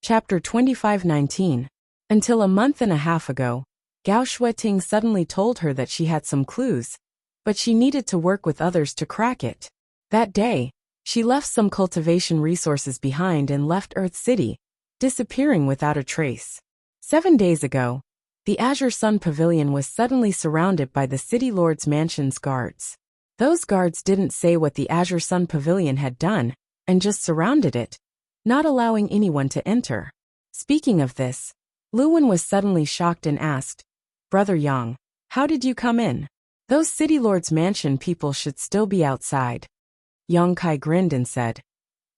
Chapter 25:19. Until a month and a half ago, Gao Shueting suddenly told her that she had some clues, but she needed to work with others to crack it. That day, she left some cultivation resources behind and left Earth City, disappearing without a trace. 7 days ago, the Azure Sun Pavilion was suddenly surrounded by the City Lord's Mansion's guards. Those guards didn't say what the Azure Sun Pavilion had done, and just surrounded it, not allowing anyone to enter. Speaking of this, Luwen was suddenly shocked and asked, "Brother Yang, how did you come in? Those City Lord's Mansion people should still be outside." Yang Kai grinned and said,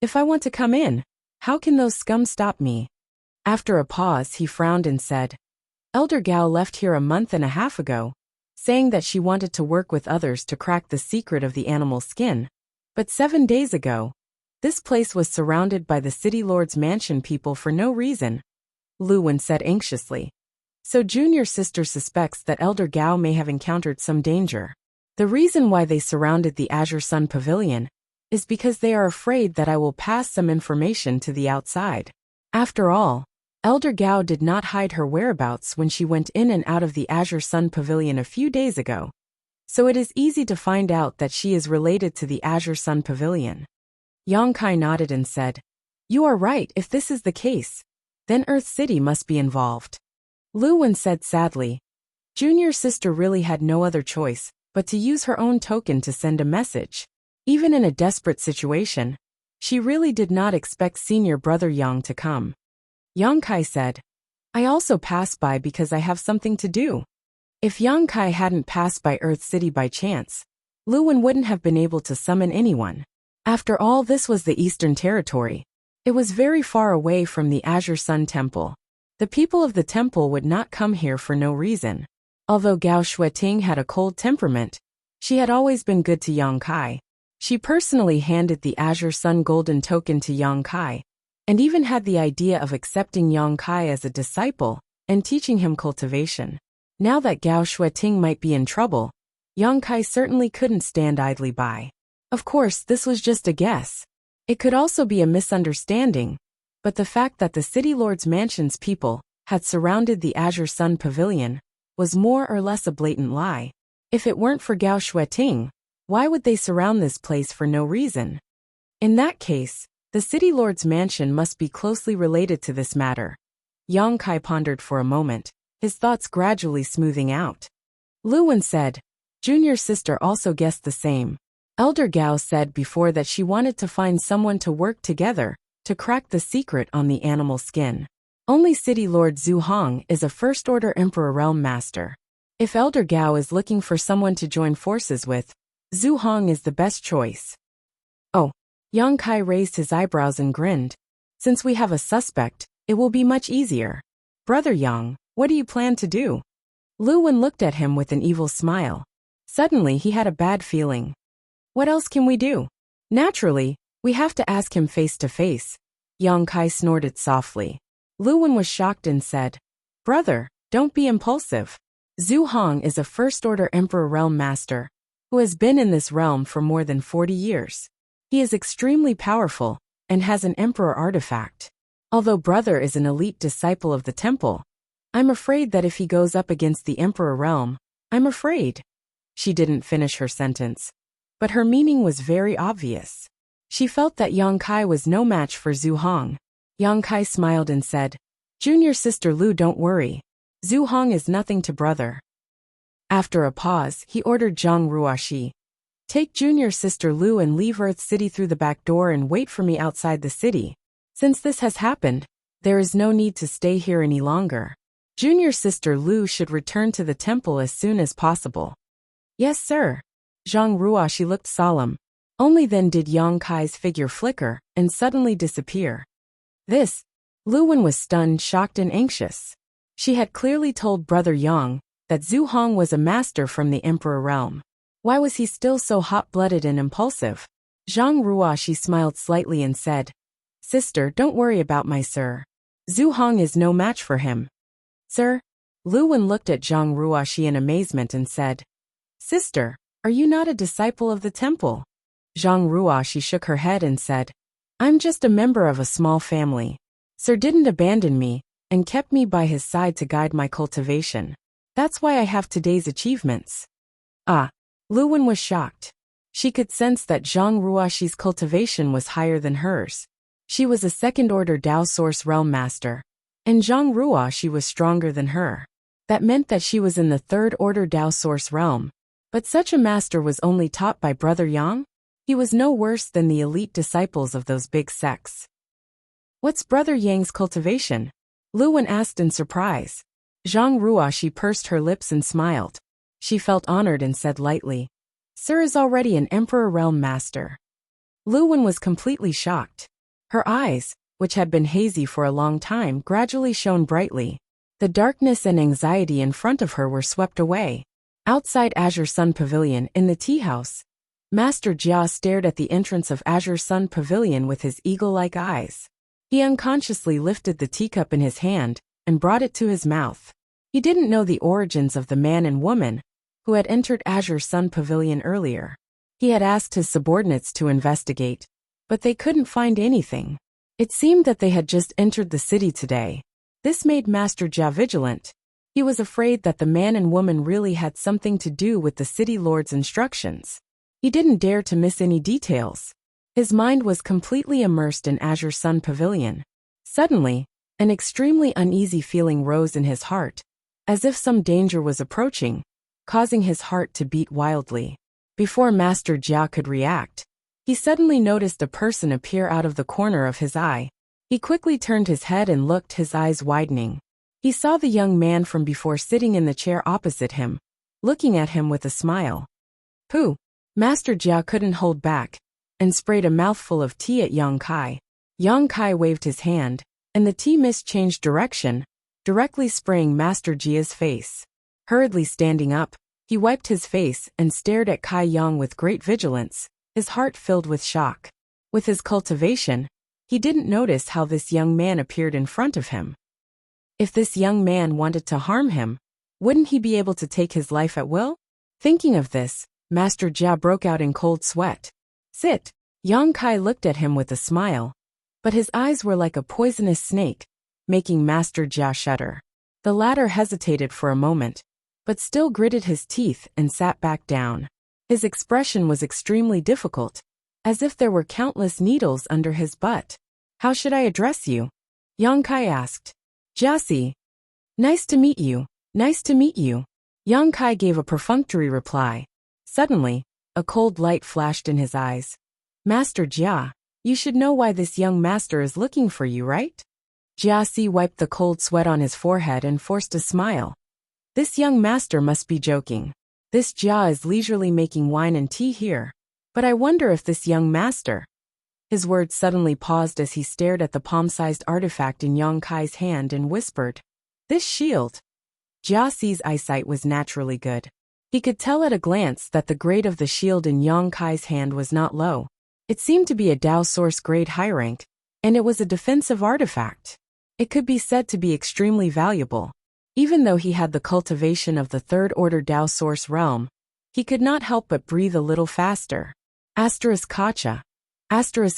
"If I want to come in, how can those scum stop me?" After a pause, he frowned and said, "Elder Gao left here a month and a half ago, saying that she wanted to work with others to crack the secret of the animal skin. But 7 days ago, this place was surrounded by the City Lord's Mansion people for no reason." Luwen said anxiously. "So Junior Sister suspects that Elder Gao may have encountered some danger. The reason why they surrounded the Azure Sun Pavilion is because they are afraid that I will pass some information to the outside. After all, Elder Gao did not hide her whereabouts when she went in and out of the Azure Sun Pavilion a few days ago. So it is easy to find out that she is related to the Azure Sun Pavilion." Yang Kai nodded and said, "You are right. If this is the case, then Earth City must be involved." Luwen said sadly, "Junior Sister really had no other choice but to use her own token to send a message. Even in a desperate situation, she really did not expect Senior Brother Yang to come." Yang Kai said, "I also passed by because I have something to do." If Yang Kai hadn't passed by Earth City by chance, Luwen wouldn't have been able to summon anyone. After all, this was the Eastern Territory. It was very far away from the Azure Sun Temple. The people of the temple would not come here for no reason. Although Gao Shueting had a cold temperament, she had always been good to Yang Kai. She personally handed the Azure Sun Golden Token to Yang Kai, and even had the idea of accepting Yang Kai as a disciple and teaching him cultivation. Now that Gao Shueting might be in trouble, Yang Kai certainly couldn't stand idly by. Of course, this was just a guess. It could also be a misunderstanding, but the fact that the City Lord's Mansion's people had surrounded the Azure Sun Pavilion was more or less a blatant lie. If it weren't for Gao Shueting, why would they surround this place for no reason? In that case, the City Lord's Mansion must be closely related to this matter. Yang Kai pondered for a moment, his thoughts gradually smoothing out. Luwen said, "Junior Sister also guessed the same. Elder Gao said before that she wanted to find someone to work together to crack the secret on the animal skin. Only City Lord Zhu Hong is a First-Order Emperor Realm Master. If Elder Gao is looking for someone to join forces with, Zhu Hong is the best choice." "Oh." Yang Kai raised his eyebrows and grinned. "Since we have a suspect, it will be much easier. Brother Yang, what do you plan to do?" Luwen looked at him with an evil smile. Suddenly he had a bad feeling. "What else can we do? Naturally, we have to ask him face to face." Yang Kai snorted softly. Luwen was shocked and said, "Brother, don't be impulsive. Zhu Hong is a First-Order Emperor Realm Master, who has been in this realm for more than 40 years. He is extremely powerful, and has an Emperor artifact. Although Brother is an elite disciple of the temple, I'm afraid that if he goes up against the Emperor realm, I'm afraid." She didn't finish her sentence, but her meaning was very obvious. She felt that Yang Kai was no match for Zhu Hong. Yang Kai smiled and said, "Junior Sister Lu, don't worry. Zhu Hong is nothing to Brother." After a pause, he ordered Zhang Ruoxi, "Take Junior Sister Lu and leave Earth City through the back door and wait for me outside the city. Since this has happened, there is no need to stay here any longer. Junior Sister Lu should return to the temple as soon as possible." "Yes, sir." Zhang Ruoxi looked solemn. Only then did Yang Kai's figure flicker and suddenly disappear. Luwen was stunned, shocked, and anxious. She had clearly told Brother Yang that Zhu Hong was a master from the Emperor realm. Why was he still so hot-blooded and impulsive? Zhang Ruoxi smiled slightly and said, "Sister, don't worry about my sir. Zhu Hong is no match for him." "Sir?" Luwen looked at Zhang Ruoxi in amazement and said, "Sister, are you not a disciple of the temple?" Zhang Ruoxi shook her head and said, "I'm just a member of a small family. Sir didn't abandon me, and kept me by his side to guide my cultivation. That's why I have today's achievements. Ah. Lu Wen was shocked. She could sense that Zhang Ruoxi's cultivation was higher than hers. She was a second-order Dao Source Realm Master, and Zhang Ruoxi was stronger than her. That meant that she was in the third-order Dao Source Realm. But such a master was only taught by Brother Yang? He was no worse than the elite disciples of those big sects. What's Brother Yang's cultivation? Lu Wen asked in surprise. Zhang Ruoxi pursed her lips and smiled. She felt honored and said lightly, Sir is already an Emperor Realm Master. Lu Wen was completely shocked. Her eyes, which had been hazy for a long time, gradually shone brightly. The darkness and anxiety in front of her were swept away. Outside Azure Sun Pavilion in the tea house, Master Jia stared at the entrance of Azure Sun Pavilion with his eagle-like eyes. He unconsciously lifted the teacup in his hand and brought it to his mouth. He didn't know the origins of the man and woman who had entered Azure Sun Pavilion earlier. He had asked his subordinates to investigate, but they couldn't find anything. It seemed that they had just entered the city today. This made Master Jia vigilant. He was afraid that the man and woman really had something to do with the city lord's instructions. He didn't dare to miss any details. His mind was completely immersed in Azure Sun Pavilion. Suddenly, an extremely uneasy feeling rose in his heart, as if some danger was approaching, causing his heart to beat wildly. Before Master Jia could react, he suddenly noticed a person appear out of the corner of his eye. He quickly turned his head and looked, his eyes widening. He saw the young man from before sitting in the chair opposite him, looking at him with a smile. Pooh! Master Jia couldn't hold back, and sprayed a mouthful of tea at Yang Kai. Yang Kai waved his hand, and the tea mist changed direction, directly spraying Master Jia's face. Hurriedly standing up, he wiped his face and stared at Kai Yang with great vigilance, his heart filled with shock. With his cultivation, he didn't notice how this young man appeared in front of him. If this young man wanted to harm him, wouldn't he be able to take his life at will? Thinking of this, Master Jia broke out in cold sweat. Sit! Yang Kai looked at him with a smile, but his eyes were like a poisonous snake, making Master Jia shudder. The latter hesitated for a moment, but still gritted his teeth and sat back down. His expression was extremely difficult, as if there were countless needles under his butt. How should I address you? Yang Kai asked. Jiasi. Nice to meet you. Nice to meet you. Yang Kai gave a perfunctory reply. Suddenly, a cold light flashed in his eyes. Master Jia, you should know why this young master is looking for you, right? Jiasi wiped the cold sweat on his forehead and forced a smile. This young master must be joking. This Jia is leisurely making wine and tea here. But I wonder if this young master... His words suddenly paused as he stared at the palm-sized artifact in Yang Kai's hand and whispered, This shield. Jiasi's eyesight was naturally good. He could tell at a glance that the grade of the shield in Yang Kai's hand was not low. It seemed to be a Dao Source grade high rank, and it was a defensive artifact. It could be said to be extremely valuable. Even though he had the cultivation of the third-order Dao Source realm, he could not help but breathe a little faster. Kacha.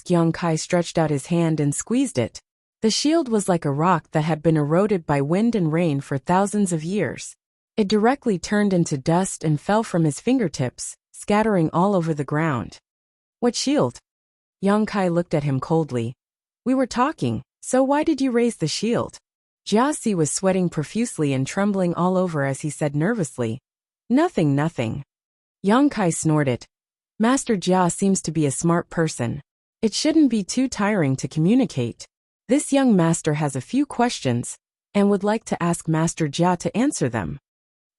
Yang Kai stretched out his hand and squeezed it. The shield was like a rock that had been eroded by wind and rain for thousands of years. It directly turned into dust and fell from his fingertips, scattering all over the ground. What shield? Yang Kai looked at him coldly. We were talking, so why did you raise the shield? Jiasi was sweating profusely and trembling all over as he said nervously, Nothing. Yang Kai snorted. Master Jia seems to be a smart person. It shouldn't be too tiring to communicate. This young master has a few questions, and would like to ask Master Jia to answer them.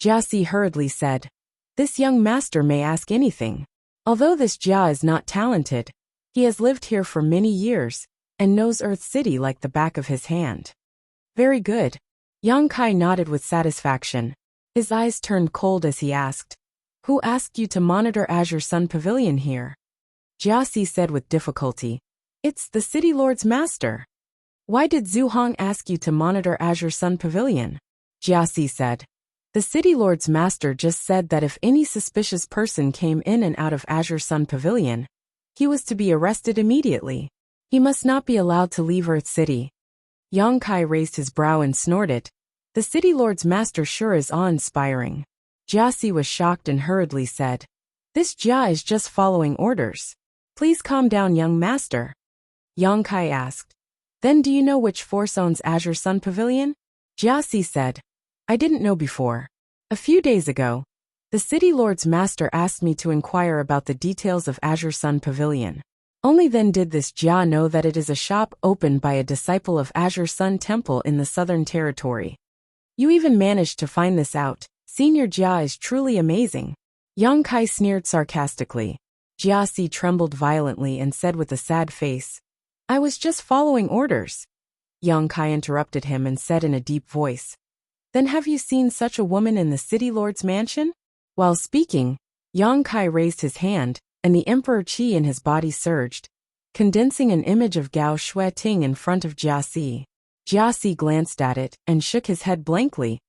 Jiasi hurriedly said, This young master may ask anything. Although this Jia is not talented, he has lived here for many years, and knows Earth City like the back of his hand. Very good. Yang Kai nodded with satisfaction. His eyes turned cold as he asked, Who asked you to monitor Azure Sun Pavilion here? Jiasi said with difficulty, It's the City Lord's master. Why did Zhu Hong ask you to monitor Azure Sun Pavilion? Jiasi said, The City Lord's master just said that if any suspicious person came in and out of Azure Sun Pavilion, he was to be arrested immediately. He must not be allowed to leave Earth City. Yang Kai raised his brow and snorted. The city lord's master sure is awe-inspiring. Jiasi was shocked and hurriedly said, This Jia is just following orders. Please calm down, young master. Yang Kai asked, Then do you know which force owns Azure Sun Pavilion? Jiasi said, I didn't know before. A few days ago, the city lord's master asked me to inquire about the details of Azure Sun Pavilion. Only then did this Jia know that it is a shop opened by a disciple of Azure Sun Temple in the Southern Territory. You even managed to find this out. Senior Jia is truly amazing. Yang Kai sneered sarcastically. Jiasi trembled violently and said with a sad face, I was just following orders. Yang Kai interrupted him and said in a deep voice, Then have you seen such a woman in the city lord's mansion? While speaking, Yang Kai raised his hand, and the Emperor Qi in his body surged, condensing an image of Gao Shueting in front of Jiasi. Jiasi glanced at it and shook his head blankly.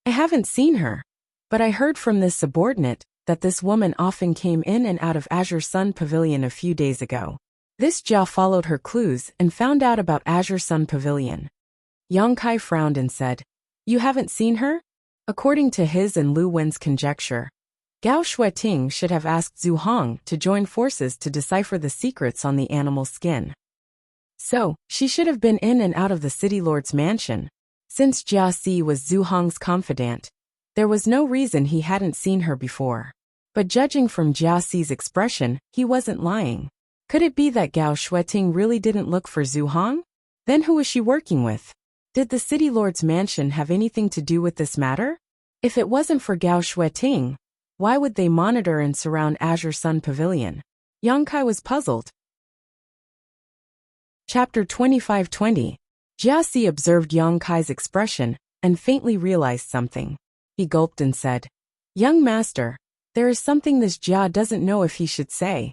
I haven't seen her, but I heard from this subordinate that this woman often came in and out of Azure Sun Pavilion a few days ago. This Jia followed her clues and found out about Azure Sun Pavilion. Yang Kai frowned and said, You haven't seen her? According to his and Lu Wen's conjecture, Gao Shueting should have asked Zhu Hong to join forces to decipher the secrets on the animal skin. So, she should have been in and out of the city lord's mansion. Since Jiasi was Zhu Hong's confidant, there was no reason he hadn't seen her before. But judging from Jiasi's expression, he wasn't lying. Could it be that Gao Shueting really didn't look for Zhu Hong? Then who was she working with? Did the city lord's mansion have anything to do with this matter? If it wasn't for Gao Shueting, why would they monitor and surround Azure Sun Pavilion? Yang Kai was puzzled. Chapter 2520. Jiasi observed Yang Kai's expression and faintly realized something. He gulped and said, Young master, there is something this Jia doesn't know if he should say.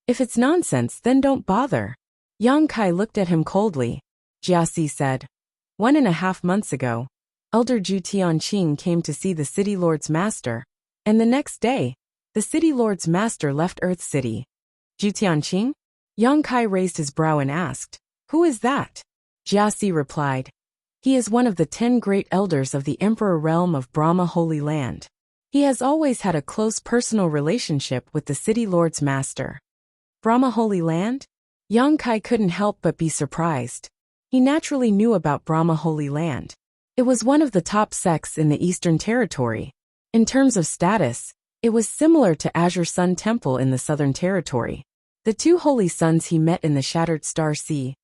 If it's nonsense, then don't bother. Yang Kai looked at him coldly. Jiasi said, 1.5 months ago, Elder Zhu Tianqing came to see the city lord's master, and the next day, the city lord's master left Earth City. Zhu Tianqing? Yang Kai raised his brow and asked, Who is that? Jiasi replied, He is one of the 10 great elders of the Emperor realm of Brahma Holy Land. He has always had a close personal relationship with the city lord's master. Brahma Holy Land? Yang Kai couldn't help but be surprised. He naturally knew about Brahma Holy Land. It was one of the top sects in the Eastern Territory. In terms of status, it was similar to Azure Sun Temple in the Southern Territory. The 2 holy sons he met in the Shattered Star Sea,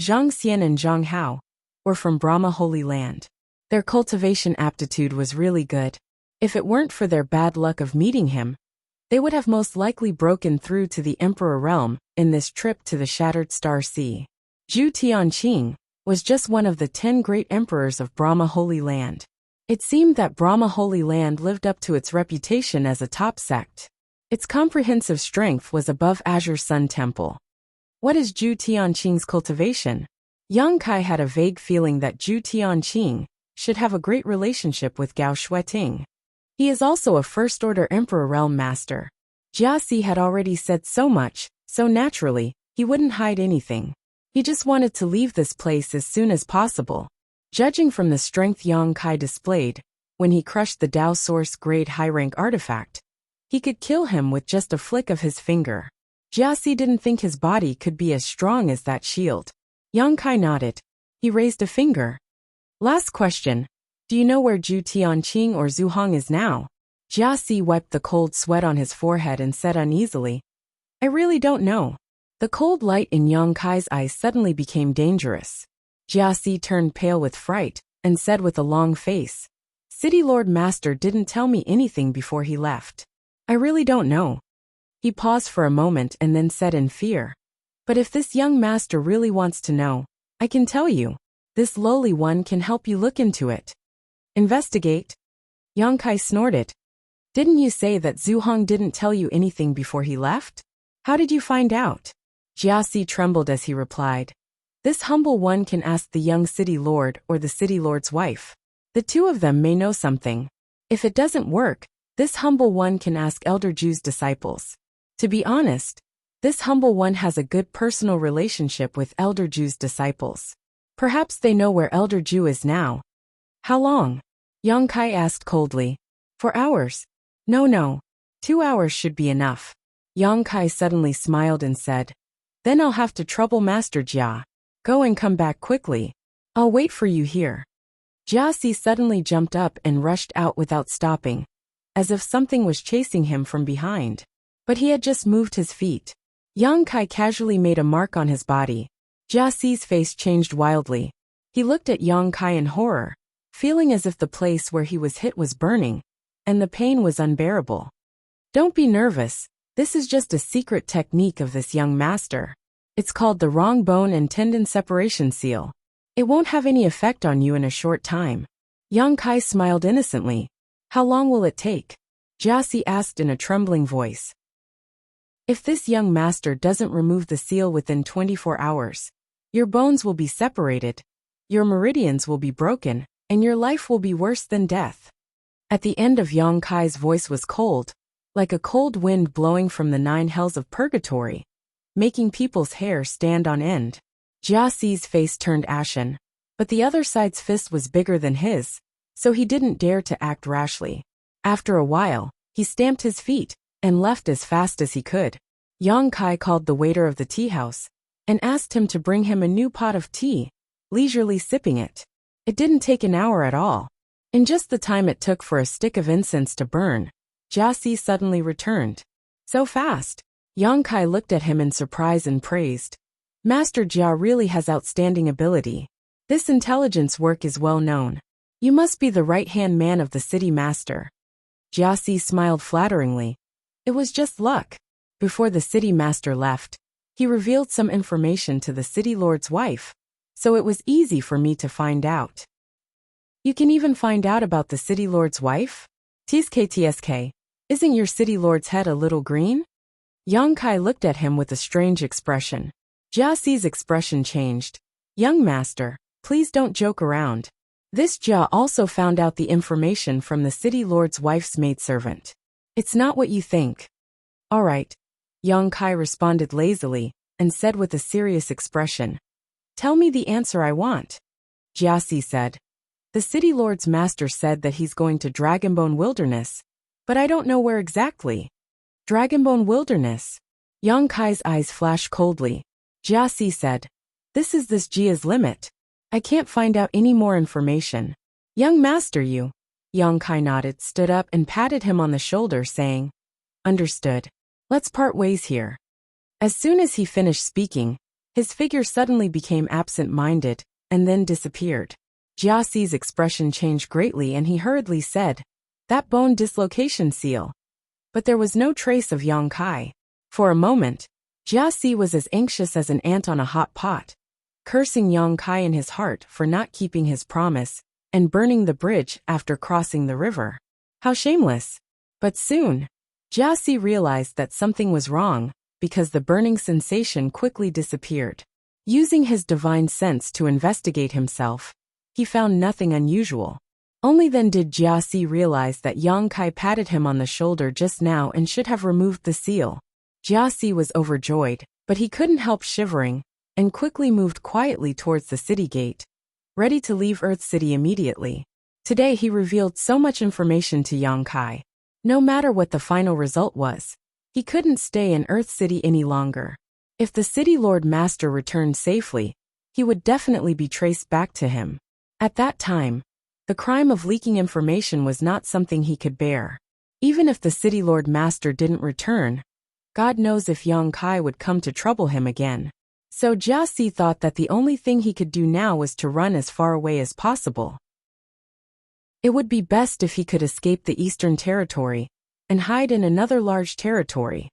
Zhang Xian and Zhang Hao, were from Brahma Holy Land. Their cultivation aptitude was really good. If it weren't for their bad luck of meeting him, they would have most likely broken through to the Emperor realm in this trip to the Shattered Star Sea. Zhu Tianqing was just one of the 10 great emperors of Brahma Holy Land. It seemed that Brahma Holy Land lived up to its reputation as a top sect. Its comprehensive strength was above Azure Sun Temple. What is Zhu Tianqing's cultivation? Yang Kai had a vague feeling that Zhu Tianqing should have a great relationship with Gao Shueting. He is also a first-order Emperor Realm Master. Jiasi had already said so much, so naturally, he wouldn't hide anything. He just wanted to leave this place as soon as possible. Judging from the strength Yang Kai displayed, when he crushed the Dao Source grade high-rank artifact, he could kill him with just a flick of his finger. Jiasi didn't think his body could be as strong as that shield. Yang Kai nodded. He raised a finger. Last question. Do you know where Zhu Tianqing or Zhu Hong is now? Jiasi wiped the cold sweat on his forehead and said uneasily, I really don't know. The cold light in Yang Kai's eyes suddenly became dangerous. Jiasi turned pale with fright and said with a long face, City Lord Master didn't tell me anything before he left. I really don't know. He paused for a moment and then said in fear, But if this young master really wants to know, I can tell you. This lowly one can help you look into it. Investigate? Yang Kai snorted. Didn't you say that Zhu Hong didn't tell you anything before he left? How did you find out? Jiasi trembled as he replied, This humble one can ask the young city lord or the city lord's wife. The 2 of them may know something. If it doesn't work, this humble one can ask Elder Zhu's disciples. To be honest, this humble one has a good personal relationship with Elder Zhu's disciples. Perhaps they know where Elder Ju is now. How long? Yang Kai asked coldly. For hours. No. 2 hours should be enough. Yang Kai suddenly smiled and said, Then I'll have to trouble Master Jia. Go and come back quickly. I'll wait for you here. Jia Si suddenly jumped up and rushed out without stopping, as if something was chasing him from behind. But he had just moved his feet. Yang Kai casually made a mark on his body. Jia Si's face changed wildly. He looked at Yang Kai in horror, feeling as if the place where he was hit was burning, and the pain was unbearable. Don't be nervous. This is just a secret technique of this young master. It's called the wrong bone and tendon separation seal. It won't have any effect on you in a short time. Yang Kai smiled innocently. How long will it take? Jia Si asked in a trembling voice. If this young master doesn't remove the seal within 24 hours, your bones will be separated, your meridians will be broken, and your life will be worse than death. At the end of Yang Kai's voice was cold, like a cold wind blowing from the 9 hells of purgatory, making people's hair stand on end. Jia Si's face turned ashen, but the other side's fist was bigger than his, so he didn't dare to act rashly. After a while, he stamped his feet and left as fast as he could. Yang Kai called the waiter of the tea house and asked him to bring him a new pot of tea, leisurely sipping it. It didn't take an hour at all. In just the time it took for a stick of incense to burn, Jia Si suddenly returned. So fast. Yang Kai looked at him in surprise and praised. Master Jia really has outstanding ability. This intelligence work is well known. You must be the right-hand man of the city master. Jia Si smiled flatteringly. It was just luck. Before the city master left, he revealed some information to the city lord's wife, so it was easy for me to find out. You can even find out about the city lord's wife? TSK, isn't your city lord's head a little green? Yang Kai looked at him with a strange expression. Jia Si's expression changed. Young master, please don't joke around. This Jia also found out the information from the city lord's wife's maidservant. It's not what you think. All right. Yang Kai responded lazily and said with a serious expression. Tell me the answer I want. Jia Si said. The city lord's master said that he's going to Dragonbone Wilderness, but I don't know where exactly. Dragonbone Wilderness. Yang Kai's eyes flashed coldly. Jia Si said. This is this Jia's limit. I can't find out any more information. Young master you. Yang Kai nodded, stood up and patted him on the shoulder saying. Understood. Let's part ways here. As soon as he finished speaking, his figure suddenly became absent-minded and then disappeared. Jia Si's expression changed greatly and he hurriedly said, That bone dislocation seal. But there was no trace of Yang Kai. For a moment, Jia Si was as anxious as an ant on a hot pot, cursing Yang Kai in his heart for not keeping his promise and burning the bridge after crossing the river. How shameless! But soon, Jia Si realized that something was wrong because the burning sensation quickly disappeared. Using his divine sense to investigate himself, he found nothing unusual. Only then did Jia Si realize that Yang Kai patted him on the shoulder just now and should have removed the seal. Jia Si was overjoyed, but he couldn't help shivering, and quickly moved quietly towards the city gate, ready to leave Earth City immediately. Today he revealed so much information to Yang Kai. No matter what the final result was, he couldn't stay in Earth City any longer. If the City Lord Master returned safely, he would definitely be traced back to him. At that time, the crime of leaking information was not something he could bear. Even if the City Lord Master didn't return, God knows if Yang Kai would come to trouble him again. So Jia Si thought that the only thing he could do now was to run as far away as possible. It would be best if he could escape the Eastern Territory and hide in another large territory.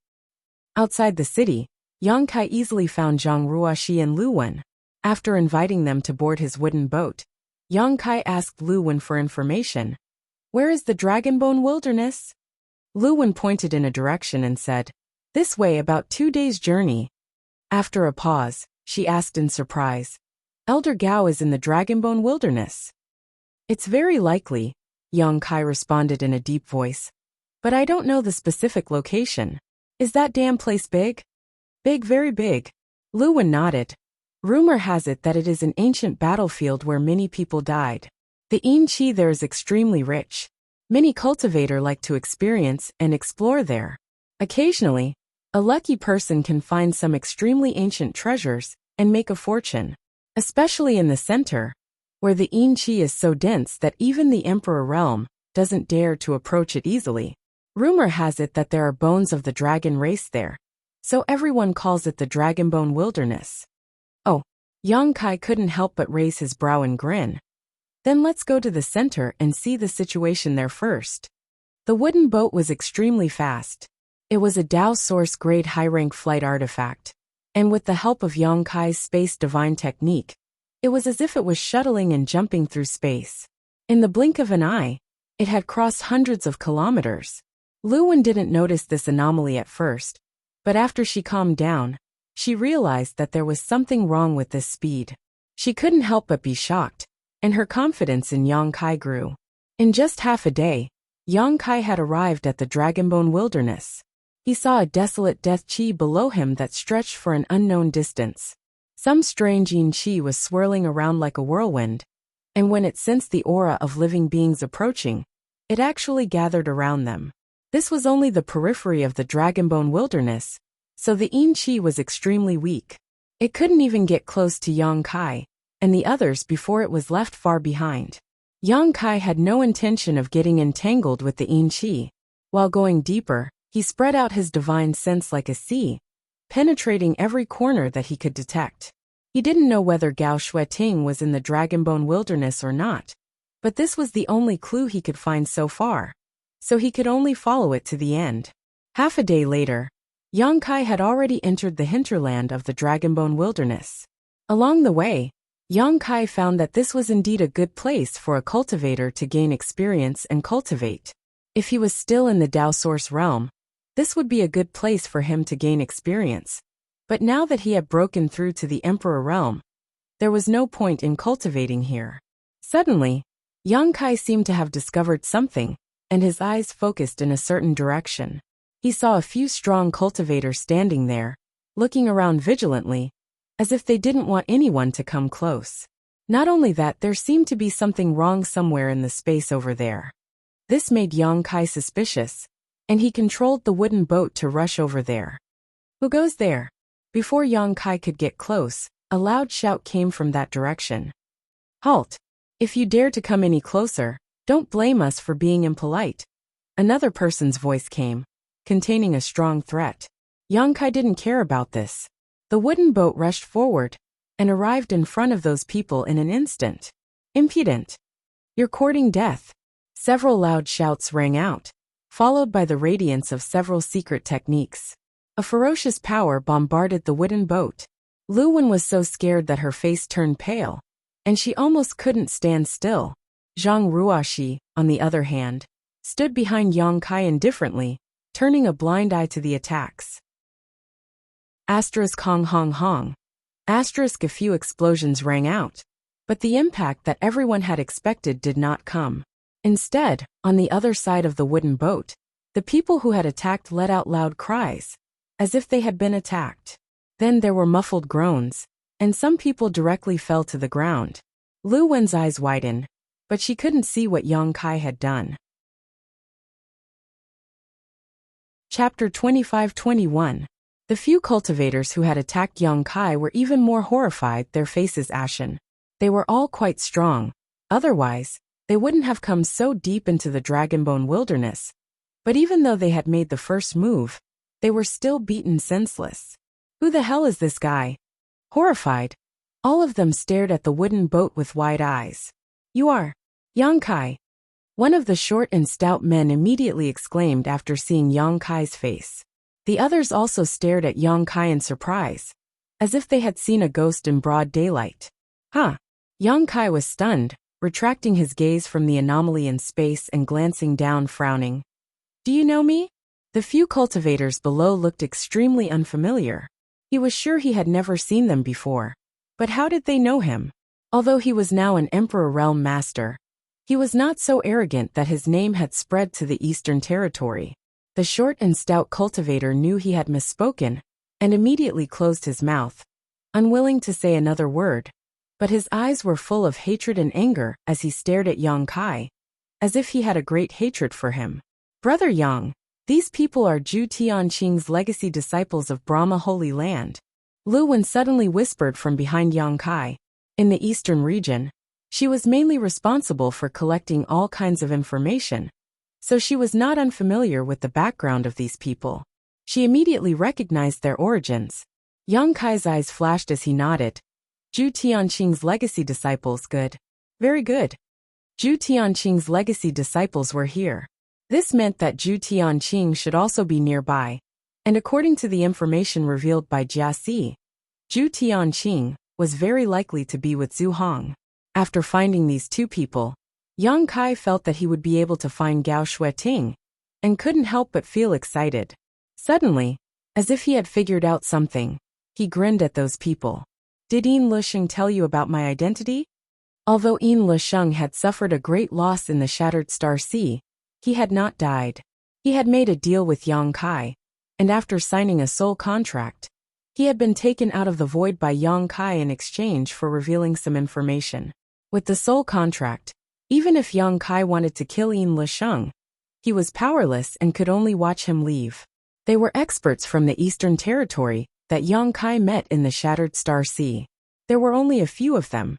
Outside the city, Yang Kai easily found Zhang Ruoxi and Lu Wen. After inviting them to board his wooden boat, Yang Kai asked Lu Wen for information. Where is the Dragonbone Wilderness? Lu Wen pointed in a direction and said, This way, about 2 days' journey. After a pause, she asked in surprise, Elder Gao is in the Dragonbone Wilderness. It's very likely, Yang Kai responded in a deep voice. But I don't know the specific location. Is that damn place big? Big, very big. Lu Wen nodded. Rumor has it that it is an ancient battlefield where many people died. The yin qi there is extremely rich. Many cultivators like to experience and explore there. Occasionally, a lucky person can find some extremely ancient treasures and make a fortune, especially in the center, where the yin qi is so dense that even the emperor realm doesn't dare to approach it easily. Rumor has it that there are bones of the dragon race there, so everyone calls it the Dragonbone Wilderness. Oh, Yang Kai couldn't help but raise his brow and grin. Then let's go to the center and see the situation there first. The wooden boat was extremely fast. It was a Dao Source grade high-rank flight artifact, and with the help of Yang Kai's space divine technique, it was as if it was shuttling and jumping through space. In the blink of an eye, it had crossed hundreds of kilometers. Lu Wen didn't notice this anomaly at first, but after she calmed down, she realized that there was something wrong with this speed. She couldn't help but be shocked, and her confidence in Yang Kai grew. In just half a day, Yang Kai had arrived at the Dragonbone Wilderness. He saw a desolate death qi below him that stretched for an unknown distance. Some strange yin qi was swirling around like a whirlwind, and when it sensed the aura of living beings approaching, it actually gathered around them. This was only the periphery of the Dragonbone Wilderness, so the yin qi was extremely weak. It couldn't even get close to Yang Kai and the others before it was left far behind. Yang Kai had no intention of getting entangled with the yin qi. While going deeper, he spread out his divine sense like a sea, penetrating every corner that he could detect. He didn't know whether Gao Shueting was in the Dragonbone Wilderness or not, but this was the only clue he could find so far, so he could only follow it to the end. Half a day later, Yang Kai had already entered the hinterland of the Dragonbone Wilderness. Along the way, Yang Kai found that this was indeed a good place for a cultivator to gain experience and cultivate. If he was still in the Dao Source realm, this would be a good place for him to gain experience. But now that he had broken through to the Emperor realm, there was no point in cultivating here. Suddenly, Yang Kai seemed to have discovered something, and his eyes focused in a certain direction. He saw a few strong cultivators standing there, looking around vigilantly, as if they didn't want anyone to come close. Not only that, there seemed to be something wrong somewhere in the space over there. This made Yang Kai suspicious, and he controlled the wooden boat to rush over there. Who goes there? Before Yang Kai could get close, a loud shout came from that direction. Halt! If you dare to come any closer, don't blame us for being impolite. Another person's voice came, containing a strong threat. Yang Kai didn't care about this. The wooden boat rushed forward and arrived in front of those people in an instant. Impudent! You're courting death. Several loud shouts rang out, followed by the radiance of several secret techniques. A ferocious power bombarded the wooden boat. Lu Wen was so scared that her face turned pale, and she almost couldn't stand still. Zhang Ruoxi, on the other hand, stood behind Yang Kai indifferently, turning a blind eye to the attacks. Asterisk hong hong hong. Asterisk a few explosions rang out, but the impact that everyone had expected did not come. Instead, on the other side of the wooden boat, the people who had attacked let out loud cries, as if they had been attacked. Then there were muffled groans, and some people directly fell to the ground. Lu Wen's eyes widened, but she couldn't see what Yang Kai had done. Chapter 25-21. The few cultivators who had attacked Yang Kai were even more horrified, their faces ashen. They were all quite strong. Otherwise, they wouldn't have come so deep into the Dragonbone Wilderness. But even though they had made the first move, they were still beaten senseless. Who the hell is this guy? Horrified, all of them stared at the wooden boat with wide eyes. You are Yang Kai. One of the short and stout men immediately exclaimed after seeing Yang Kai's face. The others also stared at Yang Kai in surprise, as if they had seen a ghost in broad daylight. Huh? Yang Kai was stunned, retracting his gaze from the anomaly in space and glancing down, frowning. Do you know me? The few cultivators below looked extremely unfamiliar. He was sure he had never seen them before. But how did they know him? Although he was now an Emperor Realm Master, he was not so arrogant that his name had spread to the Eastern Territory. The short and stout cultivator knew he had misspoken, and immediately closed his mouth. unwilling to say another word, but his eyes were full of hatred and anger as he stared at Yang Kai, as if he had a great hatred for him. Brother Yang, these people are Zhu Tianqing's legacy disciples of Brahma Holy Land. Lu Wen suddenly whispered from behind Yang Kai. In the eastern region, she was mainly responsible for collecting all kinds of information, so she was not unfamiliar with the background of these people. She immediately recognized their origins. Yang Kai's eyes flashed as he nodded. Zhu Tianqing's legacy disciples, good. Very good. Zhu Tianqing's legacy disciples were here. This meant that Zhu Tianqing should also be nearby, and according to the information revealed by Jia Si, Zhu Tianqing was very likely to be with Zhu Hong. After finding these two people, Yang Kai felt that he would be able to find Gao Shueting, and couldn't help but feel excited. Suddenly, as if he had figured out something, he grinned at those people. Did Yin Lusheng tell you about my identity? Although Yin Lusheng had suffered a great loss in the Shattered Star Sea, he had not died. He had made a deal with Yang Kai, and after signing a soul contract, he had been taken out of the void by Yang Kai in exchange for revealing some information. With the soul contract, even if Yang Kai wanted to kill Yin Lusheng, he was powerless and could only watch him leave. They were experts from the Eastern Territory that Yang Kai met in the Shattered Star Sea. There were only a few of them.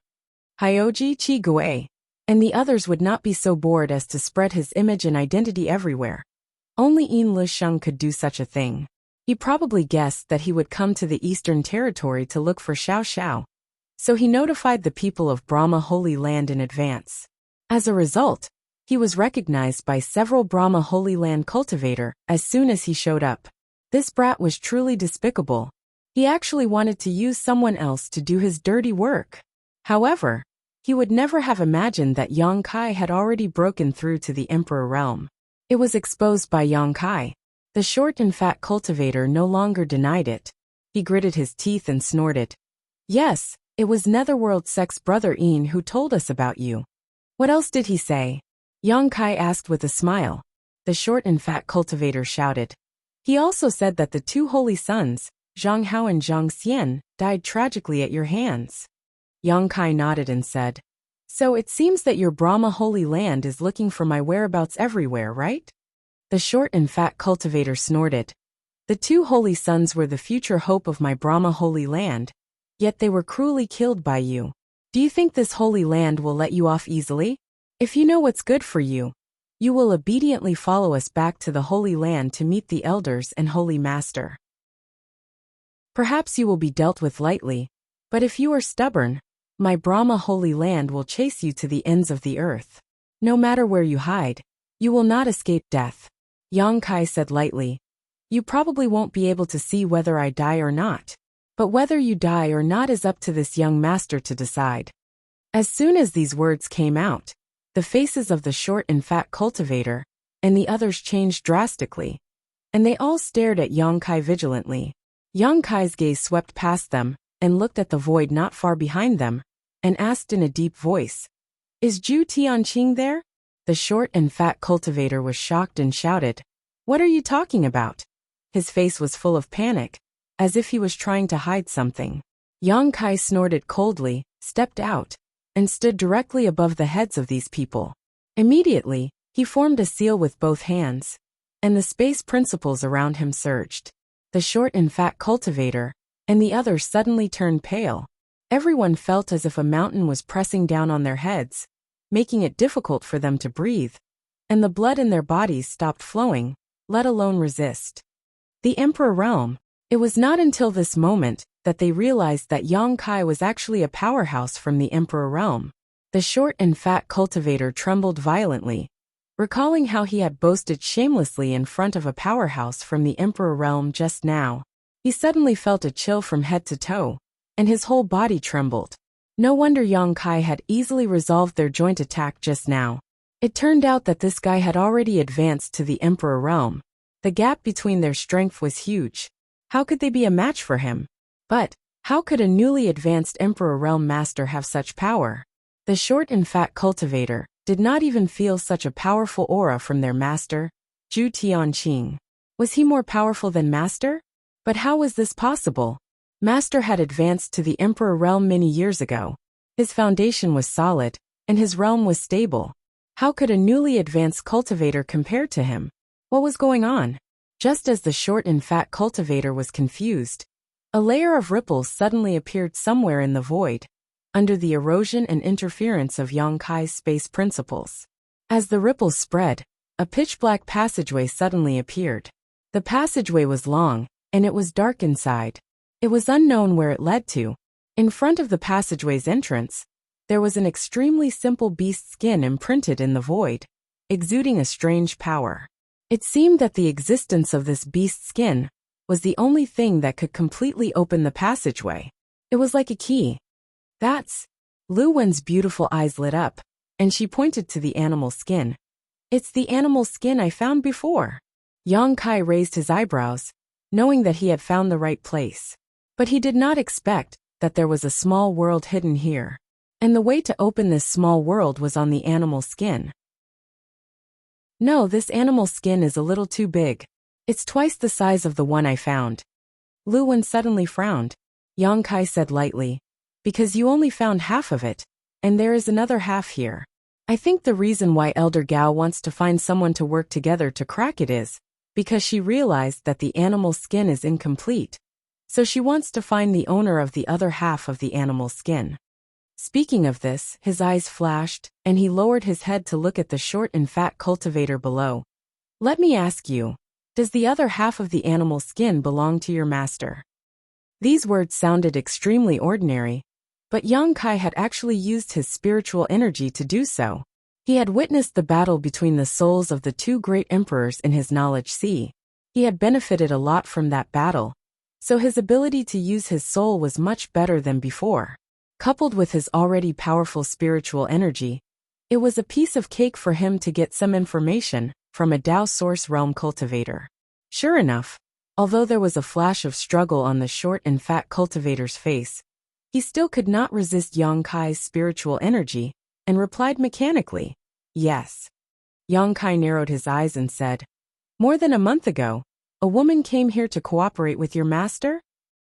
Hyoji Chi Gui, and the others would not be so bored as to spread his image and identity everywhere. Only Yin Lusheng could do such a thing. He probably guessed that he would come to the Eastern Territory to look for Xiao Xiao, so he notified the people of Brahma Holy Land in advance. As a result, he was recognized by several Brahma Holy Land cultivator as soon as he showed up. This brat was truly despicable. He actually wanted to use someone else to do his dirty work. However, he would never have imagined that Yang Kai had already broken through to the Emperor realm. It was exposed by Yang Kai. The short and fat cultivator no longer denied it. He gritted his teeth and snorted. Yes, it was Netherworld Sex Brother Yin who told us about you. What else did he say? Yang Kai asked with a smile. The short and fat cultivator shouted. He also said that the two holy sons, Zhang Hao and Zhang Xian, died tragically at your hands. Yang Kai nodded and said, So it seems that your Brahma Holy Land is looking for my whereabouts everywhere, right? The short and fat cultivator snorted. The two holy sons were the future hope of my Brahma Holy Land, yet they were cruelly killed by you. Do you think this holy land will let you off easily? If you know what's good for you, you will obediently follow us back to the Holy Land to meet the elders and Holy Master. Perhaps you will be dealt with lightly, but if you are stubborn, my Brahma Holy Land will chase you to the ends of the earth. No matter where you hide, you will not escape death. Yang Kai said lightly. You probably won't be able to see whether I die or not. But whether you die or not is up to this young master to decide. As soon as these words came out, the faces of the short and fat cultivator and the others changed drastically, and they all stared at Yang Kai vigilantly. Yang Kai's gaze swept past them and looked at the void not far behind them, and asked in a deep voice, Is Zhu Tianqing there? The short and fat cultivator was shocked and shouted, What are you talking about? His face was full of panic, as if he was trying to hide something. Yang Kai snorted coldly, stepped out, and stood directly above the heads of these people. Immediately, he formed a seal with both hands, and the space principles around him surged. The short and fat cultivator and the others suddenly turned pale. Everyone felt as if a mountain was pressing down on their heads, making it difficult for them to breathe, and the blood in their bodies stopped flowing, let alone resist. The Emperor Realm. It was not until this moment that they realized that Yang Kai was actually a powerhouse from the Emperor Realm. The short and fat cultivator trembled violently, recalling how he had boasted shamelessly in front of a powerhouse from the Emperor Realm just now. He suddenly felt a chill from head to toe, and his whole body trembled. No wonder Yang Kai had easily resolved their joint attack just now. It turned out that this guy had already advanced to the Emperor Realm. The gap between their strength was huge. How could they be a match for him? But how could a newly advanced Emperor Realm Master have such power? The short and fat cultivator did not even feel such a powerful aura from their master, Zhu Tianqing. Was he more powerful than master? But how was this possible? Master had advanced to the Emperor realm many years ago. His foundation was solid, and his realm was stable. How could a newly advanced cultivator compare to him? What was going on? Just as the short and fat cultivator was confused, a layer of ripples suddenly appeared somewhere in the void, under the erosion and interference of Yang Kai's space principles. As the ripples spread, a pitch-black passageway suddenly appeared. The passageway was long, and it was dark inside. It was unknown where it led to. In front of the passageway's entrance, there was an extremely simple beast skin imprinted in the void, exuding a strange power. It seemed that the existence of this beast skin was the only thing that could completely open the passageway. It was like a key. That's... Lu Wen's beautiful eyes lit up, and she pointed to the animal skin. It's the animal skin I found before. Yang Kai raised his eyebrows, knowing that he had found the right place. But he did not expect that there was a small world hidden here. And the way to open this small world was on the animal skin. No, this animal skin is a little too big. It's twice the size of the one I found. Lu Wen suddenly frowned. Yang Kai said lightly, because you only found half of it, and there is another half here. I think the reason why Elder Gao wants to find someone to work together to crack it is because she realized that the animal skin is incomplete. So she wants to find the owner of the other half of the animal skin. Speaking of this, his eyes flashed, and he lowered his head to look at the short and fat cultivator below. Let me ask you, does the other half of the animal skin belong to your master? These words sounded extremely ordinary, but Yang Kai had actually used his spiritual energy to do so. He had witnessed the battle between the souls of the two great emperors in his knowledge sea. He had benefited a lot from that battle, so his ability to use his soul was much better than before. Coupled with his already powerful spiritual energy, it was a piece of cake for him to get some information from a Dao Source Realm cultivator. Sure enough, although there was a flash of struggle on the short and fat cultivator's face, he still could not resist Yang Kai's spiritual energy, and replied mechanically, yes. Yang Kai narrowed his eyes and said, more than a month ago, a woman came here to cooperate with your master?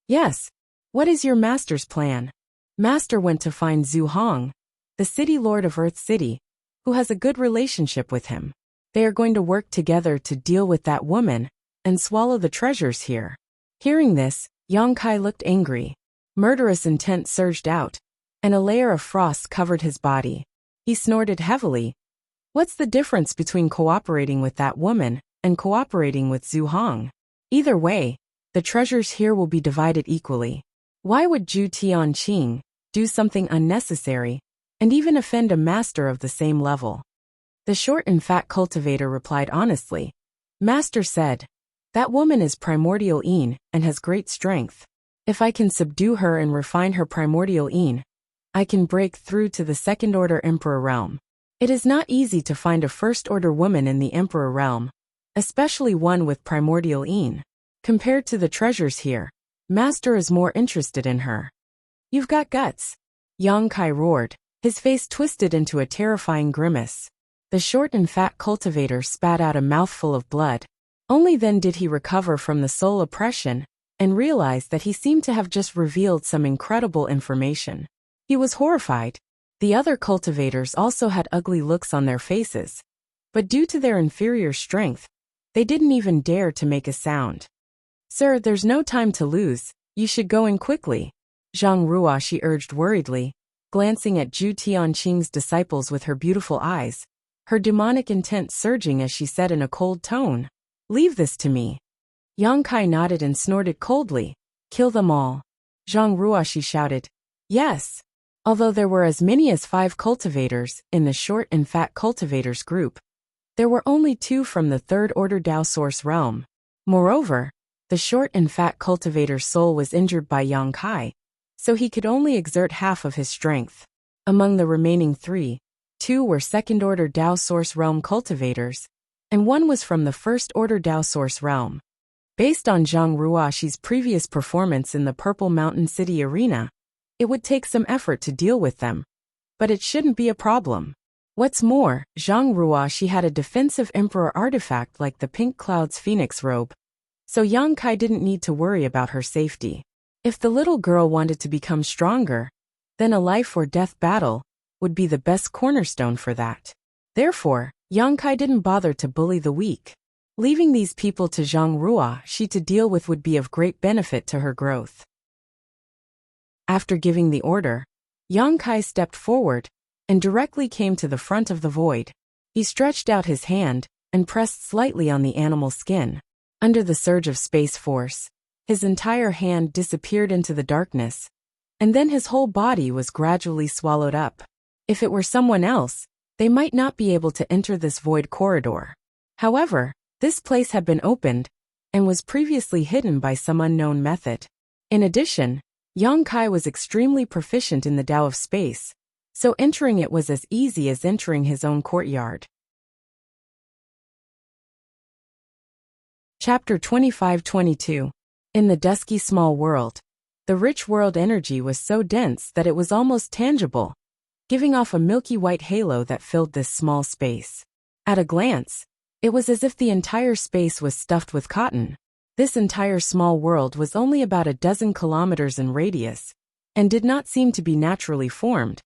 Yes. What is your master's plan? Master went to find Zhu Hong, the city lord of Earth City, who has a good relationship with him. They are going to work together to deal with that woman and swallow the treasures here. Hearing this, Yang Kai looked angry. Murderous intent surged out, and a layer of frost covered his body. He snorted heavily. What's the difference between cooperating with that woman and cooperating with Zhu Hong? Either way, the treasures here will be divided equally. Why would Zhu Tianqing do something unnecessary and even offend a master of the same level? The short and fat cultivator replied honestly. Master said, that woman is primordial Yin and has great strength. If I can subdue her and refine her primordial Yin, I can break through to the second-order Emperor realm. It is not easy to find a first-order woman in the Emperor realm, especially one with primordial Yin. Compared to the treasures here, Master is more interested in her. You've got guts. Yang Kai roared, his face twisted into a terrifying grimace. The short and fat cultivator spat out a mouthful of blood. Only then did he recover from the soul oppression and realize that he seemed to have just revealed some incredible information. He was horrified. The other cultivators also had ugly looks on their faces, but due to their inferior strength, they didn't even dare to make a sound. Sir, there's no time to lose. You should go in quickly. Zhang Ruo, she urged worriedly, glancing at Zhu Tianqing's disciples with her beautiful eyes, her demonic intent surging as she said in a cold tone, leave this to me. Yang Kai nodded and snorted coldly, kill them all. Zhang Ruo, she shouted, yes. Although there were as many as 5 cultivators in the short and fat cultivators group, there were only 2 from the third-order Dao Source realm. Moreover, the short and fat cultivator's soul was injured by Yang Kai, so he could only exert half of his strength. Among the remaining 3, 2 were second-order Dao Source realm cultivators, and 1 was from the first-order Dao Source realm. Based on Zhang Ruoxi's previous performance in the Purple Mountain City arena, it would take some effort to deal with them, but it shouldn't be a problem. What's more, Zhang Ruoxi had a defensive emperor artifact like the Pink Cloud's Phoenix robe, so Yang Kai didn't need to worry about her safety. If the little girl wanted to become stronger, then a life or death battle would be the best cornerstone for that. Therefore, Yang Kai didn't bother to bully the weak. Leaving these people to Zhang Ruoxi to deal with would be of great benefit to her growth. After giving the order, Yang Kai stepped forward and directly came to the front of the void. He stretched out his hand and pressed slightly on the animal skin. Under the surge of space force, his entire hand disappeared into the darkness, and then his whole body was gradually swallowed up. If it were someone else, they might not be able to enter this void corridor. However, this place had been opened and was previously hidden by some unknown method. In addition, Yang Kai was extremely proficient in the Tao of space, so entering it was as easy as entering his own courtyard. Chapter 25-22. In the dusky small world, the rich world energy was so dense that it was almost tangible, giving off a milky white halo that filled this small space. At a glance, it was as if the entire space was stuffed with cotton. This entire small world was only about a dozen kilometers in radius, and did not seem to be naturally formed,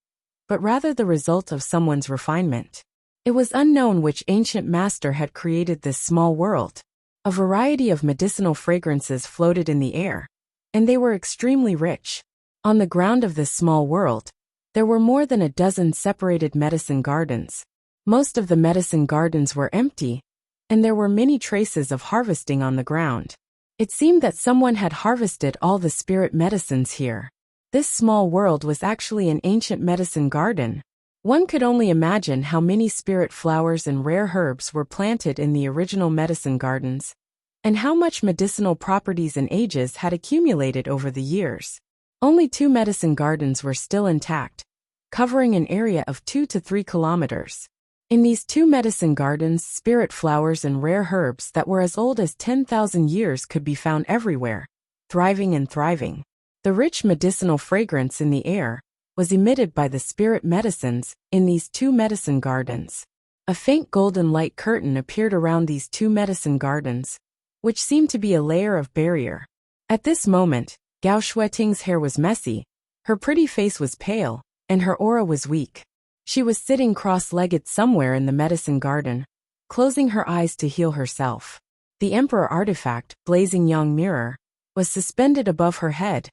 but rather the result of someone's refinement. It was unknown which ancient master had created this small world. A variety of medicinal fragrances floated in the air, and they were extremely rich. On the ground of this small world, there were more than a dozen separated medicine gardens. Most of the medicine gardens were empty, and there were many traces of harvesting on the ground. It seemed that someone had harvested all the spirit medicines here. This small world was actually an ancient medicine garden. One could only imagine how many spirit flowers and rare herbs were planted in the original medicine gardens, and how much medicinal properties and ages had accumulated over the years. Only 2 medicine gardens were still intact, covering an area of 2 to 3 kilometers. In these 2 medicine gardens, spirit flowers and rare herbs that were as old as 10,000 years could be found everywhere, thriving and thriving. The rich medicinal fragrance in the air was emitted by the spirit medicines in these 2 medicine gardens. A faint golden light curtain appeared around these 2 medicine gardens, which seemed to be a layer of barrier. At this moment, Gao Shueting's hair was messy, her pretty face was pale, and her aura was weak. She was sitting cross-legged somewhere in the medicine garden, closing her eyes to heal herself. The Emperor artifact, Blazing Yang Mirror, was suspended above her head,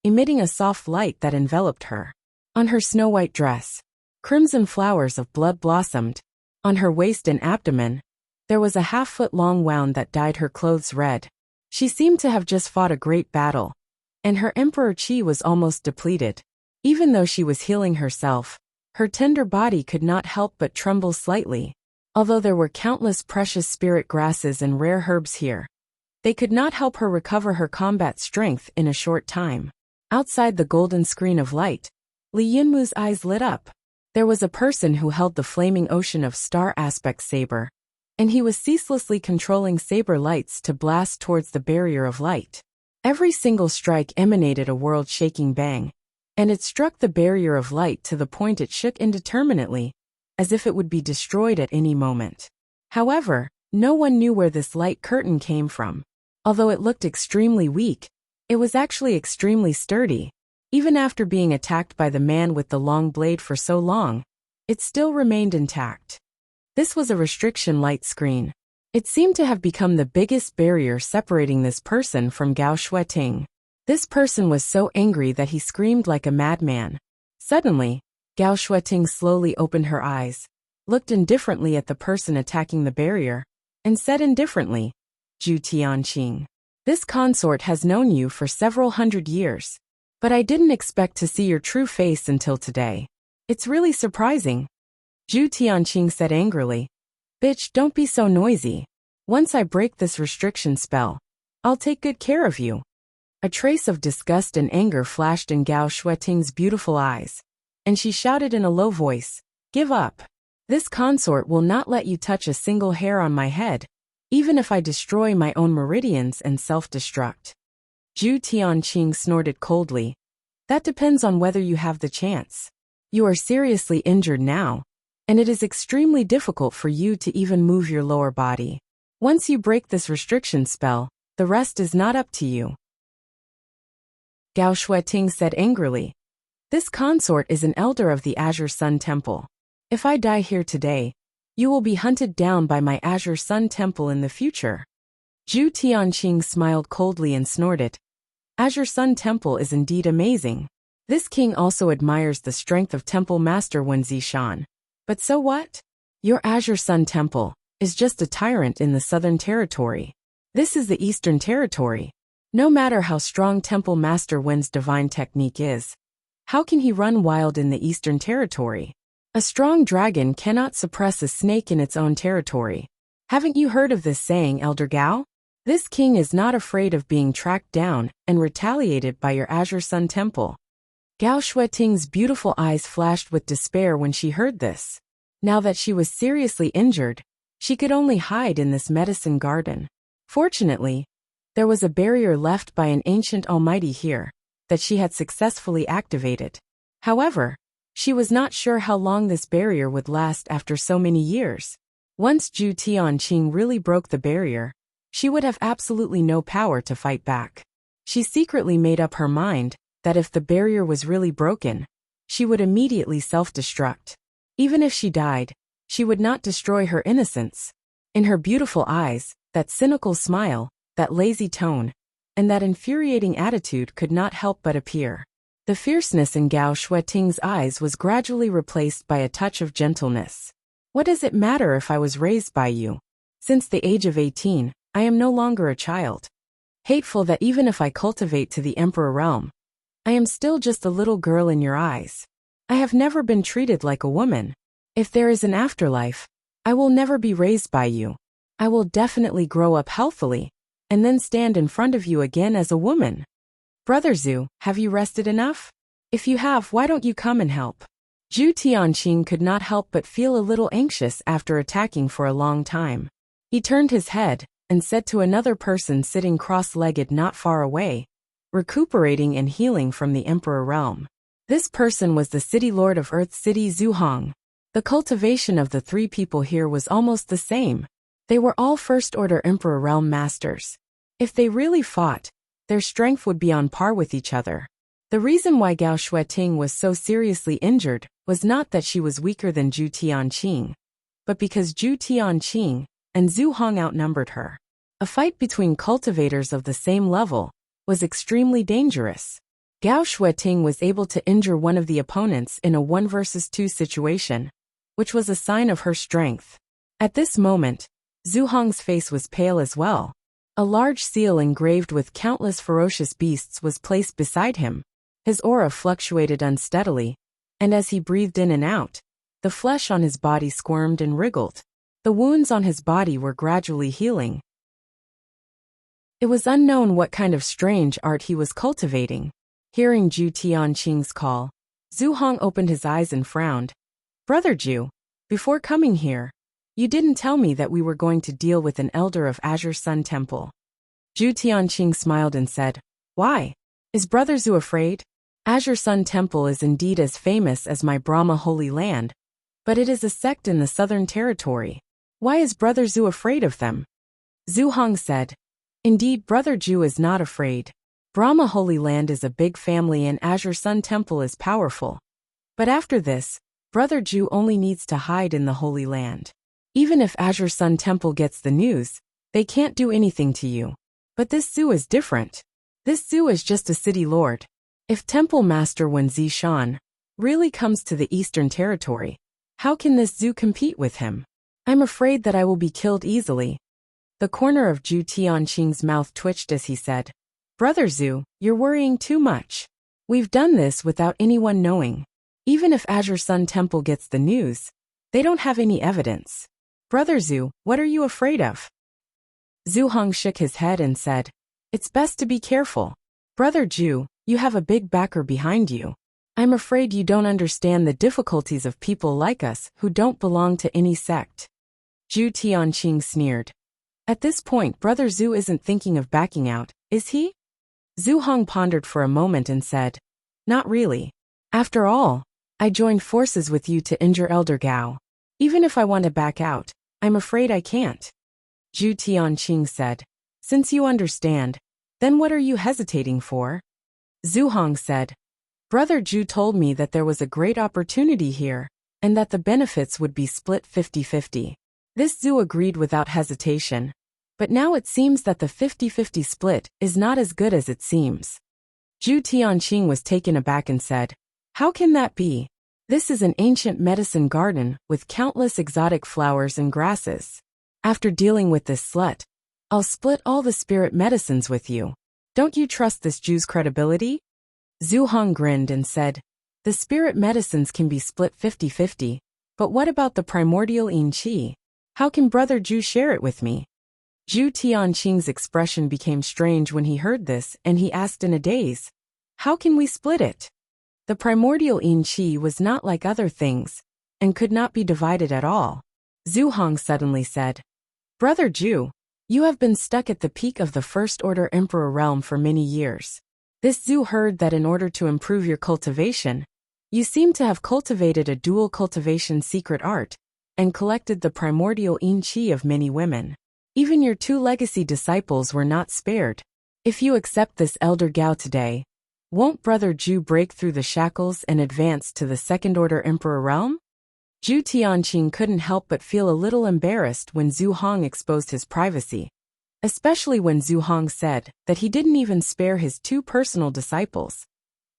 emitting a soft light that enveloped her. On her snow-white dress, crimson flowers of blood blossomed. On her waist and abdomen, there was a half-foot-long wound that dyed her clothes red. She seemed to have just fought a great battle, and her emperor chi was almost depleted. Even though she was healing herself, her tender body could not help but tremble slightly. Although there were countless precious spirit grasses and rare herbs here, they could not help her recover her combat strength in a short time. Outside the golden screen of light, Li Yunmu's eyes lit up. There was a person who held the flaming ocean of star aspect saber, and he was ceaselessly controlling saber lights to blast towards the barrier of light. Every single strike emanated a world-shaking bang, and it struck the barrier of light to the point it shook indeterminately, as if it would be destroyed at any moment. However, no one knew where this light curtain came from. Although it looked extremely weak, it was actually extremely sturdy. Even after being attacked by the man with the long blade for so long, it still remained intact. This was a restriction light screen. It seemed to have become the biggest barrier separating this person from Gao Shueting. This person was so angry that he screamed like a madman. Suddenly, Gao Shueting slowly opened her eyes, looked indifferently at the person attacking the barrier, and said indifferently, "Zhu Tianqing, this consort has known you for several hundred years, but I didn't expect to see your true face until today. It's really surprising." Zhu Tianqing said angrily, "Bitch, don't be so noisy. Once I break this restriction spell, I'll take good care of you." A trace of disgust and anger flashed in Gao Shueting's beautiful eyes, and she shouted in a low voice, "Give up. This consort will not let you touch a single hair on my head, even if I destroy my own meridians and self-destruct." Zhu Tianqing snorted coldly, "That depends on whether you have the chance. You are seriously injured now, and it is extremely difficult for you to even move your lower body. Once you break this restriction spell, the rest is not up to you." Gao Shueting said angrily. This consort is an elder of the Azure Sun Temple. If I die here today, you will be hunted down by my Azure Sun Temple in the future. Zhu Tianqing smiled coldly and snorted. Azure Sun Temple is indeed amazing. This king also admires the strength of Temple Master Wen Zishan. But so what? Your Azure Sun Temple is just a tyrant in the Southern Territory. This is the Eastern Territory. No matter how strong Temple Master Wen's divine technique is, how can he run wild in the Eastern Territory? A strong dragon cannot suppress a snake in its own territory. Haven't you heard of this saying, Elder Gao? This king is not afraid of being tracked down and retaliated by your Azure Sun Temple. Gao Shueting's beautiful eyes flashed with despair when she heard this. Now that she was seriously injured, she could only hide in this medicine garden. Fortunately, there was a barrier left by an ancient almighty here that she had successfully activated. However, she was not sure how long this barrier would last after so many years. Once Zhu Tianqing really broke the barrier, she would have absolutely no power to fight back. She secretly made up her mind that if the barrier was really broken, she would immediately self-destruct. Even if she died, she would not destroy her innocence. In her beautiful eyes, that cynical smile, that lazy tone, and that infuriating attitude could not help but appear. The fierceness in Gao Shueting's eyes was gradually replaced by a touch of gentleness. What does it matter if I was raised by you? Since the age of 18, I am no longer a child. Hateful that even if I cultivate to the Emperor realm, I am still just a little girl in your eyes. I have never been treated like a woman. If there is an afterlife, I will never be raised by you. I will definitely grow up healthily, and then stand in front of you again as a woman. Brother Zhu, have you rested enough? If you have, why don't you come and help? Zhu Tianqing could not help but feel a little anxious after attacking for a long time. He turned his head and said to another person sitting cross-legged not far away, recuperating and healing from the Emperor realm. This person was the city lord of Earth City Zhu Hong. The cultivation of the three people here was almost the same. They were all first-order Emperor realm masters. If they really fought, their strength would be on par with each other. The reason why Gao Shueting was so seriously injured was not that she was weaker than Zhu Tianqing, but because Zhu Tianqing and Zhu Hong outnumbered her. A fight between cultivators of the same level was extremely dangerous. Gao Shueting was able to injure one of the opponents in a 1 versus 2 situation, which was a sign of her strength. At this moment, Zhu Hong's face was pale as well. A large seal engraved with countless ferocious beasts was placed beside him. His aura fluctuated unsteadily, and as he breathed in and out, the flesh on his body squirmed and wriggled. The wounds on his body were gradually healing. It was unknown what kind of strange art he was cultivating. Hearing Zhu Tianqing's call, Zhu Hong opened his eyes and frowned. Brother Zhu, before coming here, you didn't tell me that we were going to deal with an elder of Azure Sun Temple. Zhu Tianqing smiled and said, Why? Is Brother Zhu afraid? Azure Sun Temple is indeed as famous as my Brahma Holy Land, but it is a sect in the Southern Territory. Why is Brother Zhu afraid of them? Zhu Hong said, Indeed, Brother Zhu is not afraid. Brahma Holy Land is a big family and Azure Sun Temple is powerful. But after this, Brother Zhu only needs to hide in the Holy Land. Even if Azure Sun Temple gets the news, they can't do anything to you. But this Zhu is different. This Zhu is just a city lord. If Temple Master Wen Zishan really comes to the Eastern Territory, how can this Zhu compete with him? I'm afraid that I will be killed easily. The corner of Zhu Tianqing's mouth twitched as he said, Brother Zhu, you're worrying too much. We've done this without anyone knowing. Even if Azure Sun Temple gets the news, they don't have any evidence. Brother Zhu, what are you afraid of? Zhu Hong shook his head and said, It's best to be careful. Brother Zhu, you have a big backer behind you. I'm afraid you don't understand the difficulties of people like us who don't belong to any sect. Zhu Tianqing sneered. At this point, Brother Zhu isn't thinking of backing out, is he? Zhu Hong pondered for a moment and said, Not really. After all, I joined forces with you to injure Elder Gao. Even if I want to back out, I'm afraid I can't. Zhu Tianqing said, Since you understand, then what are you hesitating for? Zhu Hong said, Brother Zhu told me that there was a great opportunity here, and that the benefits would be split 50-50. This Zhu agreed without hesitation. But now it seems that the 50-50 split is not as good as it seems. Zhu Tianqing was taken aback and said, How can that be? This is an ancient medicine garden with countless exotic flowers and grasses. After dealing with this slut, I'll split all the spirit medicines with you. Don't you trust this Zhu's credibility? Zhu Hong grinned and said, The spirit medicines can be split 50-50, but what about the primordial yin qi? How can Brother Zhu share it with me? Zhu Tianqing's expression became strange when he heard this, and he asked in a daze, How can we split it? The primordial yin qi was not like other things, and could not be divided at all. Zhu Hong suddenly said, Brother Zhu, you have been stuck at the peak of the First Order Emperor realm for many years. This Zhu heard that in order to improve your cultivation, you seem to have cultivated a dual cultivation secret art, and collected the primordial yin qi of many women. Even your 2 legacy disciples were not spared. If you accept this Elder Gao today, won't Brother Zhu break through the shackles and advance to the Second Order Emperor realm? Zhu Tianqing couldn't help but feel a little embarrassed when Zhu Hong exposed his privacy, especially when Zhu Hong said that he didn't even spare his 2 personal disciples.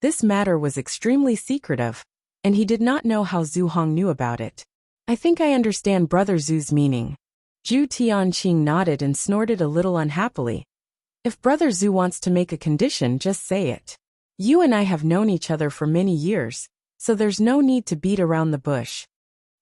This matter was extremely secretive, and he did not know how Zhu Hong knew about it. I think I understand Brother Zhu's meaning. Zhu Tianqing nodded and snorted a little unhappily. If Brother Zhu wants to make a condition, just say it. You and I have known each other for many years, so there's no need to beat around the bush.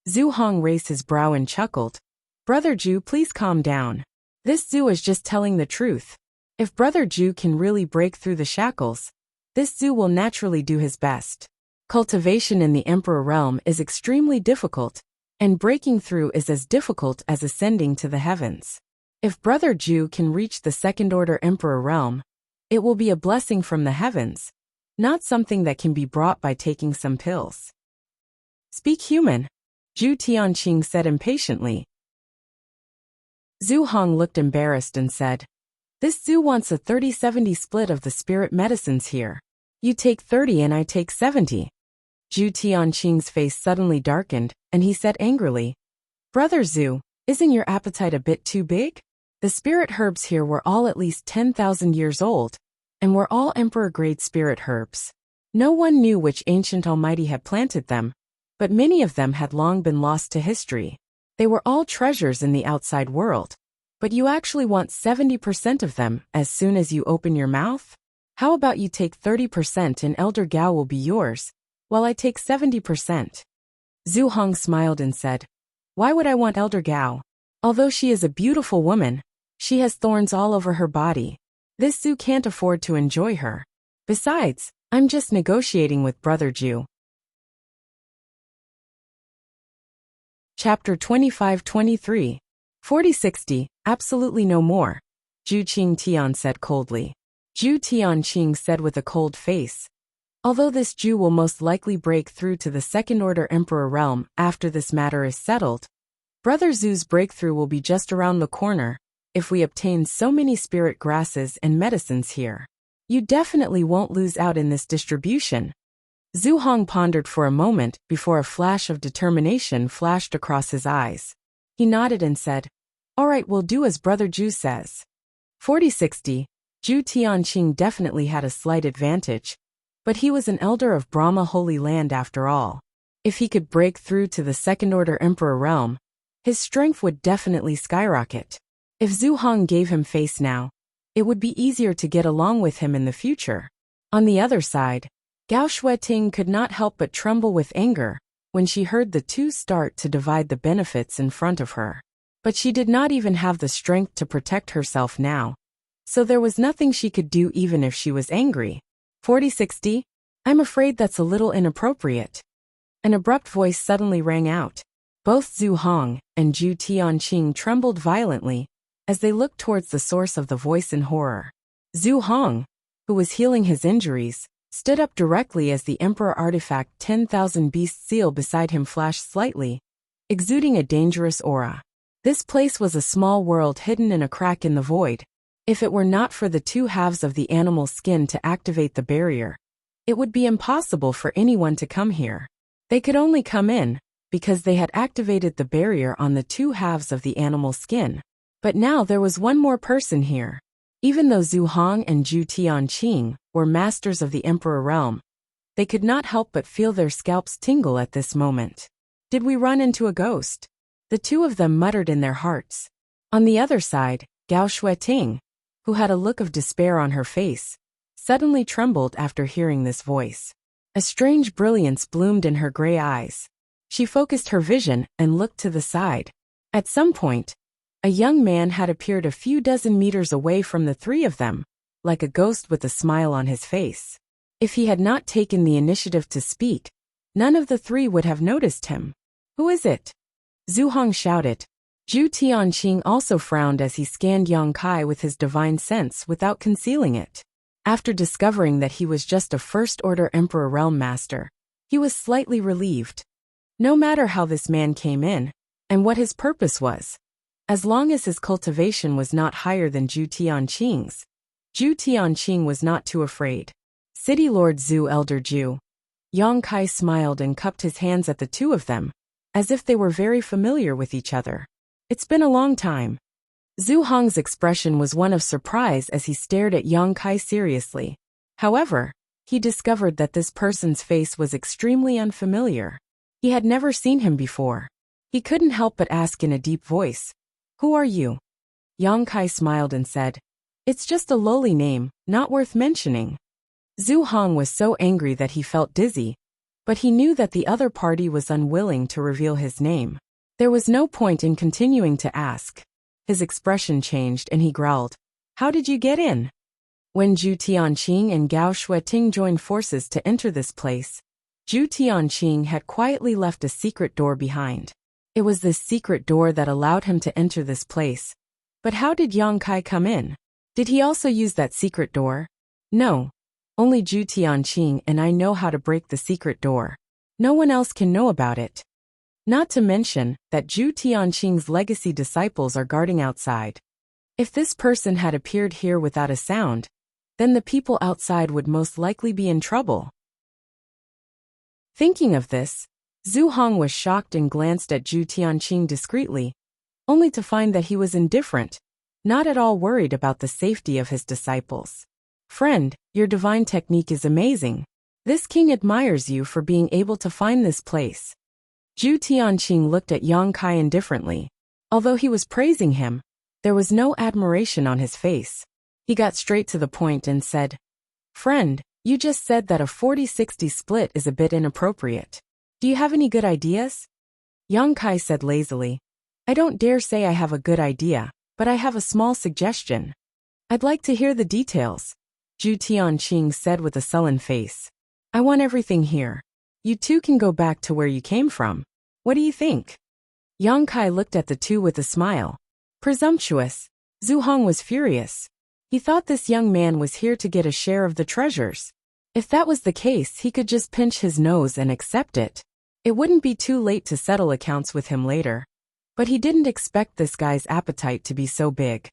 Zhu Hong raised his brow and chuckled. Brother Zhu, please calm down. This Zhu is just telling the truth. If Brother Zhu can really break through the shackles, this Zhu will naturally do his best. Cultivation in the Emperor realm is extremely difficult, and breaking through is as difficult as ascending to the heavens. If Brother Zhu can reach the Second Order Emperor realm, it will be a blessing from the heavens, not something that can be brought by taking some pills. Speak human, Zhu Tianqing said impatiently. Zhu Hong looked embarrassed and said, This Zhu wants a 30-70 split of the spirit medicines here. You take 30 and I take 70. Zhu Tianqing's face suddenly darkened, and he said angrily, Brother Zhu, isn't your appetite a bit too big? The spirit herbs here were all at least 10,000 years old, and were all emperor-grade spirit herbs. No one knew which ancient almighty had planted them, but many of them had long been lost to history. They were all treasures in the outside world. But you actually want 70% of them as soon as you open your mouth? How about you take 30% and Elder Gao will be yours, while I take 70%? Zhu Hong smiled and said, Why would I want Elder Gao? Although she is a beautiful woman, she has thorns all over her body. This Zhu can't afford to enjoy her. Besides, I'm just negotiating with Brother Zhu. Chapter 25-23. 40-60, absolutely no more, Zhu Qingtian said coldly. Zhu Tianqing said with a cold face, Although this Zhu will most likely break through to the Second Order Emperor realm after this matter is settled, Brother Zhu's breakthrough will be just around the corner if we obtain so many spirit grasses and medicines here. You definitely won't lose out in this distribution. Zhu Hong pondered for a moment before a flash of determination flashed across his eyes. He nodded and said, All right, we'll do as Brother Zhu says. 40-60, Zhu Tianqing definitely had a slight advantage, but he was an elder of Brahma Holy Land after all. If he could break through to the Second Order Emperor realm, his strength would definitely skyrocket. If Zhu Hong gave him face now, it would be easier to get along with him in the future. On the other side, Gao Shueting could not help but tremble with anger when she heard the 2 start to divide the benefits in front of her. But she did not even have the strength to protect herself now, so there was nothing she could do even if she was angry. 40-60, I'm afraid that's a little inappropriate. An abrupt voice suddenly rang out. Both Zhu Hong and Zhu Tianqing trembled violently as they looked towards the source of the voice in horror. Zhu Hong, who was healing his injuries, stood up directly as the Emperor artifact 10,000 Beast seal beside him flashed slightly, exuding a dangerous aura. This place was a small world hidden in a crack in the void. If it were not for the two halves of the animal's skin to activate the barrier, it would be impossible for anyone to come here. They could only come in because they had activated the barrier on the two halves of the animal's skin. But now there was one more person here. Even though Zhu Hong and Zhu Tianqing were masters of the Emperor realm, they could not help but feel their scalps tingle at this moment. Did we run into a ghost? The two of them muttered in their hearts. On the other side, Gao Shueting, who had a look of despair on her face, suddenly trembled after hearing this voice. A strange brilliance bloomed in her gray eyes. She focused her vision and looked to the side. At some point, a young man had appeared a few dozen meters away from the three of them, like a ghost with a smile on his face. If he had not taken the initiative to speak, none of the three would have noticed him. Who is it? Zhu Hong shouted. Zhu Tianqing also frowned as he scanned Yang Kai with his divine sense without concealing it. After discovering that he was just a first-order Emperor Realm Master, he was slightly relieved. No matter how this man came in, and what his purpose was, as long as his cultivation was not higher than Zhu Tianqing's, Zhu Tianqing was not too afraid. City Lord Zhu Elder Zhu. Yang Kai smiled and cupped his hands at the two of them, as if they were very familiar with each other. It's been a long time. Zhu Hong's expression was one of surprise as he stared at Yang Kai seriously. However, he discovered that this person's face was extremely unfamiliar. He had never seen him before. He couldn't help but ask in a deep voice, "Who are you?" Yang Kai smiled and said, "It's just a lowly name, not worth mentioning." Zhu Hong was so angry that he felt dizzy, but he knew that the other party was unwilling to reveal his name. There was no point in continuing to ask. His expression changed and he growled, "How did you get in?" When Zhu Tianqing and Gao Shueting joined forces to enter this place, Zhu Tianqing had quietly left a secret door behind. It was this secret door that allowed him to enter this place. But how did Yang Kai come in? Did he also use that secret door? No. Only Zhu Tianqing and I know how to break the secret door. No one else can know about it. Not to mention that Zhu Tianqing's legacy disciples are guarding outside. If this person had appeared here without a sound, then the people outside would most likely be in trouble. Thinking of this, Zhu Hong was shocked and glanced at Zhu Tianqing discreetly, only to find that he was indifferent, not at all worried about the safety of his disciples. "Friend, your divine technique is amazing. This king admires you for being able to find this place." Zhu Tianqing looked at Yang Kai indifferently. Although he was praising him, there was no admiration on his face. He got straight to the point and said, "Friend, you just said that a 40-60 split is a bit inappropriate. Do you have any good ideas?" Yang Kai said lazily, "I don't dare say I have a good idea, but I have a small suggestion." "I'd like to hear the details," Zhu Tianqing said with a sullen face. "I want everything here. You two can go back to where you came from. What do you think?" Yang Kai looked at the two with a smile. Presumptuous. Zhu Hong was furious. He thought this young man was here to get a share of the treasures. If that was the case, he could just pinch his nose and accept it. It wouldn't be too late to settle accounts with him later. But he didn't expect this guy's appetite to be so big.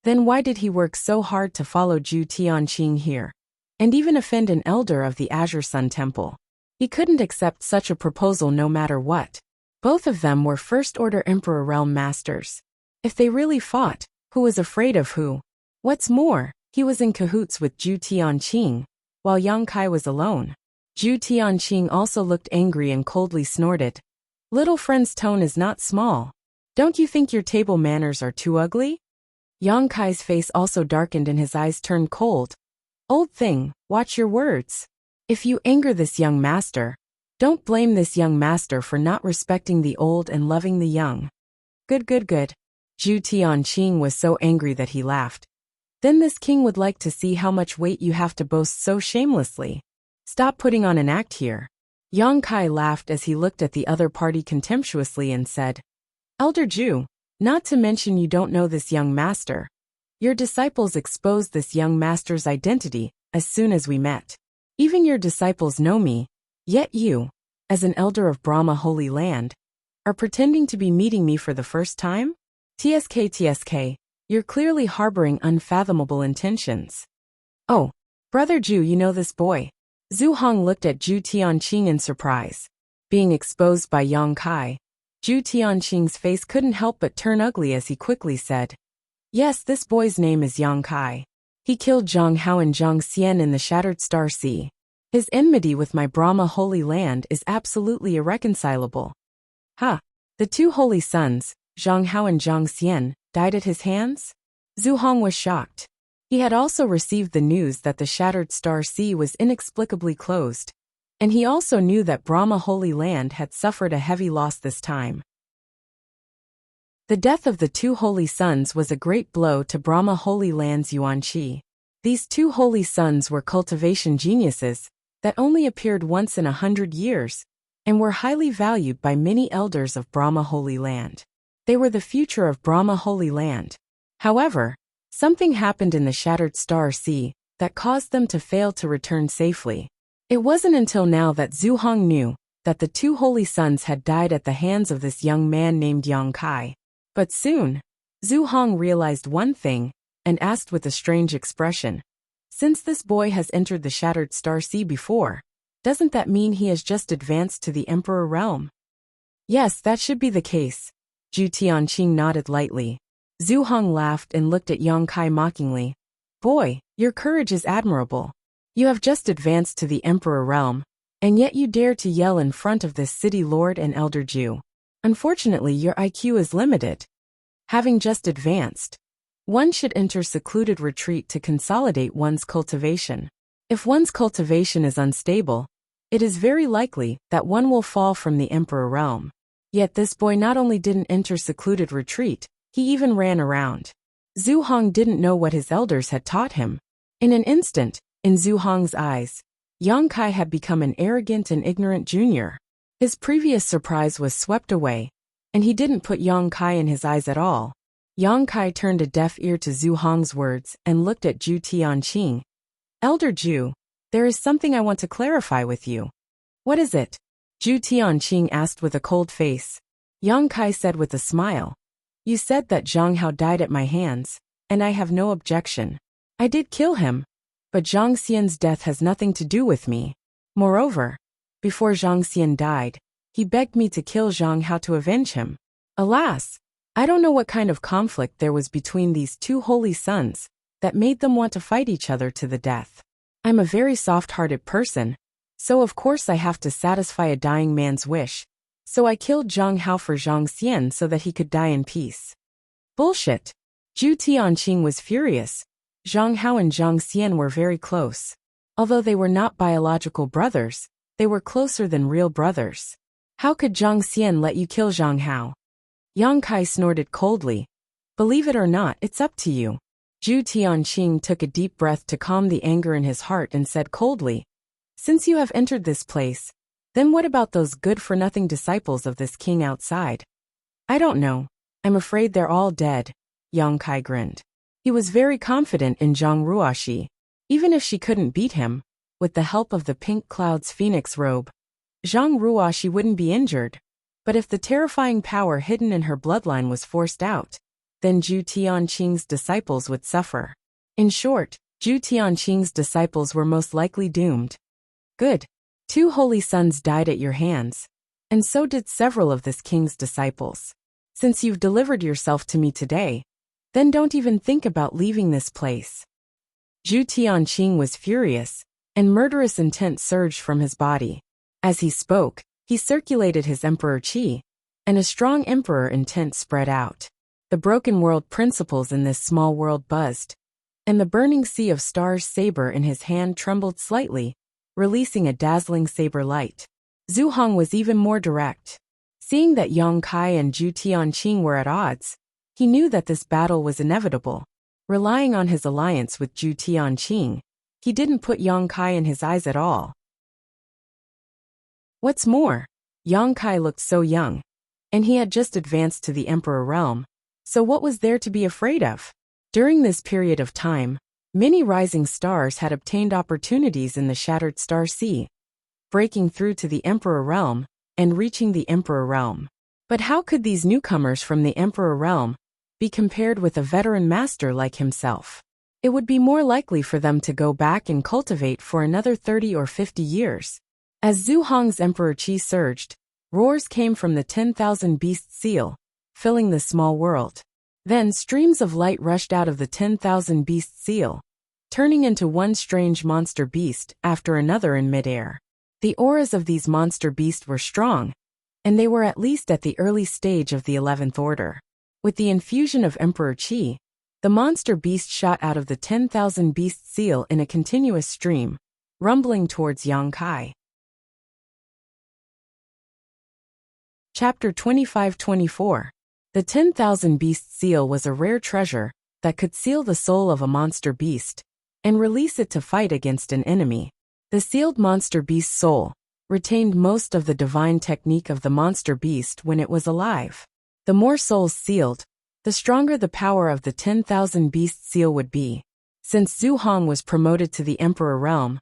Then why did he work so hard to follow Zhu Tianqing here, and even offend an elder of the Azure Sun Temple? He couldn't accept such a proposal no matter what. Both of them were first-order Emperor Realm Masters. If they really fought, who was afraid of who? What's more, he was in cahoots with Zhu Tianqing, while Yang Kai was alone. Zhu Tianqing also looked angry and coldly snorted. "Little friend's tone is not small. Don't you think your table manners are too ugly?" Yang Kai's face also darkened and his eyes turned cold. "Old thing, watch your words. If you anger this young master, don't blame this young master for not respecting the old and loving the young." Good. Zhu Tianqing was so angry that he laughed. "Then this king would like to see how much weight you have to boast so shamelessly. Stop putting on an act here." Yang Kai laughed as he looked at the other party contemptuously and said, "Elder Zhu, not to mention you don't know this young master. Your disciples exposed this young master's identity as soon as we met. Even your disciples know me, yet you, as an elder of Brahma Holy Land, are pretending to be meeting me for the first time? TSK. You're clearly harboring unfathomable intentions. Oh, Brother Zhu, you know this boy? Zhu Hong looked at Zhu Tianqing in surprise. Being exposed by Yang Kai, Zhu Tianqing's face couldn't help but turn ugly as he quickly said, "Yes, this boy's name is Yang Kai. He killed Zhang Hao and Zhang Xian in the Shattered Star Sea. His enmity with my Brahma Holy Land is absolutely irreconcilable." Ha! The two holy sons, Zhang Hao and Zhang Xian, died at his hands? Zhu Hong was shocked. He had also received the news that the Shattered Star Sea was inexplicably closed, and he also knew that Brahma Holy Land had suffered a heavy loss this time. The death of the two holy sons was a great blow to Brahma Holy Land's Yuanqi. These two holy sons were cultivation geniuses that only appeared once in 100 years and were highly valued by many elders of Brahma Holy Land. They were the future of Brahma Holy Land. However, something happened in the Shattered Star Sea that caused them to fail to return safely. It wasn't until now that Zhu Hong knew that the two holy sons had died at the hands of this young man named Yang Kai. But soon, Zhu Hong realized one thing and asked with a strange expression, "Since this boy has entered the Shattered Star Sea before, doesn't that mean he has just advanced to the Emperor realm?" "Yes, that should be the case." Zhu Tianqing nodded lightly. Zhu Hong laughed and looked at Yang Kai mockingly. "Boy, your courage is admirable. You have just advanced to the Emperor realm, and yet you dare to yell in front of this city lord and elder Jew. Unfortunately, your IQ is limited. Having just advanced, one should enter secluded retreat to consolidate one's cultivation. If one's cultivation is unstable, it is very likely that one will fall from the Emperor realm." Yet this boy not only didn't enter secluded retreat, he even ran around. Zhu Hong didn't know what his elders had taught him. In an instant, in Zhu Hong's eyes, Yang Kai had become an arrogant and ignorant junior. His previous surprise was swept away, and he didn't put Yang Kai in his eyes at all. Yang Kai turned a deaf ear to Zhu Hong's words and looked at Zhu Tianqing. "Elder Zhu, there is something I want to clarify with you." "What is it?" Zhu Tianqing asked with a cold face. Yang Kai said with a smile, "You said that Zhang Hao died at my hands, and I have no objection. I did kill him, but Zhang Xian's death has nothing to do with me. Moreover, before Zhang Xian died, he begged me to kill Zhang Hao to avenge him. Alas, I don't know what kind of conflict there was between these two holy sons that made them want to fight each other to the death. I'm a very soft-hearted person, so of course I have to satisfy a dying man's wish. So I killed Zhang Hao for Zhang Xian so that he could die in peace." "Bullshit." Zhu Tianqing was furious. Zhang Hao and Zhang Xian were very close. Although they were not biological brothers, they were closer than real brothers. How could Zhang Xian let you kill Zhang Hao? Yang Kai snorted coldly. "Believe it or not, it's up to you." Zhu Tianqing took a deep breath to calm the anger in his heart and said coldly, "Since you have entered this place, then what about those good-for-nothing disciples of this king outside?" "I don't know. I'm afraid they're all dead." Yang Kai grinned. He was very confident in Zhang Ruoxi. Even if she couldn't beat him, with the help of the Pink Cloud's phoenix robe, Zhang Ruoxi wouldn't be injured. But if the terrifying power hidden in her bloodline was forced out, then Zhu Tianqing's disciples would suffer. In short, Zhu Tianqing's disciples were most likely doomed. "Good. Two holy sons died at your hands, and so did several of this king's disciples. Since you've delivered yourself to me today, then don't even think about leaving this place." Zhu Tianqing was furious, and murderous intent surged from his body. As he spoke, he circulated his emperor qi, and a strong emperor intent spread out. The broken world principles in this small world buzzed, and the burning sea of stars saber in his hand trembled slightly, releasing a dazzling saber light. Zhu Hong was even more direct. Seeing that Yang Kai and Zhu Tianqing were at odds, he knew that this battle was inevitable. Relying on his alliance with Zhu Tianqing, he didn't put Yang Kai in his eyes at all. What's more, Yang Kai looked so young, and he had just advanced to the Emperor realm, so what was there to be afraid of? During this period of time, many rising stars had obtained opportunities in the Shattered Star Sea, breaking through to the Emperor realm and reaching the Emperor realm. But how could these newcomers from the Emperor realm be compared with a veteran master like himself. It would be more likely for them to go back and cultivate for another 30 or 50 years. As Zhu Hong's emperor qi surged, roars came from the 10,000 beast seal, filling the small world. Then streams of light rushed out of the 10,000 beast seal, turning into one strange monster beast after another in midair. The auras of these monster beasts were strong, and they were at least at the early stage of the 11th order. With the infusion of Emperor Qi, the monster beast shot out of the 10,000 beast seal in a continuous stream, rumbling towards Yang Kai. Chapter 25-24. The 10,000 beast seal was a rare treasure that could seal the soul of a monster beast and release it to fight against an enemy. The sealed monster beast's soul retained most of the divine technique of the monster beast when it was alive. The more souls sealed, the stronger the power of the 10,000 beast seal would be. Since Zhu Hong was promoted to the Emperor realm,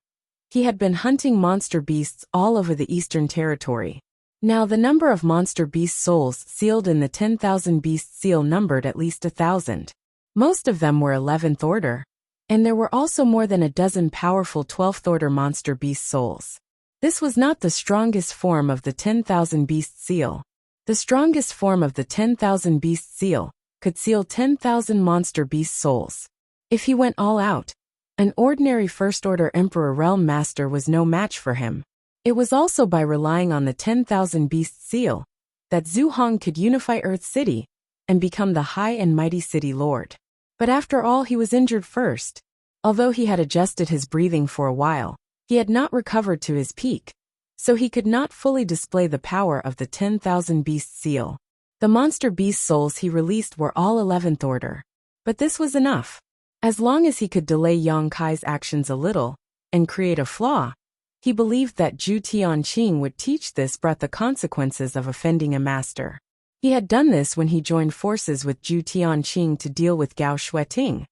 he had been hunting monster beasts all over the Eastern Territory. Now the number of monster beast souls sealed in the 10,000 beast seal numbered at least 1,000. Most of them were 11th order, and there were also more than a dozen powerful 12th order monster beast souls. This was not the strongest form of the 10,000 beast seal. The strongest form of the 10,000 beast seal could seal 10,000 monster beast souls. If he went all out, an ordinary first order Emperor realm master was no match for him. It was also by relying on the 10,000 beast seal that Zhu Hong could unify Earth City and become the high and mighty city lord. But after all, he was injured first. Although he had adjusted his breathing for a while, he had not recovered to his peak, so he could not fully display the power of the 10,000 beast seal. The monster beast souls he released were all 11th order. But this was enough. As long as he could delay Yang Kai's actions a little and create a flaw, he believed that Zhu Tianqing would teach this brought the consequences of offending a master. He had done this when he joined forces with Zhu Tianqing to deal with Gao Shueting,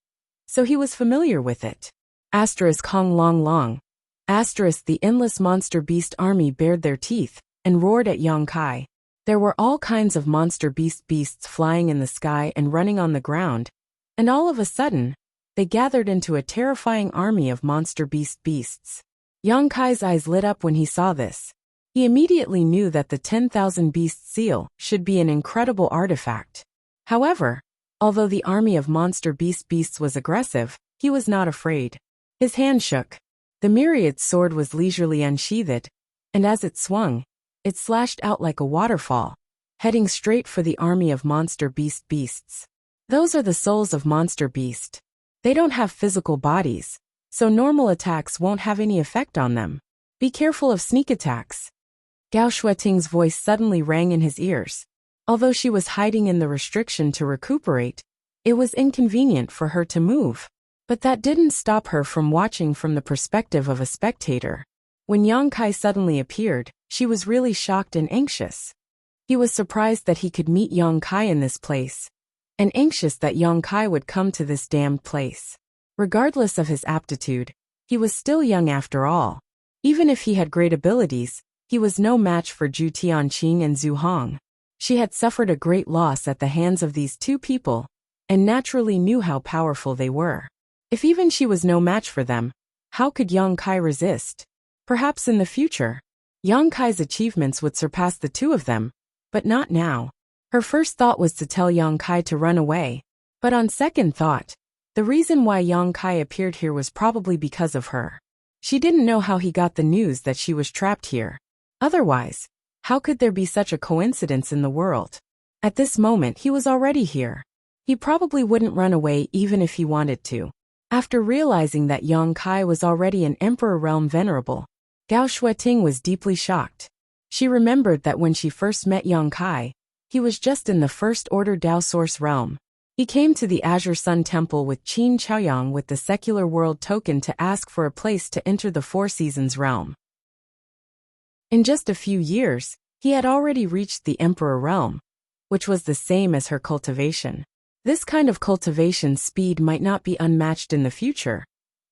so he was familiar with it. Hong Long Long. The endless monster beast army bared their teeth and roared at Yang Kai. There were all kinds of monster beasts flying in the sky and running on the ground, and all of a sudden, they gathered into a terrifying army of monster beasts. Yang Kai's eyes lit up when he saw this. He immediately knew that the 10,000 beast seal should be an incredible artifact. However, although the army of monster beasts was aggressive, he was not afraid. His hand shook. The myriad sword was leisurely unsheathed, and as it swung, it slashed out like a waterfall, heading straight for the army of monster beasts. Those are the souls of monster beast. They don't have physical bodies, so normal attacks won't have any effect on them. Be careful of sneak attacks. Gao Shueting's voice suddenly rang in his ears. Although she was hiding in the restriction to recuperate, it was inconvenient for her to move. But that didn't stop her from watching from the perspective of a spectator. When Yang Kai suddenly appeared, she was really shocked and anxious. He was surprised that he could meet Yang Kai in this place, and anxious that Yang Kai would come to this damned place. Regardless of his aptitude, he was still young after all. Even if he had great abilities, he was no match for Zhu Tianqing and Zhu Hong. She had suffered a great loss at the hands of these two people, and naturally knew how powerful they were. If even she was no match for them, how could Yang Kai resist? Perhaps in the future, Yang Kai's achievements would surpass the two of them, but not now. Her first thought was to tell Yang Kai to run away, but on second thought, the reason why Yang Kai appeared here was probably because of her. She didn't know how he got the news that she was trapped here. Otherwise, how could there be such a coincidence in the world? At this moment he was already here. He probably wouldn't run away even if he wanted to. After realizing that Yang Kai was already an Emperor realm venerable, Gao Shueting was deeply shocked. She remembered that when she first met Yang Kai, he was just in the First Order Dao Source realm. He came to the Azure Sun Temple with Qin Chaoyang with the Secular World token to ask for a place to enter the Four Seasons realm. In just a few years, he had already reached the Emperor realm, which was the same as her cultivation. This kind of cultivation speed might not be unmatched in the future,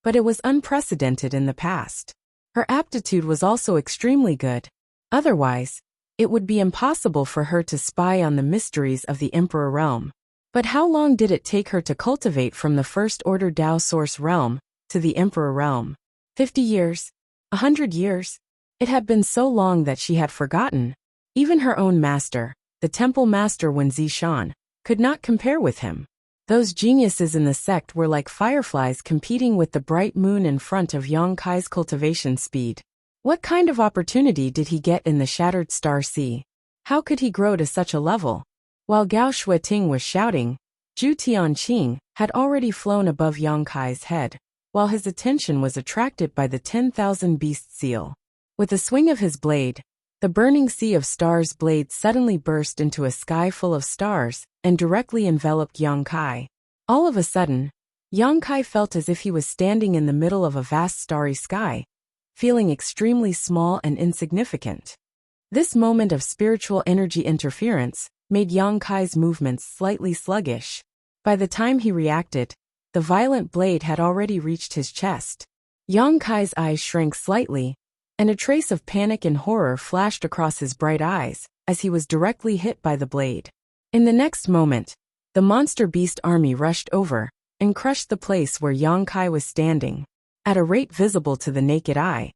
but it was unprecedented in the past. Her aptitude was also extremely good. Otherwise, it would be impossible for her to spy on the mysteries of the Emperor realm. But how long did it take her to cultivate from the First Order Dao Source realm to the Emperor realm? 50 years? 100 years? It had been so long that she had forgotten. Even her own master, the temple master Wen Zishan, could not compare with him. Those geniuses in the sect were like fireflies competing with the bright moon in front of Yang Kai's cultivation speed. What kind of opportunity did he get in the shattered star sea? How could he grow to such a level? While Gao Shuiting was shouting, Zhu Tianqing had already flown above Yang Kai's head, while his attention was attracted by the 10,000 beast seal. With a swing of his blade, the burning sea of stars blade suddenly burst into a sky full of stars and directly enveloped Yang Kai. All of a sudden, Yang Kai felt as if he was standing in the middle of a vast starry sky, feeling extremely small and insignificant. This moment of spiritual energy interference made Yang Kai's movements slightly sluggish. By the time he reacted, the violent blade had already reached his chest. Yang Kai's eyes shrank slightly, and a trace of panic and horror flashed across his bright eyes as he was directly hit by the blade. In the next moment, the monster beast army rushed over and crushed the place where Yang Kai was standing. At a rate visible to the naked eye,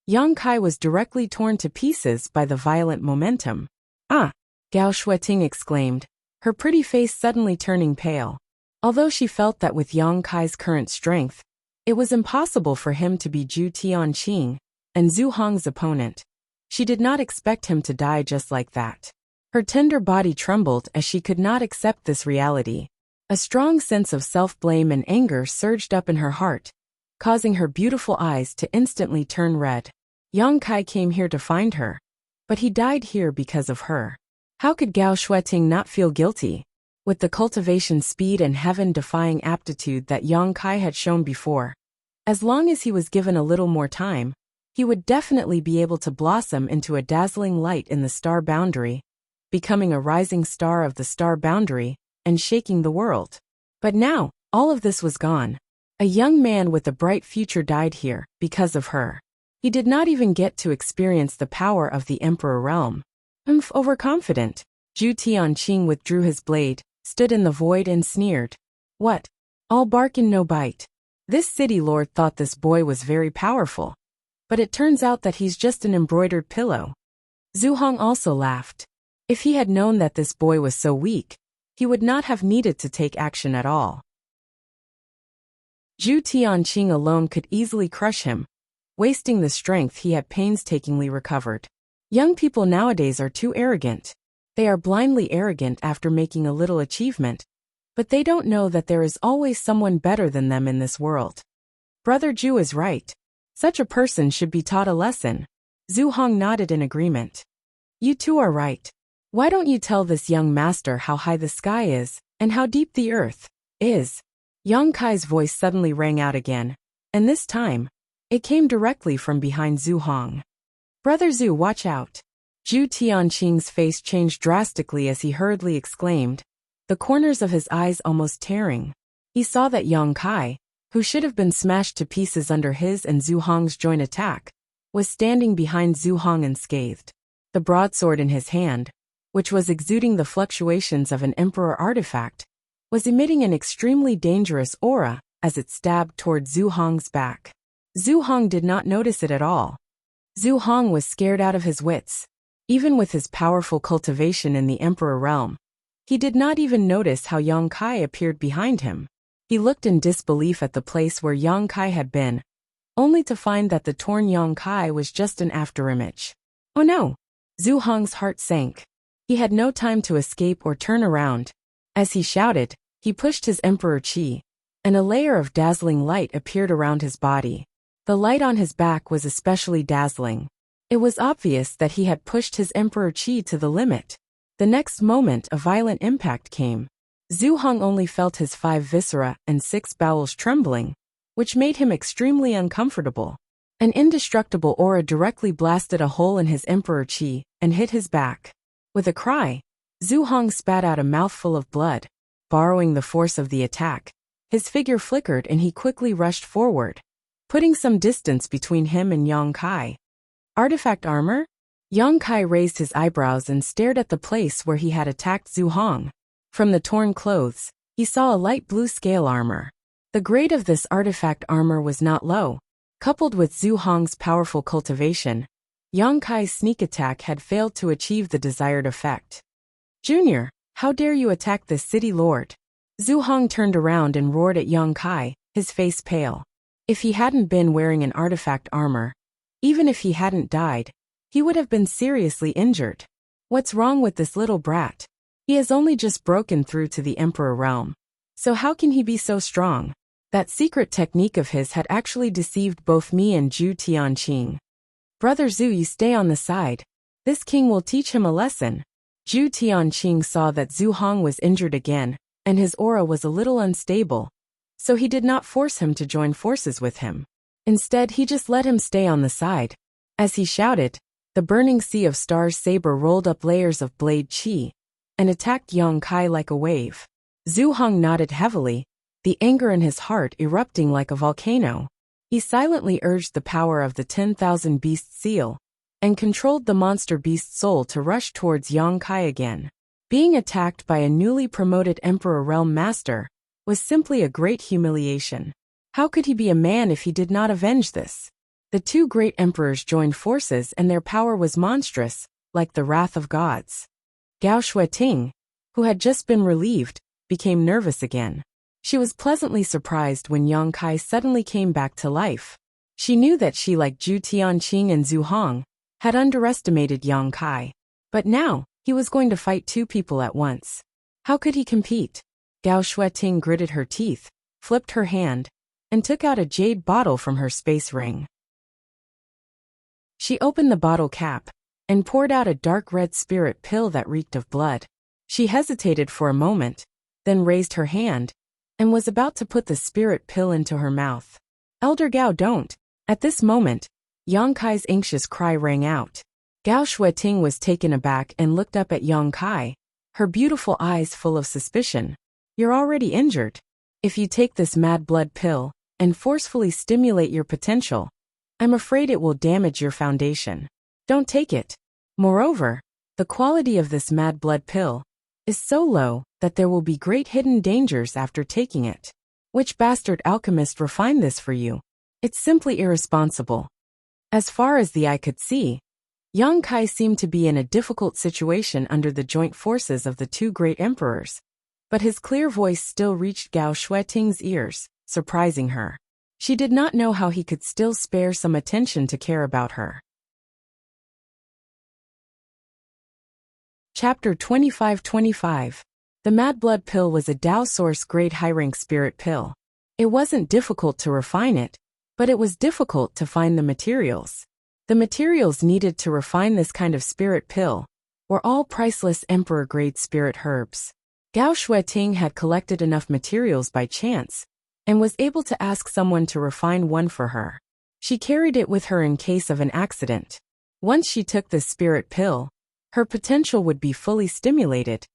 Yang Kai was directly torn to pieces by the violent momentum. Ah! Gao Shuiting exclaimed, her pretty face suddenly turning pale. Although she felt that with Yang Kai's current strength, it was impossible for him to be Zhu Tianqing and Zhu Hong's opponent. She did not expect him to die just like that. Her tender body trembled as she could not accept this reality. A strong sense of self-blame and anger surged up in her heart, causing her beautiful eyes to instantly turn red. Yang Kai came here to find her, but he died here because of her. How could Gao Shuiting not feel guilty? With the cultivation speed and heaven-defying aptitude that Yang Kai had shown before, as long as he was given a little more time, he would definitely be able to blossom into a dazzling light in the star boundary, becoming a rising star of the star boundary and shaking the world. But now, all of this was gone. A young man with a bright future died here because of her. He did not even get to experience the power of the Emperor realm. Overconfident, Zhu Tianqing withdrew his blade, stood in the void and sneered. What? All bark and no bite. This city lord thought this boy was very powerful. But it turns out that he's just an embroidered pillow. Zhu Hong also laughed. If he had known that this boy was so weak, he would not have needed to take action at all. Zhu Tianqing alone could easily crush him, wasting the strength he had painstakingly recovered. Young people nowadays are too arrogant. They are blindly arrogant after making a little achievement, but they don't know that there is always someone better than them in this world. Brother Zhu is right. Such a person should be taught a lesson. Zhu Hong nodded in agreement. You two are right. Why don't you tell this young master how high the sky is, and how deep the earth is? Yang Kai's voice suddenly rang out again, and this time, it came directly from behind Zhu Hong. Brother Zhu, watch out. Zhu Tianqing's face changed drastically as he hurriedly exclaimed, the corners of his eyes almost tearing. He saw that Yang Kai, who should have been smashed to pieces under his and Zhu Hong's joint attack, was standing behind Zhu Hong unscathed. The broadsword in his hand, which was exuding the fluctuations of an emperor artifact, was emitting an extremely dangerous aura as it stabbed toward Zhu Hong's back. Zhu Hong did not notice it at all. Zhu Hong was scared out of his wits. Even with his powerful cultivation in the emperor realm, he did not even notice how Yang Kai appeared behind him. He looked in disbelief at the place where Yang Kai had been, only to find that the torn Yang Kai was just an afterimage. Oh no! Zhu Hong's heart sank. He had no time to escape or turn around. As he shouted, he pushed his emperor chi, and a layer of dazzling light appeared around his body. The light on his back was especially dazzling. It was obvious that he had pushed his emperor chi to the limit. The next moment a violent impact came. Zhu Hong only felt his 5 viscera and 6 bowels trembling, which made him extremely uncomfortable. An indestructible aura directly blasted a hole in his emperor chi and hit his back. With a cry, Zhu Hong spat out a mouthful of blood. Borrowing the force of the attack, his figure flickered and he quickly rushed forward, putting some distance between him and Yang Kai. Artifact armor? Yang Kai raised his eyebrows and stared at the place where he had attacked Zhu Hong. From the torn clothes, he saw a light blue scale armor. The grade of this artifact armor was not low. Coupled with Zhu Hong's powerful cultivation, Yang Kai's sneak attack had failed to achieve the desired effect. "Junior, how dare you attack this city lord?" Zhu Hong turned around and roared at Yang Kai, his face pale. If he hadn't been wearing an artifact armor, even if he hadn't died, he would have been seriously injured. What's wrong with this little brat? He has only just broken through to the Emperor realm. So how can he be so strong? That secret technique of his had actually deceived both me and Zhu Tianqing. "Brother Zhu, you stay on the side. This king will teach him a lesson." Zhu Tianqing saw that Zhu Hong was injured again, and his aura was a little unstable, so he did not force him to join forces with him. Instead, he just let him stay on the side. As he shouted, the burning sea of stars saber rolled up layers of blade qi and attacked Yang Kai like a wave. Zhu Hong nodded heavily, the anger in his heart erupting like a volcano. He silently urged the power of the 10,000 beast seal and controlled the monster beast soul to rush towards Yang Kai again. Being attacked by a newly promoted Emperor Realm Master was simply a great humiliation. How could he be a man if he did not avenge this? The two great emperors joined forces and their power was monstrous, like the wrath of gods. Gao Shueting, who had just been relieved, became nervous again. She was pleasantly surprised when Yang Kai suddenly came back to life. She knew that she, like Zhu Tianqing and Zhu Hong, had underestimated Yang Kai. But now, he was going to fight two people at once. How could he compete? Gao Shueting gritted her teeth, flipped her hand, and took out a jade bottle from her space ring. She opened the bottle cap and poured out a dark red spirit pill that reeked of blood. She hesitated for a moment, then raised her hand, and was about to put the spirit pill into her mouth. "Elder Gao, don't." At this moment, Yang Kai's anxious cry rang out. Gao Shueting was taken aback and looked up at Yang Kai, her beautiful eyes full of suspicion. "You're already injured. If you take this mad blood pill and forcefully stimulate your potential, I'm afraid it will damage your foundation. Don't take it. Moreover, the quality of this mad blood pill is so low that there will be great hidden dangers after taking it. Which bastard alchemist refined this for you? It's simply irresponsible." As far as the eye could see, Yang Kai seemed to be in a difficult situation under the joint forces of the two great emperors, but his clear voice still reached Gao Shueting's ears, surprising her. She did not know how he could still spare some attention to care about her. Chapter 25-25. The Mad Blood Pill was a Dao Source grade high-rank spirit pill. It wasn't difficult to refine it, but it was difficult to find the materials. The materials needed to refine this kind of spirit pill were all priceless emperor-grade spirit herbs. Gao Shueting had collected enough materials by chance and was able to ask someone to refine one for her. She carried it with her in case of an accident. Once she took this spirit pill, her potential would be fully stimulated,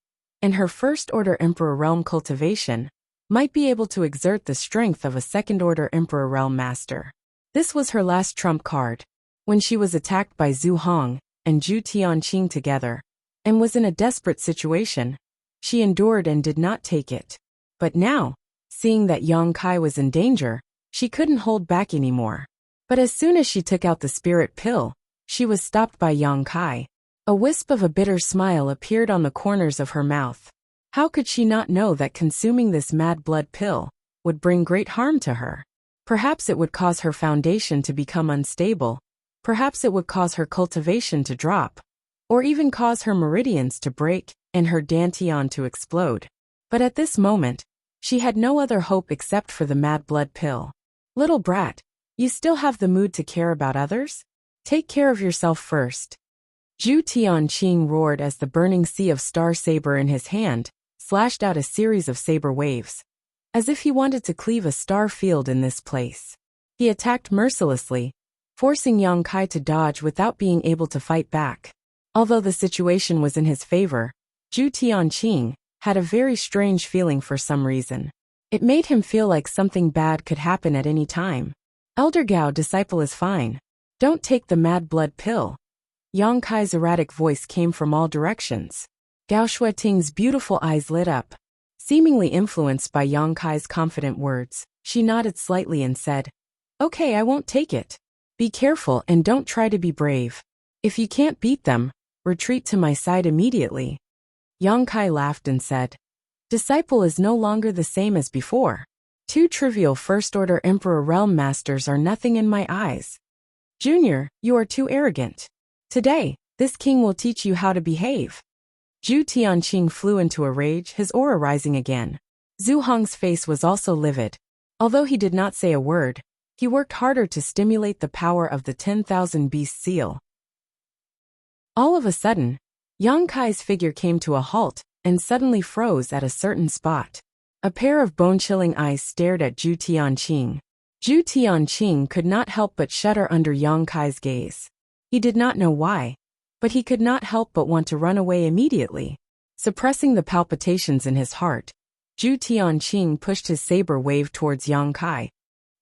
and her first-order Emperor Realm cultivation might be able to exert the strength of a second-order Emperor Realm Master. This was her last trump card, when she was attacked by Zhu Hong and Zhu Tianqing together, and was in a desperate situation. She endured and did not take it. But now, seeing that Yang Kai was in danger, she couldn't hold back anymore. But as soon as she took out the spirit pill, she was stopped by Yang Kai. A wisp of a bitter smile appeared on the corners of her mouth. How could she not know that consuming this mad blood pill would bring great harm to her? Perhaps it would cause her foundation to become unstable. Perhaps it would cause her cultivation to drop, or even cause her meridians to break and her dantian to explode. But at this moment, she had no other hope except for the mad blood pill. "Little brat, you still have the mood to care about others? Take care of yourself first." Zhu Tianqing roared as the burning sea of star saber in his hand slashed out a series of saber waves, as if he wanted to cleave a star field in this place. He attacked mercilessly, forcing Yang Kai to dodge without being able to fight back. Although the situation was in his favor, Zhu Tianqing had a very strange feeling for some reason. It made him feel like something bad could happen at any time. "Elder Gao, disciple is fine. Don't take the mad blood pill." Yang Kai's erratic voice came from all directions. Gao Shueting's beautiful eyes lit up. Seemingly influenced by Yang Kai's confident words, she nodded slightly and said, "Okay, I won't take it. Be careful and don't try to be brave. If you can't beat them, retreat to my side immediately." Yang Kai laughed and said, "Disciple is no longer the same as before. Two trivial first-order Emperor Realm Masters are nothing in my eyes. Junior, you are too arrogant. Today, this king will teach you how to behave." Zhu Tianqing flew into a rage, his aura rising again. Zhu Hong's face was also livid. Although he did not say a word, he worked harder to stimulate the power of the 10,000 Beast Seal. All of a sudden, Yang Kai's figure came to a halt and suddenly froze at a certain spot. A pair of bone-chilling eyes stared at Zhu Tianqing. Zhu Tianqing could not help but shudder under Yang Kai's gaze. He did not know why, but he could not help but want to run away immediately. Suppressing the palpitations in his heart, Zhu Tianqing pushed his saber wave towards Yang Kai.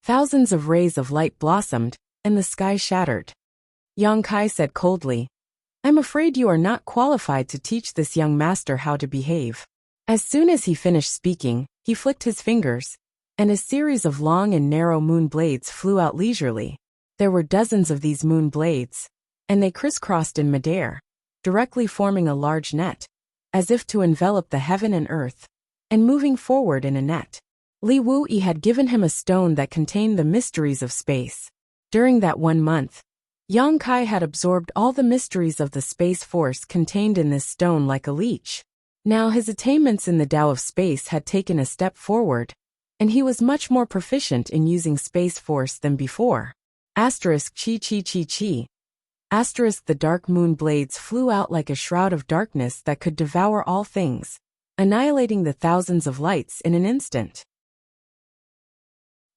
Thousands of rays of light blossomed, and the sky shattered. Yang Kai said coldly, "I'm afraid you are not qualified to teach this young master how to behave." As soon as he finished speaking, he flicked his fingers, and a series of long and narrow moon blades flew out leisurely. There were dozens of these moon blades, and they crisscrossed in midair, directly forming a large net, as if to envelop the heaven and earth, and moving forward in a net. Li Wuyi had given him a stone that contained the mysteries of space. During that 1 month, Yang Kai had absorbed all the mysteries of the space force contained in this stone like a leech. Now his attainments in the Tao of space had taken a step forward, and he was much more proficient in using space force than before. Asterisk chi chi chi chi. Asterisk the dark moon blades flew out like a shroud of darkness that could devour all things, annihilating the thousands of lights in an instant.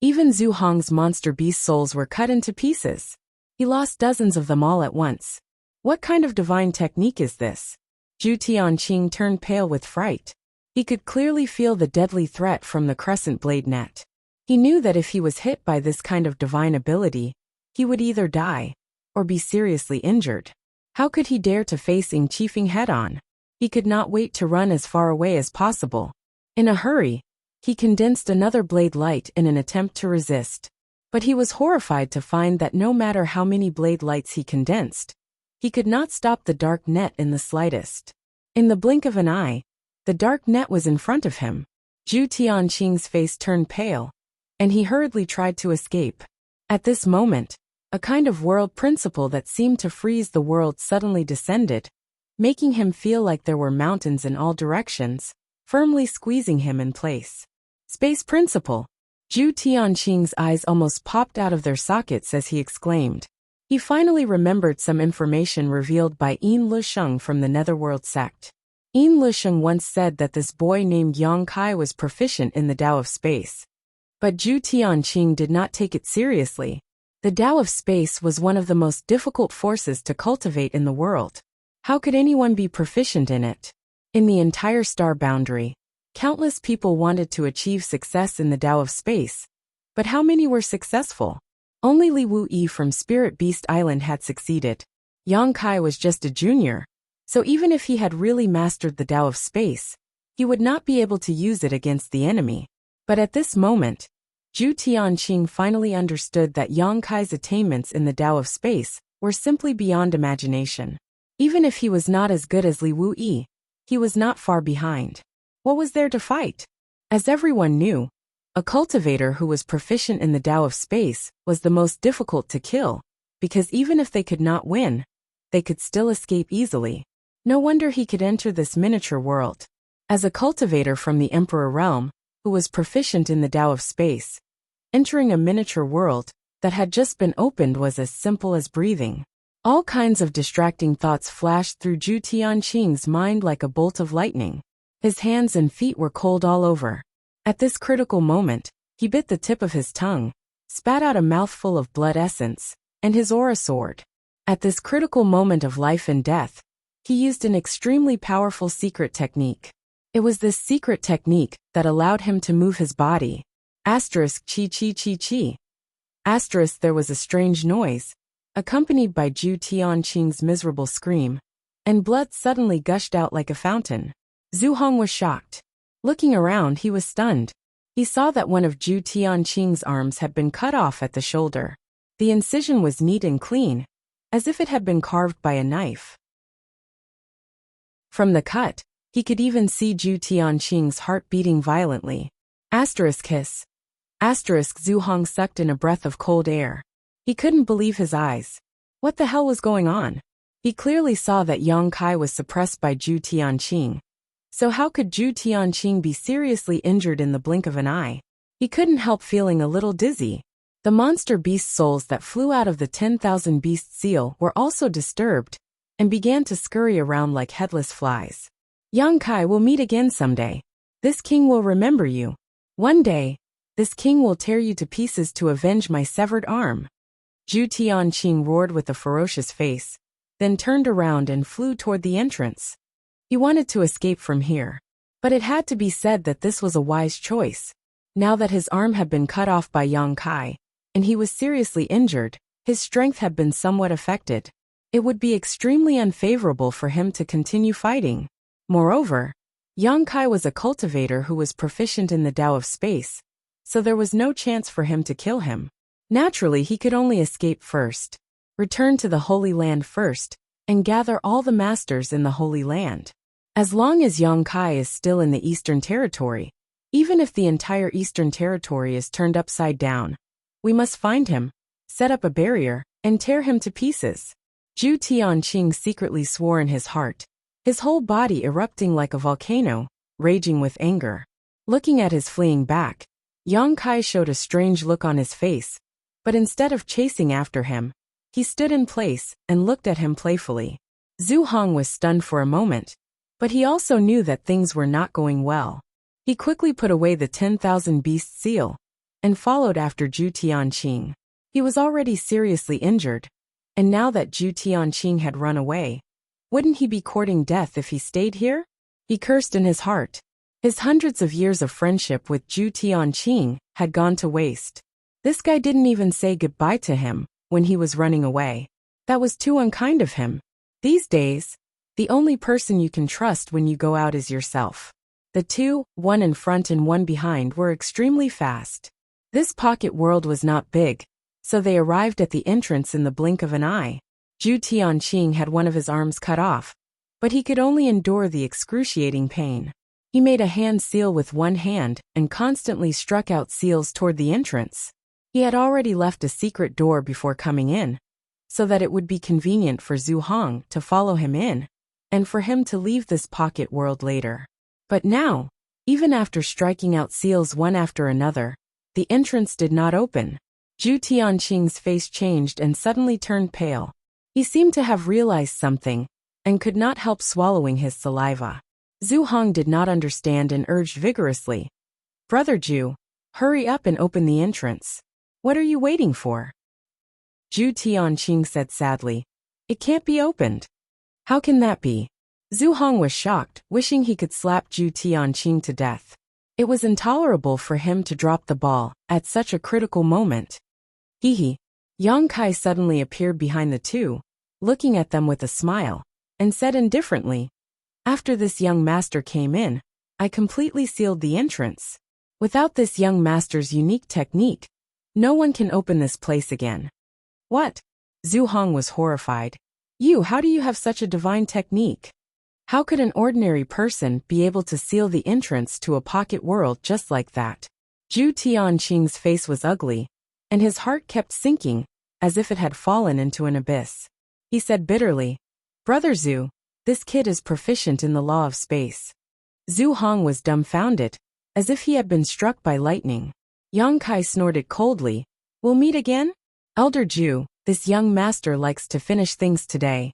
Even Zhu Hong's monster beast souls were cut into pieces. He lost dozens of them all at once. What kind of divine technique is this? Zhu Tianqing turned pale with fright. He could clearly feel the deadly threat from the crescent blade net. He knew that if he was hit by this kind of divine ability, he would either die or be seriously injured. How could he dare to face Ing Qifeng head-on? He could not wait to run as far away as possible. In a hurry, he condensed another blade light in an attempt to resist. But he was horrified to find that no matter how many blade lights he condensed, he could not stop the dark net in the slightest. In the blink of an eye, the dark net was in front of him. Zhu Tianqing's face turned pale, and he hurriedly tried to escape. At this moment, a kind of world principle that seemed to freeze the world suddenly descended, making him feel like there were mountains in all directions, firmly squeezing him in place. Space principle! Zhu Tianqing's eyes almost popped out of their sockets as he exclaimed. He finally remembered some information revealed by Yin Lusheng from the Netherworld sect. Yin Lusheng once said that this boy named Yang Kai was proficient in the Tao of space. But Zhu Tianqing did not take it seriously. The Tao of space was one of the most difficult forces to cultivate in the world. How could anyone be proficient in it? In the entire star boundary, countless people wanted to achieve success in the Tao of space, but how many were successful? Only Li Wuyi from Spirit Beast Island had succeeded. Yang Kai was just a junior, so even if he had really mastered the Tao of space, he would not be able to use it against the enemy. But at this moment, Zhu Tianqing finally understood that Yang Kai's attainments in the Tao of space were simply beyond imagination. Even if he was not as good as Li Wuyi, he was not far behind. What was there to fight? As everyone knew, a cultivator who was proficient in the Tao of space was the most difficult to kill, because even if they could not win, they could still escape easily. No wonder he could enter this miniature world. As a cultivator from the Emperor realm, who was proficient in the Tao of space, entering a miniature world that had just been opened was as simple as breathing. All kinds of distracting thoughts flashed through Zhu Tianqing's mind like a bolt of lightning. His hands and feet were cold all over. At this critical moment, he bit the tip of his tongue, spat out a mouthful of blood essence, and his aura soared. At this critical moment of life and death, he used an extremely powerful secret technique. It was this secret technique that allowed him to move his body. Asterisk chi chi chi chi. Asterisk there was a strange noise, accompanied by Zhu Tianqing's miserable scream, and blood suddenly gushed out like a fountain. Zhu Hong was shocked. Looking around, he was stunned. He saw that one of Zhu Tianqing's arms had been cut off at the shoulder. The incision was neat and clean, as if it had been carved by a knife. From the cut, he could even see Zhu Tianqing's heart beating violently. Hiss. Zhu Hong sucked in a breath of cold air. He couldn't believe his eyes. What the hell was going on? He clearly saw that Yang Kai was suppressed by Zhu Tianqing. So how could Zhu Tianqing be seriously injured in the blink of an eye? He couldn't help feeling a little dizzy. The monster beast souls that flew out of the 10,000 beast seal were also disturbed, and began to scurry around like headless flies. Yang Kai will meet again someday. This king will remember you. One day, this king will tear you to pieces to avenge my severed arm. Zhu Tianqing roared with a ferocious face, then turned around and flew toward the entrance. He wanted to escape from here. But it had to be said that this was a wise choice. Now that his arm had been cut off by Yang Kai, and he was seriously injured, his strength had been somewhat affected. It would be extremely unfavorable for him to continue fighting. Moreover, Yang Kai was a cultivator who was proficient in the Tao of space, so there was no chance for him to kill him. Naturally, he could only escape first, return to the Holy Land first, and gather all the masters in the Holy Land. As long as Yang Kai is still in the Eastern Territory, even if the entire Eastern Territory is turned upside down, we must find him, set up a barrier, and tear him to pieces. Zhu Tianqing secretly swore in his heart, his whole body erupting like a volcano, raging with anger. Looking at his fleeing back, Yang Kai showed a strange look on his face, but instead of chasing after him, he stood in place and looked at him playfully. Zhu Hong was stunned for a moment, but he also knew that things were not going well. He quickly put away the 10,000 beast seal, and followed after Zhu Tianqing. He was already seriously injured, and now that Zhu Tianqing had run away, wouldn't he be courting death if he stayed here? He cursed in his heart. His hundreds of years of friendship with Zhu Tianqing had gone to waste. This guy didn't even say goodbye to him when he was running away. That was too unkind of him. These days, the only person you can trust when you go out is yourself. The two, one in front and one behind, were extremely fast. This pocket world was not big, so they arrived at the entrance in the blink of an eye. Zhu Tianqing had one of his arms cut off, but he could only endure the excruciating pain. He made a hand seal with one hand and constantly struck out seals toward the entrance. He had already left a secret door before coming in, so that it would be convenient for Zhu Hong to follow him in, and for him to leave this pocket world later. But now, even after striking out seals one after another, the entrance did not open. Zhu Tianqing's face changed and suddenly turned pale. He seemed to have realized something, and could not help swallowing his saliva. Zhu Hong did not understand and urged vigorously, "Brother Zhu, hurry up and open the entrance. What are you waiting for?" Zhu Tianqing said sadly, "It can't be opened." "How can that be?" Zhu Hong was shocked, wishing he could slap Zhu Tianqing to death. It was intolerable for him to drop the ball at such a critical moment. Hee. Yang Kai suddenly appeared behind the two, looking at them with a smile, and said indifferently, "After this young master came in, I completely sealed the entrance. Without this young master's unique technique, no one can open this place again." "What?" Zhu Hong was horrified. How do you have such a divine technique? How could an ordinary person be able to seal the entrance to a pocket world just like that?" Zhu Tianqing's face was ugly, and his heart kept sinking, as if it had fallen into an abyss. He said bitterly, "Brother Zhu, this kid is proficient in the law of space." Zhu Hong was dumbfounded, as if he had been struck by lightning. Yang Kai snorted coldly, "We'll meet again? Elder Zhu, this young master likes to finish things today.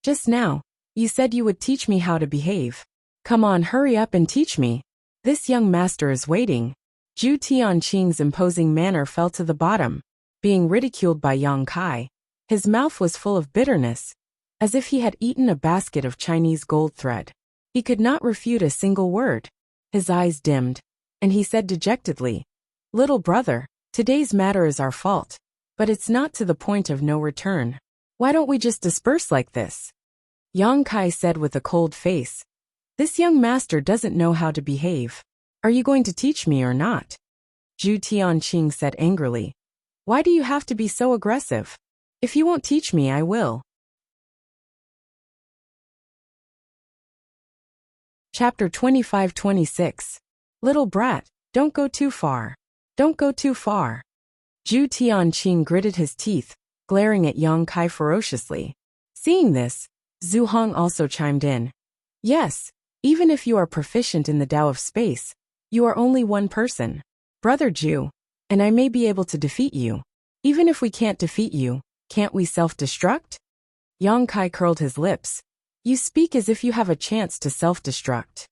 Just now, you said you would teach me how to behave. Come on, hurry up and teach me. This young master is waiting." Zhu Tianqing's imposing manner fell to the bottom. Being ridiculed by Yang Kai, his mouth was full of bitterness, as if he had eaten a basket of Chinese gold thread. He could not refute a single word. His eyes dimmed, and he said dejectedly, "Little brother, today's matter is our fault, but it's not to the point of no return. Why don't we just disperse like this? Yang Kai said with a cold face. This young master doesn't know how to behave. Are you going to teach me or not? Zhu Tianqing said angrily. Why do you have to be so aggressive? If you won't teach me, I will. Chapter 25-26. Little brat, don't go too far. Don't go too far. Zhu Tianqing gritted his teeth, glaring at Yang Kai ferociously. Seeing this, Zhu Hong also chimed in. Yes, even if you are proficient in the Tao of space, you are only one person. Brother Zhu, and I may be able to defeat you. Even if we can't defeat you, can't we self-destruct? Yang Kai curled his lips. You speak as if you have a chance to self-destruct.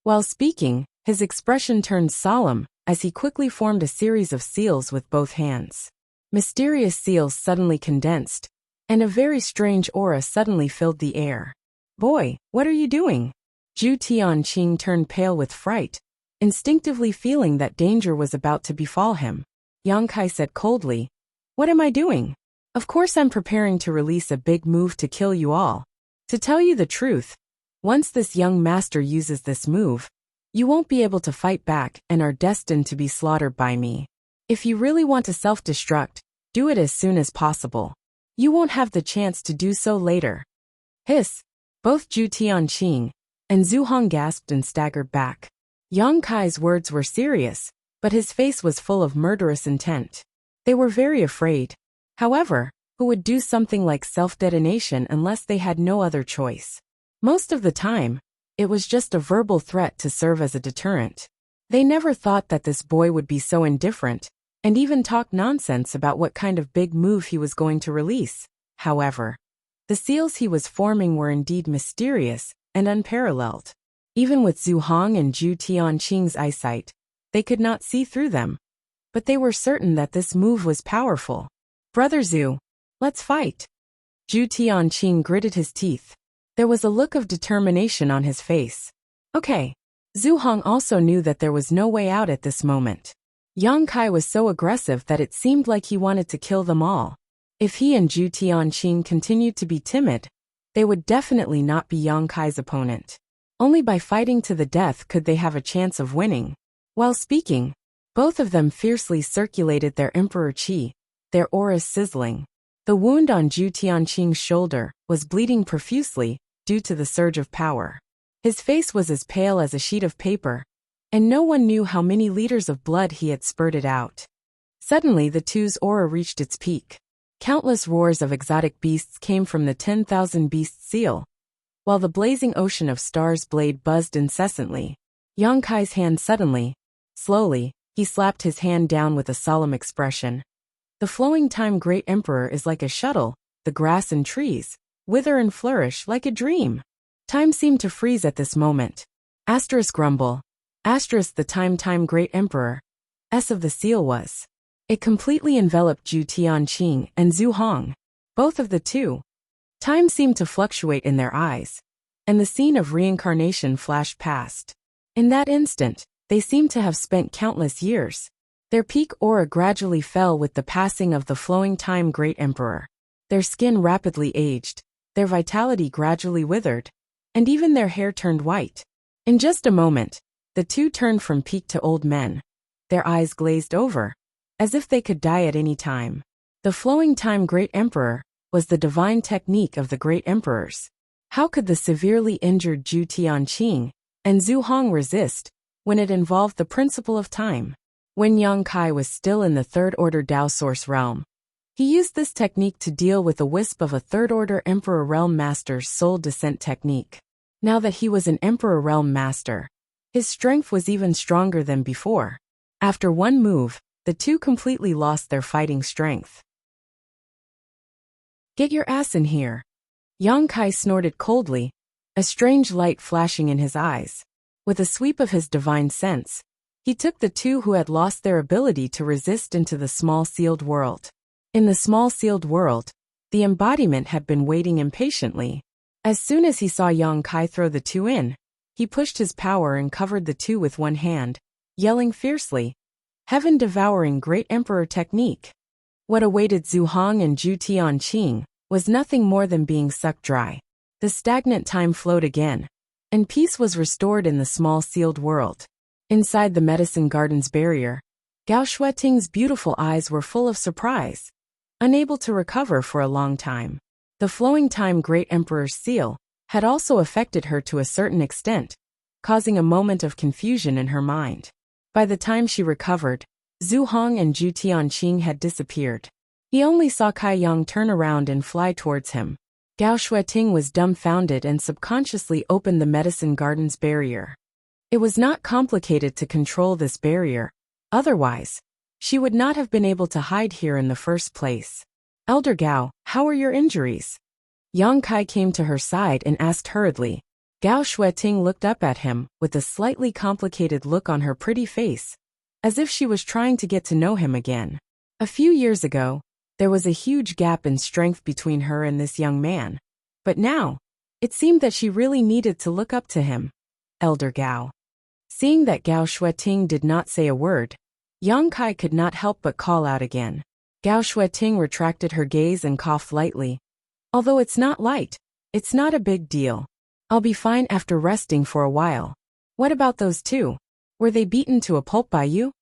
While speaking, his expression turned solemn as he quickly formed a series of seals with both hands. Mysterious seals suddenly condensed, and a very strange aura suddenly filled the air. Boy, what are you doing? Zhu Tianqing turned pale with fright, instinctively feeling that danger was about to befall him. Yang Kai said coldly, What am I doing? Of course I'm preparing to release a big move to kill you all. To tell you the truth, once this young master uses this move, you won't be able to fight back and are destined to be slaughtered by me. If you really want to self-destruct, do it as soon as possible. You won't have the chance to do so later. Hiss! Both Zhu Tianqing and Zhu Hong gasped and staggered back. Yang Kai's words were serious, but his face was full of murderous intent. They were very afraid. However, who would do something like self-detonation unless they had no other choice? Most of the time, it was just a verbal threat to serve as a deterrent. They never thought that this boy would be so indifferent, and even talk nonsense about what kind of big move he was going to release. However, the seals he was forming were indeed mysterious and unparalleled. Even with Zhu Hong and Zhu Tianqing's eyesight, they could not see through them. But they were certain that this move was powerful. Brother Zhu, let's fight. Zhu Tianqing gritted his teeth. There was a look of determination on his face. Okay. Zhu Hong also knew that there was no way out at this moment. Yang Kai was so aggressive that it seemed like he wanted to kill them all. If he and Zhu Tianqing continued to be timid, they would definitely not be Yang Kai's opponent. Only by fighting to the death could they have a chance of winning. While speaking, both of them fiercely circulated their emperor qi, their auras sizzling. The wound on Zhu Tianqing's shoulder was bleeding profusely due to the surge of power. His face was as pale as a sheet of paper, and no one knew how many liters of blood he had spurted out. Suddenly the two's aura reached its peak. Countless roars of exotic beasts came from the 10,000 beast seal, while the blazing ocean of stars blade buzzed incessantly. Yang Kai's hand suddenly, slowly, he slapped his hand down with a solemn expression. The flowing time great emperor is like a shuttle, the grass and trees wither and flourish like a dream. Time seemed to freeze at this moment. Asterisk grumble. Asterisk the time great emperor. S of the seal was. It completely enveloped Zhu Tianqing and Zhu Hong. Both of the two. Time seemed to fluctuate in their eyes, and the scene of reincarnation flashed past. In that instant, they seemed to have spent countless years. Their peak aura gradually fell with the passing of the flowing time great emperor. Their skin rapidly aged, their vitality gradually withered, and even their hair turned white. In just a moment, the two turned from peak to old men. Their eyes glazed over, as if they could die at any time. The flowing time great emperor was the divine technique of the great emperors. How could the severely injured Zhu Tianqing and Zhu Hong resist when it involved the principle of time? When Yang Kai was still in the third-order Tao Source realm, he used this technique to deal with a wisp of a third-order Emperor Realm Master's soul descent technique. Now that he was an Emperor Realm Master, his strength was even stronger than before. After one move, the two completely lost their fighting strength. Get your ass in here. Yang Kai snorted coldly, a strange light flashing in his eyes. With a sweep of his divine sense, he took the two who had lost their ability to resist into the small sealed world. In the small sealed world, the embodiment had been waiting impatiently. As soon as he saw Yang Kai throw the two in, he pushed his power and covered the two with one hand, yelling fiercely, Heaven-devouring great emperor technique. What awaited Zhu Hong and Zhu Tianqing was nothing more than being sucked dry. The stagnant time flowed again, and peace was restored in the small sealed world. Inside the medicine garden's barrier, Gao Shueting's beautiful eyes were full of surprise, unable to recover for a long time. The flowing time Great Emperor's seal had also affected her to a certain extent, causing a moment of confusion in her mind. By the time she recovered, Zhu Hong and Zhu Tianqing had disappeared. He only saw Kai Yang turn around and fly towards him. Gao Shueting was dumbfounded and subconsciously opened the medicine garden's barrier. It was not complicated to control this barrier. Otherwise, she would not have been able to hide here in the first place. Elder Gao, how are your injuries? Yang Kai came to her side and asked hurriedly. Gao Shueting looked up at him with a slightly complicated look on her pretty face, as if she was trying to get to know him again. A few years ago, there was a huge gap in strength between her and this young man, but now, it seemed that she really needed to look up to him. Elder Gao. Seeing that Gao Shueting did not say a word, Yang Kai could not help but call out again. Gao Shueting retracted her gaze and coughed lightly. Although it's not light, it's not a big deal. I'll be fine after resting for a while. What about those two? Were they beaten to a pulp by you?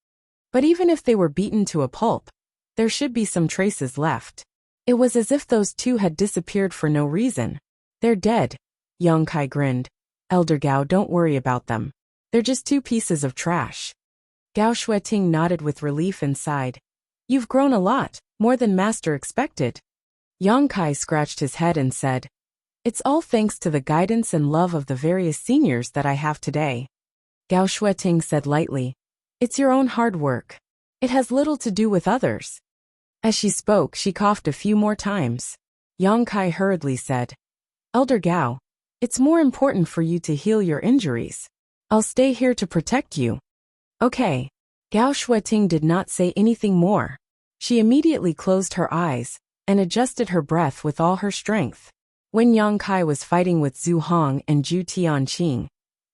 But even if they were beaten to a pulp, there should be some traces left. It was as if those two had disappeared for no reason. They're dead. Yang Kai grinned. Elder Gao, don't worry about them. They're just two pieces of trash. Gao Shueting nodded with relief and sighed. You've grown a lot, more than Master expected. Yang Kai scratched his head and said, It's all thanks to the guidance and love of the various seniors that I have today. Gao Shueting said lightly, It's your own hard work. It has little to do with others. As she spoke, she coughed a few more times. Yang Kai hurriedly said, Elder Gao, it's more important for you to heal your injuries. I'll stay here to protect you. Okay. Gao Shueting did not say anything more. She immediately closed her eyes and adjusted her breath with all her strength. When Yang Kai was fighting with Zhu Hong and Zhu Tianqing,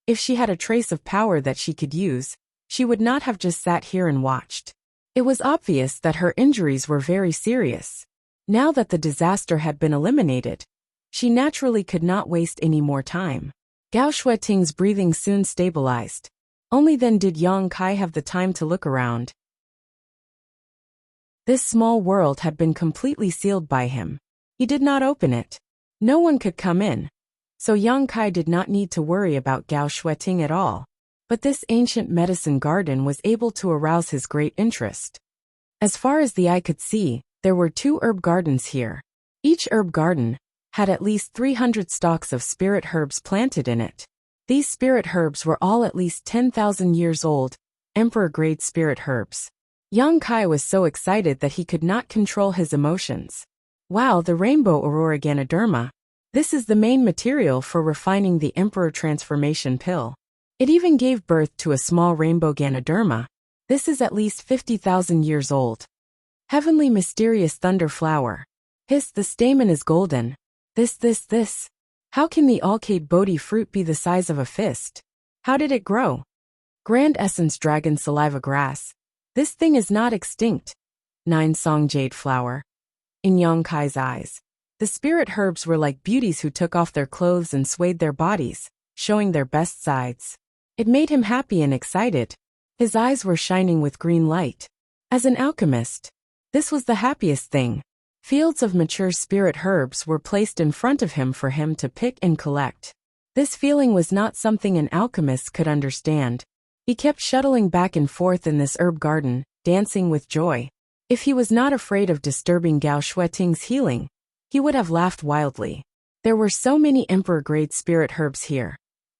if she had a trace of power that she could use, she would not have just sat here and watched. It was obvious that her injuries were very serious. Now that the disaster had been eliminated, she naturally could not waste any more time. Gao Shueting's breathing soon stabilized. Only then did Yang Kai have the time to look around. This small world had been completely sealed by him. He did not open it. No one could come in. So Yang Kai did not need to worry about Gao Shueting at all. But this ancient medicine garden was able to arouse his great interest. As far as the eye could see, there were 2 herb gardens here. Each herb garden had at least 300 stalks of spirit herbs planted in it. These spirit herbs were all at least 10,000 years old, emperor-grade spirit herbs. Yang Kai was so excited that he could not control his emotions. Wow, the rainbow aurora ganoderma. This is the main material for refining the emperor transformation pill. It even gave birth to a small rainbow ganoderma. This is at least 50,000 years old. Heavenly mysterious thunder flower. Hiss, the stamen is golden. This. How can the Alcade Bodhi fruit be the size of a fist? How did it grow? Grand essence dragon saliva grass. This thing is not extinct. 9 song jade flower. In Yang Kai's eyes, the spirit herbs were like beauties who took off their clothes and swayed their bodies, showing their best sides. It made him happy and excited. His eyes were shining with green light. As an alchemist, this was the happiest thing. Fields of mature spirit herbs were placed in front of him for him to pick and collect. This feeling was not something an alchemist could understand. He kept shuttling back and forth in this herb garden, dancing with joy. If he was not afraid of disturbing Gao Shueting's healing, he would have laughed wildly. There were so many emperor-grade spirit herbs here.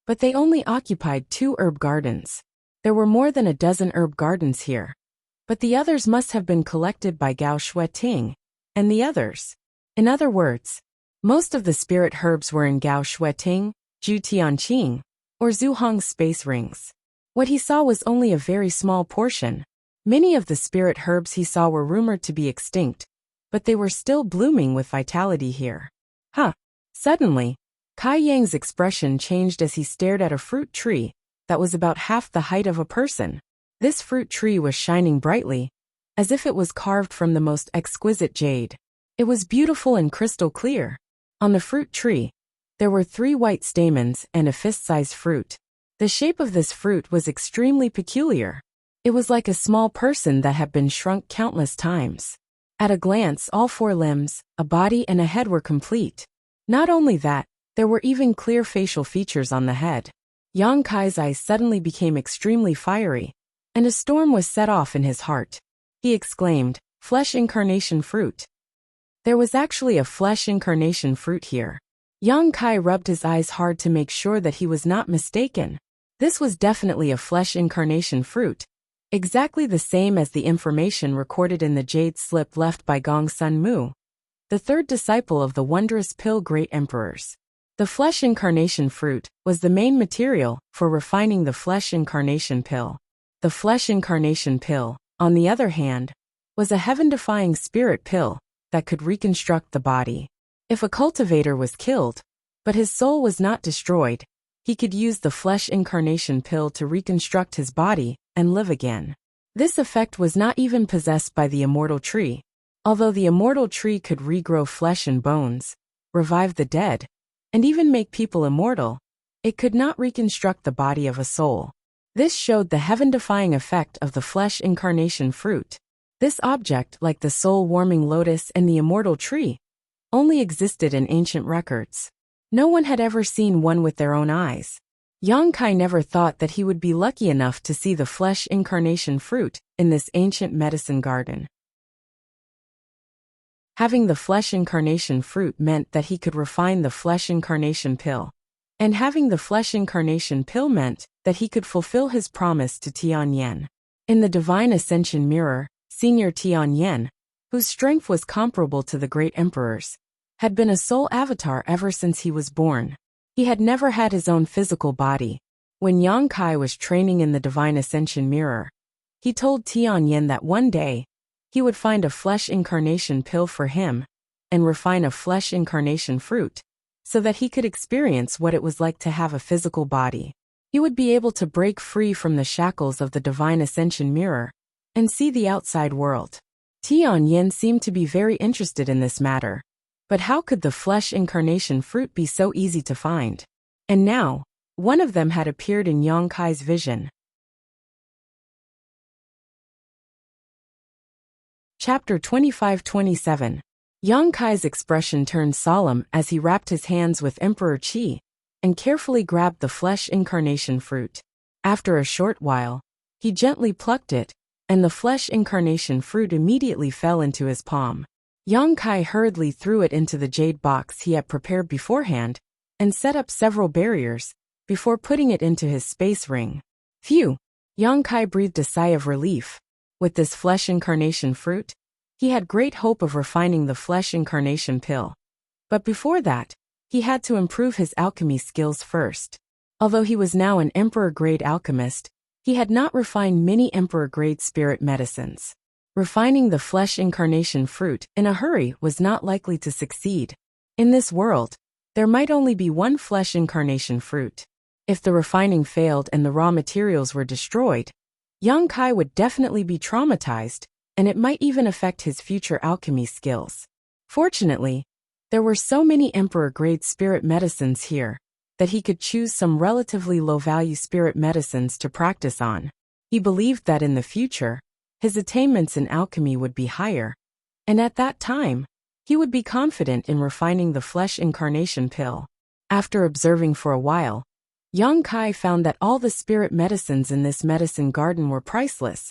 But they only occupied 2 herb gardens. There were more than a dozen herb gardens here. But the others must have been collected by Gao Shueting. And the others. In other words, most of the spirit herbs were in Gao Shueting, Zhu Tianqing, or Zhu Hong's space rings. What he saw was only a very small portion. Many of the spirit herbs he saw were rumored to be extinct, but they were still blooming with vitality here. Suddenly, Kai Yang's expression changed as he stared at a fruit tree that was about half the height of a person. This fruit tree was shining brightly, as if it was carved from the most exquisite jade. It was beautiful and crystal clear. On the fruit tree, there were 3 white stamens and a fist-sized fruit. The shape of this fruit was extremely peculiar. It was like a small person that had been shrunk countless times. At a glance, all 4 limbs, a body and a head were complete. Not only that, there were even clear facial features on the head. Yang Kai's eyes suddenly became extremely fiery, and a storm was set off in his heart. He exclaimed, "Flesh incarnation fruit." There was actually a flesh incarnation fruit here. Yang Kai rubbed his eyes hard to make sure that he was not mistaken. This was definitely a flesh incarnation fruit, exactly the same as the information recorded in the jade slip left by Gong Sun Mu, the 3rd disciple of the wondrous pill great emperors. The flesh incarnation fruit was the main material for refining the flesh incarnation pill. The flesh incarnation pill, on the other hand, was a heaven-defying spirit pill that could reconstruct the body. If a cultivator was killed, but his soul was not destroyed, he could use the flesh incarnation pill to reconstruct his body and live again. This effect was not even possessed by the immortal tree. Although the immortal tree could regrow flesh and bones, revive the dead, and even make people immortal, it could not reconstruct the body of a soul. This showed the heaven-defying effect of the flesh incarnation fruit. This object, like the soul-warming lotus and the immortal tree, only existed in ancient records. No one had ever seen one with their own eyes. Yang Kai never thought that he would be lucky enough to see the flesh incarnation fruit in this ancient medicine garden. Having the flesh incarnation fruit meant that he could refine the flesh incarnation pill. And having the flesh incarnation pill meant that he could fulfill his promise to Tianyan. In the Divine Ascension Mirror, Senior Tianyan, whose strength was comparable to the great emperor's, had been a soul avatar ever since he was born. He had never had his own physical body. When Yang Kai was training in the Divine Ascension Mirror, he told Tianyan that one day, he would find a flesh incarnation pill for him, and refine a flesh incarnation fruit, so that he could experience what it was like to have a physical body. He would be able to break free from the shackles of the Divine Ascension Mirror, and see the outside world. Tianyan seemed to be very interested in this matter. But how could the flesh incarnation fruit be so easy to find? And now, one of them had appeared in Yang Kai's vision. Chapter 25-27. Yang Kai's expression turned solemn as he wrapped his hands with Emperor Qi and carefully grabbed the flesh incarnation fruit. After a short while, he gently plucked it, and the flesh incarnation fruit immediately fell into his palm. Yang Kai hurriedly threw it into the jade box he had prepared beforehand and set up several barriers before putting it into his space ring. Phew! Yang Kai breathed a sigh of relief. With this flesh incarnation fruit, he had great hope of refining the flesh incarnation pill. But before that, he had to improve his alchemy skills first. Although he was now an emperor-grade alchemist, he had not refined many emperor-grade spirit medicines. Refining the flesh incarnation fruit in a hurry was not likely to succeed. In this world, there might only be one flesh incarnation fruit. If the refining failed and the raw materials were destroyed, Yang Kai would definitely be traumatized, and it might even affect his future alchemy skills. Fortunately, there were so many emperor-grade spirit medicines here that he could choose some relatively low-value spirit medicines to practice on. He believed that in the future, his attainments in alchemy would be higher, and at that time, he would be confident in refining the flesh incarnation pill. After observing for a while, Yang Kai found that all the spirit medicines in this medicine garden were priceless,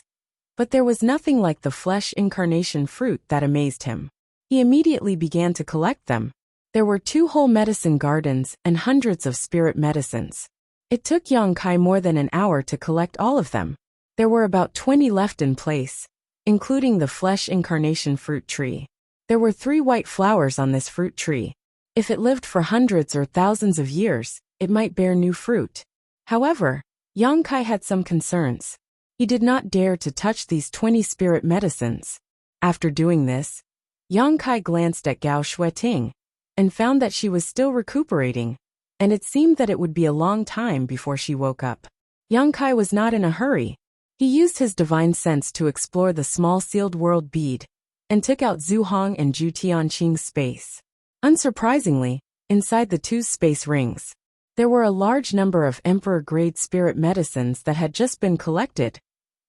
but there was nothing like the flesh incarnation fruit that amazed him. He immediately began to collect them. There were 2 whole medicine gardens and hundreds of spirit medicines. It took Yang Kai more than an hour to collect all of them. There were about 20 left in place, including the flesh incarnation fruit tree. There were 3 white flowers on this fruit tree. If it lived for hundreds or thousands of years, it might bear new fruit. However, Yang Kai had some concerns. He did not dare to touch these 20 spirit medicines. After doing this, Yang Kai glanced at Gao Shueting and found that she was still recuperating, and it seemed that it would be a long time before she woke up. Yang Kai was not in a hurry. He used his divine sense to explore the small sealed world bead and took out Zhu Hong and Zhu Tianqing's space. Unsurprisingly, inside the two space rings, there were a large number of emperor-grade spirit medicines that had just been collected,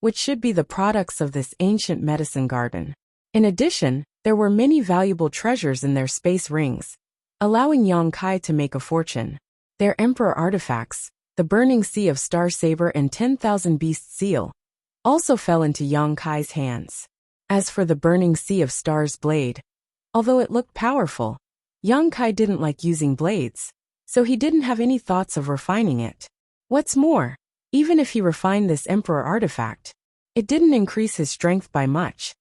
which should be the products of this ancient medicine garden. In addition, there were many valuable treasures in their space rings, allowing Yang Kai to make a fortune. Their emperor artifacts, the Burning Sea of Star Saber and 10,000 Beast Seal, also fell into Yang Kai's hands. As for the Burning Sea of Stars blade, although it looked powerful, Yang Kai didn't like using blades, so he didn't have any thoughts of refining it. What's more, even if he refined this emperor artifact, it didn't increase his strength by much.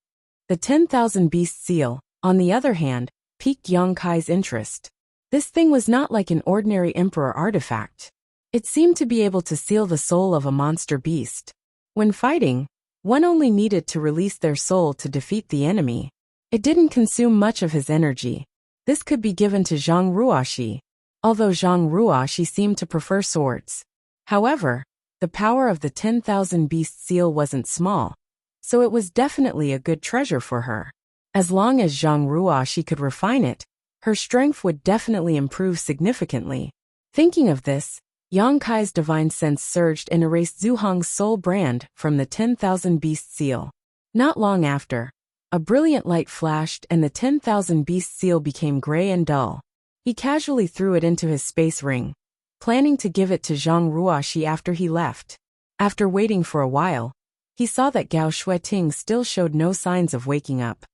The 10,000 Beast Seal, on the other hand, piqued Yang Kai's interest. This thing was not like an ordinary emperor artifact. It seemed to be able to seal the soul of a monster beast. When fighting, one only needed to release their soul to defeat the enemy. It didn't consume much of his energy. This could be given to Zhang Ruoxi, although Zhang Ruoxi seemed to prefer swords. However, the power of the 10,000 Beast Seal wasn't small, so it was definitely a good treasure for her. As long as Zhang Ruoxi could refine it, her strength would definitely improve significantly. Thinking of this, Yang Kai's divine sense surged and erased Zhu Hong's soul brand from the 10,000 Beast Seal. Not long after, a brilliant light flashed and the 10,000 Beast Seal became gray and dull. He casually threw it into his space ring, planning to give it to Zhang Ruoxi after he left. After waiting for a while, he saw that Gao Shueting still showed no signs of waking up.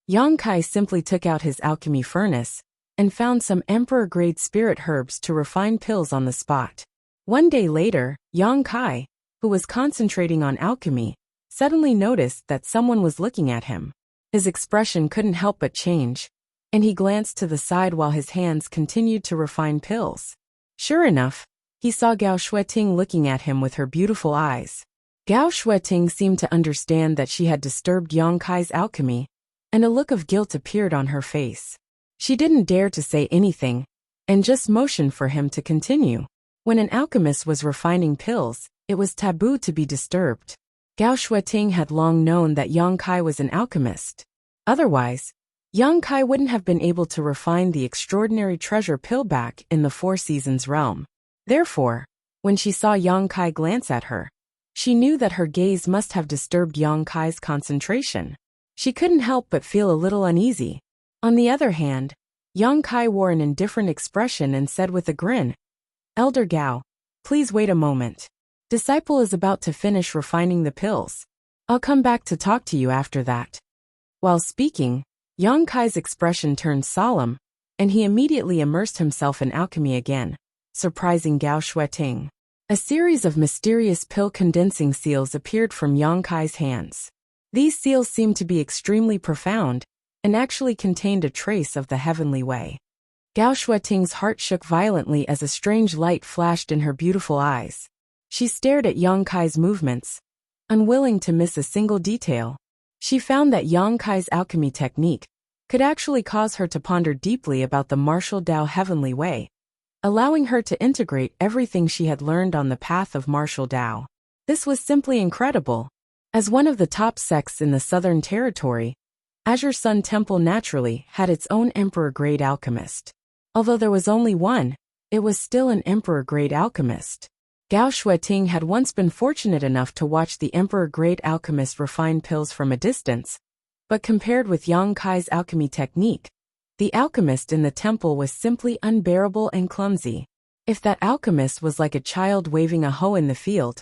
Yang Kai simply took out his alchemy furnace and found some emperor-grade spirit herbs to refine pills on the spot. One day later, Yang Kai, who was concentrating on alchemy, suddenly noticed that someone was looking at him. His expression couldn't help but change, and he glanced to the side while his hands continued to refine pills. Sure enough, he saw Gao Shueting looking at him with her beautiful eyes. Gao Shueting seemed to understand that she had disturbed Yang Kai's alchemy, and a look of guilt appeared on her face. She didn't dare to say anything, and just motioned for him to continue. When an alchemist was refining pills, it was taboo to be disturbed. Gao Shueting had long known that Yang Kai was an alchemist. Otherwise, Yang Kai wouldn't have been able to refine the extraordinary treasure pill back in the Four Seasons realm. Therefore, when she saw Yang Kai glance at her, she knew that her gaze must have disturbed Yang Kai's concentration. She couldn't help but feel a little uneasy. On the other hand, Yang Kai wore an indifferent expression and said with a grin, "Elder Gao, please wait a moment. Disciple is about to finish refining the pills. I'll come back to talk to you after that." While speaking, Yang Kai's expression turned solemn, and he immediately immersed himself in alchemy again, surprising Gao Shueting. A series of mysterious pill condensing seals appeared from Yang Kai's hands. These seals seemed to be extremely profound, and actually contained a trace of the heavenly way. Gao Shueting's heart shook violently as a strange light flashed in her beautiful eyes. She stared at Yang Kai's movements, unwilling to miss a single detail. She found that Yang Kai's alchemy technique could actually cause her to ponder deeply about the martial Tao heavenly way, allowing her to integrate everything she had learned on the path of martial Tao. This was simply incredible. As one of the top sects in the Southern Territory, Azure Sun Temple naturally had its own emperor-grade alchemist. Although there was only one, it was still an emperor-grade alchemist. Gao Shueting had once been fortunate enough to watch the emperor-grade alchemist refine pills from a distance, but compared with Yang Kai's alchemy technique, the alchemist in the temple was simply unbearable and clumsy. If that alchemist was like a child waving a hoe in the field,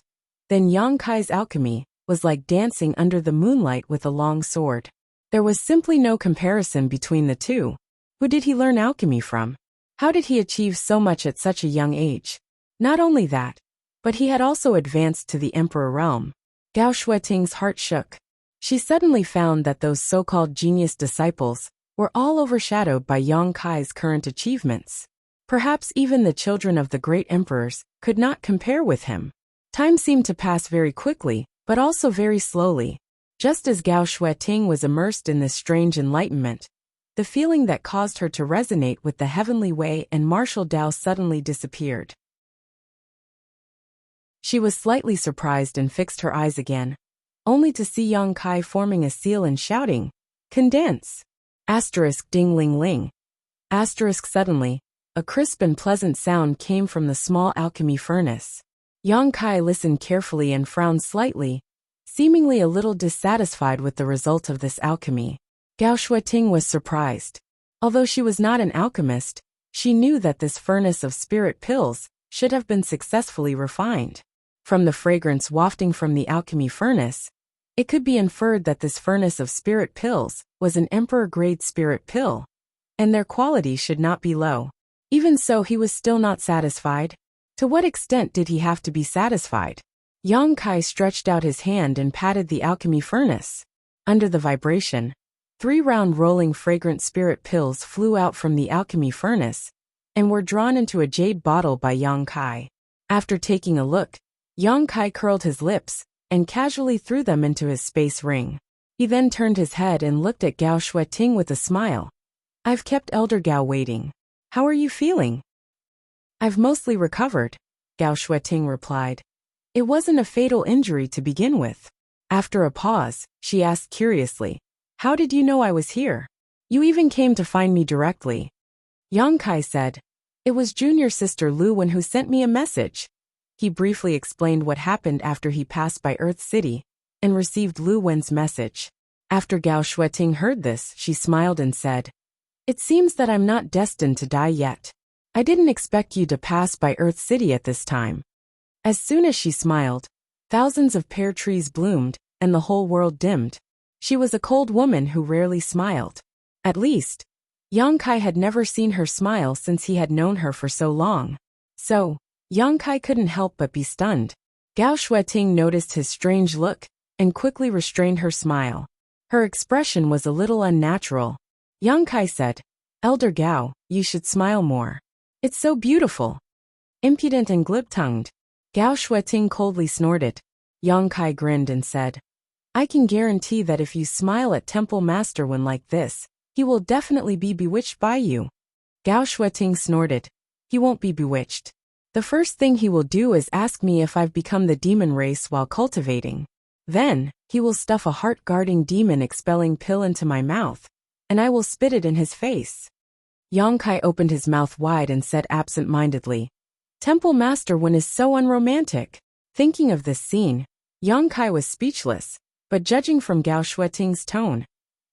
then Yang Kai's alchemy was like dancing under the moonlight with a long sword. There was simply no comparison between the two. Who did he learn alchemy from? How did he achieve so much at such a young age? Not only that, but he had also advanced to the emperor realm. Gao Shueting's heart shook. She suddenly found that those so-called genius disciples were all overshadowed by Yang Kai's current achievements. Perhaps even the children of the great emperors could not compare with him. Time seemed to pass very quickly, but also very slowly. Just as Gao Shueting was immersed in this strange enlightenment, the feeling that caused her to resonate with the heavenly way and martial Tao suddenly disappeared. She was slightly surprised and fixed her eyes again, only to see Yang Kai forming a seal and shouting, "Condense!" Asterisk ding ling ling. Asterisk suddenly, a crisp and pleasant sound came from the small alchemy furnace. Yang Kai listened carefully and frowned slightly, seemingly a little dissatisfied with the result of this alchemy. Gao Shueting was surprised. Although she was not an alchemist, she knew that this furnace of spirit pills should have been successfully refined. From the fragrance wafting from the alchemy furnace, it could be inferred that this furnace of spirit pills was an emperor-grade spirit pill, and their quality should not be low. Even so, he was still not satisfied. To what extent did he have to be satisfied? Yang Kai stretched out his hand and patted the alchemy furnace. Under the vibration, 3 round rolling fragrant spirit pills flew out from the alchemy furnace and were drawn into a jade bottle by Yang Kai. After taking a look, Yang Kai curled his lips and casually threw them into his space ring. He then turned his head and looked at Gao Shueting with a smile. "I've kept Elder Gao waiting. How are you feeling?" "I've mostly recovered," Gao Shueting replied. "It wasn't a fatal injury to begin with." After a pause, she asked curiously, "How did you know I was here? You even came to find me directly." Yang Kai said, "It was junior sister Lu Wen who sent me a message." He briefly explained what happened after he passed by Earth City and received Lu Wen's message. After Gao Shueting heard this, she smiled and said, "It seems that I'm not destined to die yet. I didn't expect you to pass by Earth City at this time." As soon as she smiled, thousands of pear trees bloomed and the whole world dimmed. She was a cold woman who rarely smiled. At least, Yang Kai had never seen her smile since he had known her for so long. So, Yang Kai couldn't help but be stunned. Gao Shueting noticed his strange look and quickly restrained her smile. Her expression was a little unnatural. Yang Kai said, "Elder Gao, you should smile more. It's so beautiful." Impudent and glib-tongued, Gao Shueting coldly snorted. Yang Kai grinned and said, "I can guarantee that if you smile at Temple Master Wen like this, he will definitely be bewitched by you." Gao Shueting snorted. "He won't be bewitched. The first thing he will do is ask me if I've become the demon race while cultivating. Then, he will stuff a heart-guarding demon-expelling pill into my mouth, and I will spit it in his face." Yang Kai opened his mouth wide and said absent-mindedly, "Temple Master Wen is so unromantic." Thinking of this scene, Yang Kai was speechless, but judging from Gao Shueting's tone,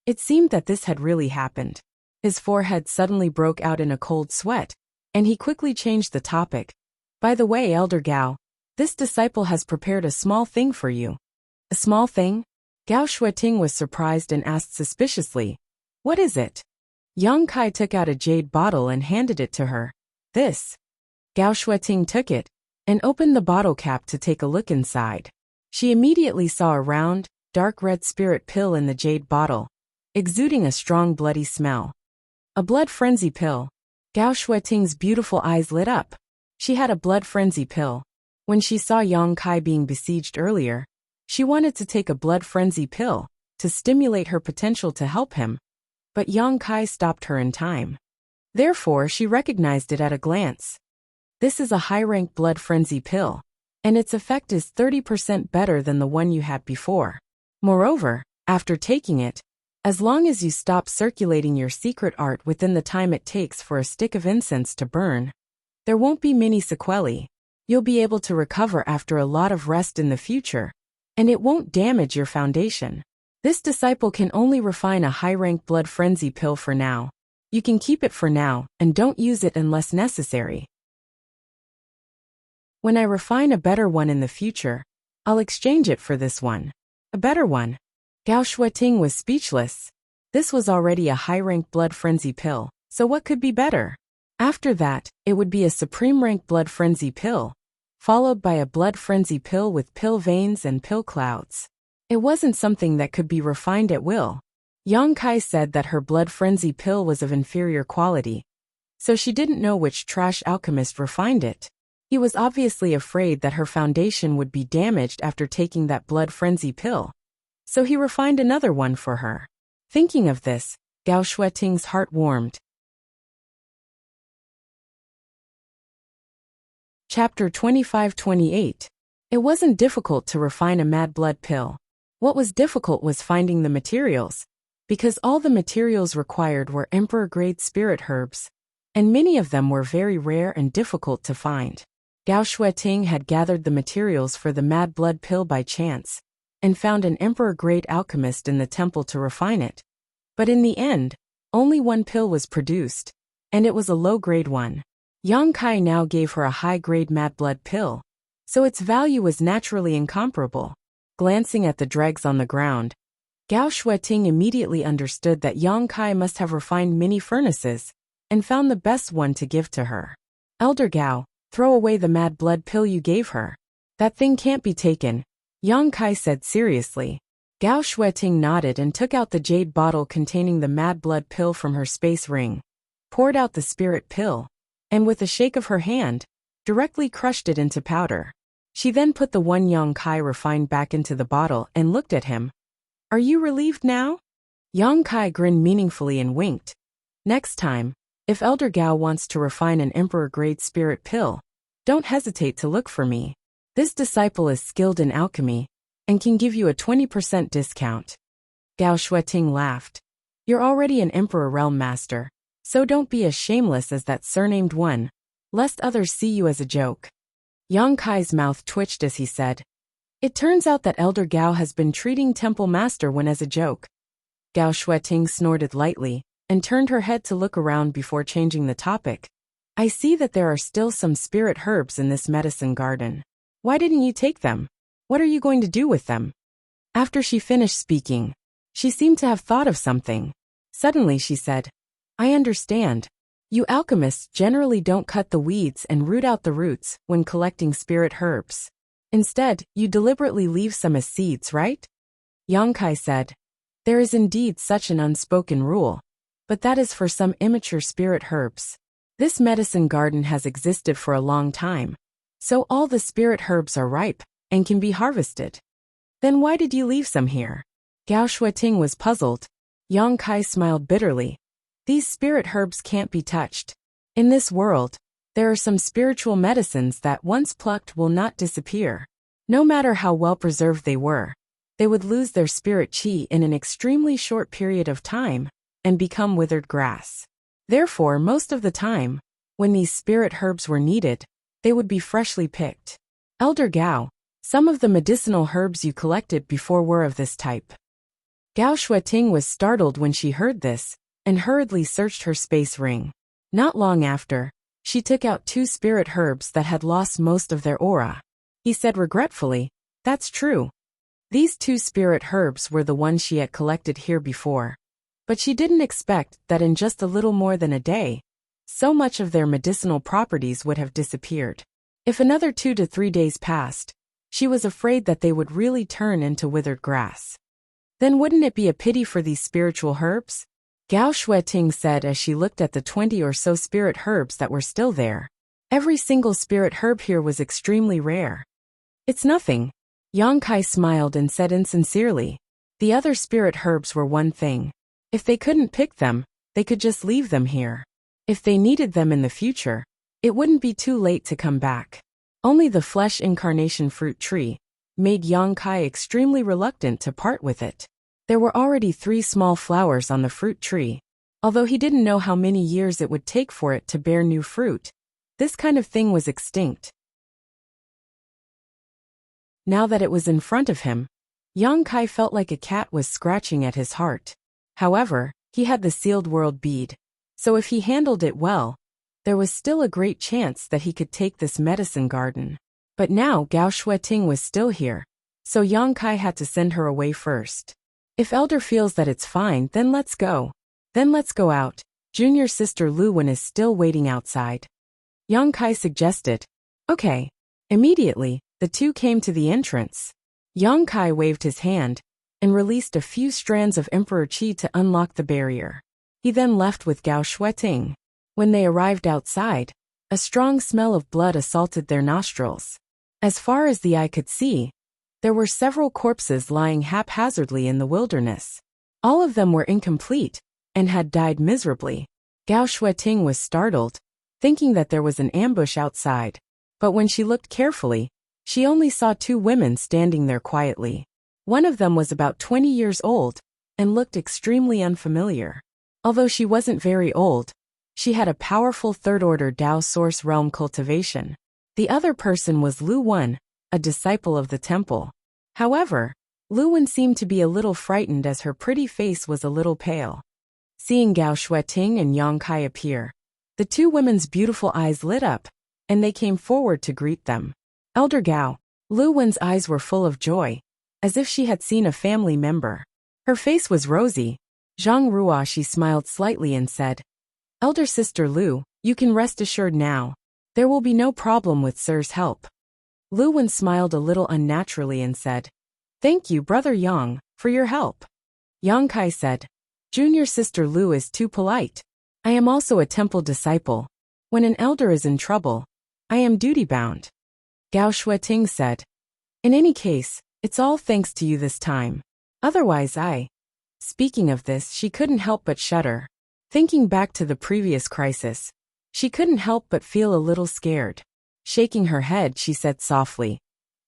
it seemed that this had really happened. His forehead suddenly broke out in a cold sweat, and he quickly changed the topic. "By the way, Elder Gao, this disciple has prepared a small thing for you." "A small thing?" Gao Shueting was surprised and asked suspiciously, "What is it?" Yang Kai took out a jade bottle and handed it to her. "This." Gao Shueting took it and opened the bottle cap to take a look inside. She immediately saw a round, dark red spirit pill in the jade bottle, exuding a strong bloody smell. A blood frenzy pill. Gao Shueting's beautiful eyes lit up. She had a blood frenzy pill. When she saw Yang Kai being besieged earlier, she wanted to take a blood frenzy pill to stimulate her potential to help him, but Yang Kai stopped her in time. Therefore, she recognized it at a glance. This is a high-rank blood frenzy pill, and its effect is 30% better than the one you had before. Moreover, after taking it, as long as you stop circulating your secret art within the time it takes for a stick of incense to burn, there won't be many sequelae. You'll be able to recover after a lot of rest in the future, and it won't damage your foundation. This disciple can only refine a high-rank blood frenzy pill for now. You can keep it for now, and don't use it unless necessary. When I refine a better one in the future, I'll exchange it for this one. A better one. Gao Shueting was speechless. This was already a high-rank blood frenzy pill, so what could be better? After that, it would be a supreme-rank blood frenzy pill, followed by a blood frenzy pill with pill veins and pill clouds. It wasn't something that could be refined at will. Yang Kai said that her blood frenzy pill was of inferior quality, so she didn't know which trash alchemist refined it. He was obviously afraid that her foundation would be damaged after taking that blood frenzy pill, so he refined another one for her. Thinking of this, Gao Shueting's heart warmed. Chapter 25-28. It wasn't difficult to refine a mad blood pill. What was difficult was finding the materials, because all the materials required were emperor-grade spirit herbs, and many of them were very rare and difficult to find. Gao Shueting had gathered the materials for the mad blood pill by chance, and found an emperor-grade alchemist in the temple to refine it. But in the end, only one pill was produced, and it was a low-grade one. Yang Kai now gave her a high-grade mad blood pill, so its value was naturally incomparable. Glancing at the dregs on the ground, Gao Shueting immediately understood that Yang Kai must have refined many furnaces, and found the best one to give to her. Elder Gao, throw away the mad blood pill you gave her. That thing can't be taken, Yang Kai said seriously. Gao Shueting nodded and took out the jade bottle containing the mad blood pill from her space ring, poured out the spirit pill, and with a shake of her hand, directly crushed it into powder. She then put the one Yang Kai refined back into the bottle and looked at him. Are you relieved now? Yang Kai grinned meaningfully and winked. Next time, if Elder Gao wants to refine an emperor-grade spirit pill, don't hesitate to look for me. This disciple is skilled in alchemy, and can give you a 20% discount. Gao Shueting laughed. You're already an Emperor Realm Master, so don't be as shameless as that surnamed one, lest others see you as a joke. Yang Kai's mouth twitched as he said, It turns out that Elder Gao has been treating Temple Master Wen as a joke. Gao Shueting snorted lightly, and turned her head to look around before changing the topic. I see that there are still some spirit herbs in this medicine garden. Why didn't you take them? What are you going to do with them? After she finished speaking, she seemed to have thought of something. Suddenly she said, I understand. You alchemists generally don't cut the weeds and root out the roots when collecting spirit herbs. Instead, you deliberately leave some as seeds, right? Yang Kai said, There is indeed such an unspoken rule, but that is for some immature spirit herbs. This medicine garden has existed for a long time, so all the spirit herbs are ripe and can be harvested. Then why did you leave some here? Gao Shueting was puzzled. Yang Kai smiled bitterly. These spirit herbs can't be touched. In this world, there are some spiritual medicines that once plucked will not disappear. No matter how well preserved they were, they would lose their spirit qi in an extremely short period of time and become withered grass. Therefore, most of the time, when these spirit herbs were needed, they would be freshly picked. Elder Gao, some of the medicinal herbs you collected before were of this type. Gao Shueting was startled when she heard this, and hurriedly searched her space ring. Not long after, she took out 2 spirit herbs that had lost most of their aura. He said regretfully, That's true. These 2 spirit herbs were the ones she had collected here before. But she didn't expect that in just a little more than a day, so much of their medicinal properties would have disappeared. If another 2 to 3 days passed, she was afraid that they would really turn into withered grass. Then wouldn't it be a pity for these spiritual herbs? Gao Shueting said as she looked at the 20 or so spirit herbs that were still there. Every single spirit herb here was extremely rare. It's nothing. Yang Kai smiled and said insincerely. The other spirit herbs were one thing. If they couldn't pick them, they could just leave them here. If they needed them in the future, it wouldn't be too late to come back. Only the flesh incarnation fruit tree made Yang Kai extremely reluctant to part with it. There were already 3 small flowers on the fruit tree. Although he didn't know how many years it would take for it to bear new fruit, this kind of thing was extinct. Now that it was in front of him, Yang Kai felt like a cat was scratching at his heart. However, he had the sealed world bead, so if he handled it well, there was still a great chance that he could take this medicine garden. But now Gao Shueting was still here, so Yang Kai had to send her away first. If Elder feels that it's fine, then let's go. Then let's go out. Junior sister Lu Wen is still waiting outside. Yang Kai suggested. Okay. Immediately, the 2 came to the entrance. Yang Kai waved his hand and released a few strands of Emperor Qi to unlock the barrier. He then left with Gao Shueting. When they arrived outside, a strong smell of blood assaulted their nostrils. As far as the eye could see, there were several corpses lying haphazardly in the wilderness. All of them were incomplete and had died miserably. Gao Shueting was startled, thinking that there was an ambush outside. But when she looked carefully, she only saw 2 women standing there quietly. One of them was about 20 years old and looked extremely unfamiliar. Although she wasn't very old, she had a powerful third-order Dao source realm cultivation. The other person was Lu Wen, a disciple of the temple. However, Lu Wen seemed to be a little frightened as her pretty face was a little pale. Seeing Gao Shueting and Yang Kai appear, the two women's beautiful eyes lit up, and they came forward to greet them. Elder Gao. Lu Wen's eyes were full of joy, as if she had seen a family member. Her face was rosy. Zhang Ruoxi smiled slightly and said, "Elder Sister Lu, you can rest assured now. There will be no problem with Sir's help." Lu Wen smiled a little unnaturally and said, "Thank you, Brother Yang, for your help." Yang Kai said, "Junior Sister Lu is too polite. I am also a temple disciple. When an elder is in trouble, I am duty-bound." Gao Shueting said, "In any case, it's all thanks to you this time. Otherwise Speaking of this, she couldn't help but shudder. Thinking back to the previous crisis, she couldn't help but feel a little scared. Shaking her head, she said softly,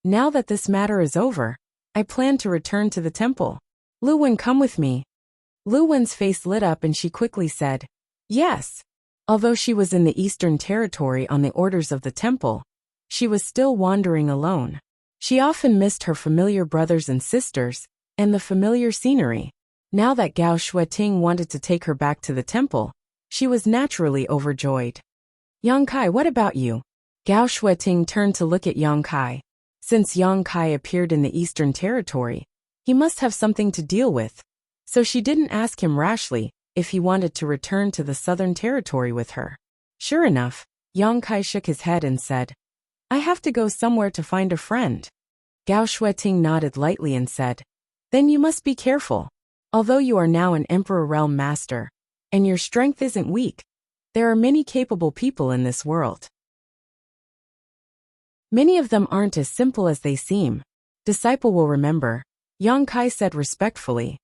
"Now that this matter is over, I plan to return to the temple. Lu Wen, come with me." Lu Wen's face lit up and she quickly said, "Yes." Although she was in the Eastern Territory on the orders of the temple, she was still wandering alone. She often missed her familiar brothers and sisters, and the familiar scenery. Now that Gao Shueting wanted to take her back to the temple, she was naturally overjoyed. "Yang Kai, what about you?" Gao Shueting turned to look at Yang Kai. Since Yang Kai appeared in the Eastern Territory, he must have something to deal with. So she didn't ask him rashly if he wanted to return to the Southern Territory with her. Sure enough, Yang Kai shook his head and said, "I have to go somewhere to find a friend." Gao Shueting nodded lightly and said, "Then you must be careful. Although you are now an Emperor Realm Master, and your strength isn't weak, there are many capable people in this world. Many of them aren't as simple as they seem. Disciple will remember," Yang Kai said respectfully.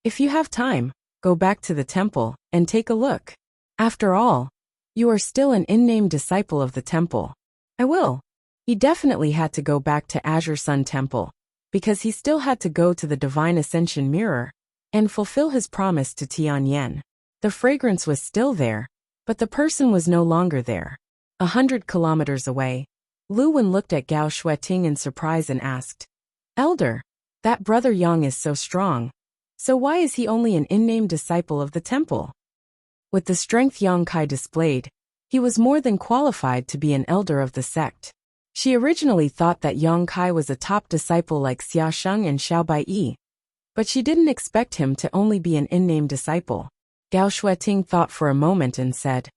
"If you have time, go back to the temple and take a look. After all, you are still an in-name disciple of the temple." "I will." He definitely had to go back to Azure Sun Temple, because he still had to go to the Divine Ascension Mirror and fulfill his promise to Tianyan. The fragrance was still there, but the person was no longer there. 100 kilometers away, Lu Wen looked at Gao Shueting in surprise and asked, "Elder, that Brother Yang is so strong. So why is he only an in-name disciple of the temple?" With the strength Yang Kai displayed, he was more than qualified to be an elder of the sect. She originally thought that Yang Kai was a top disciple like Xia Sheng and Xiao Baiyi, but she didn't expect him to only be an in-name disciple. Gao Shueting thought for a moment and said,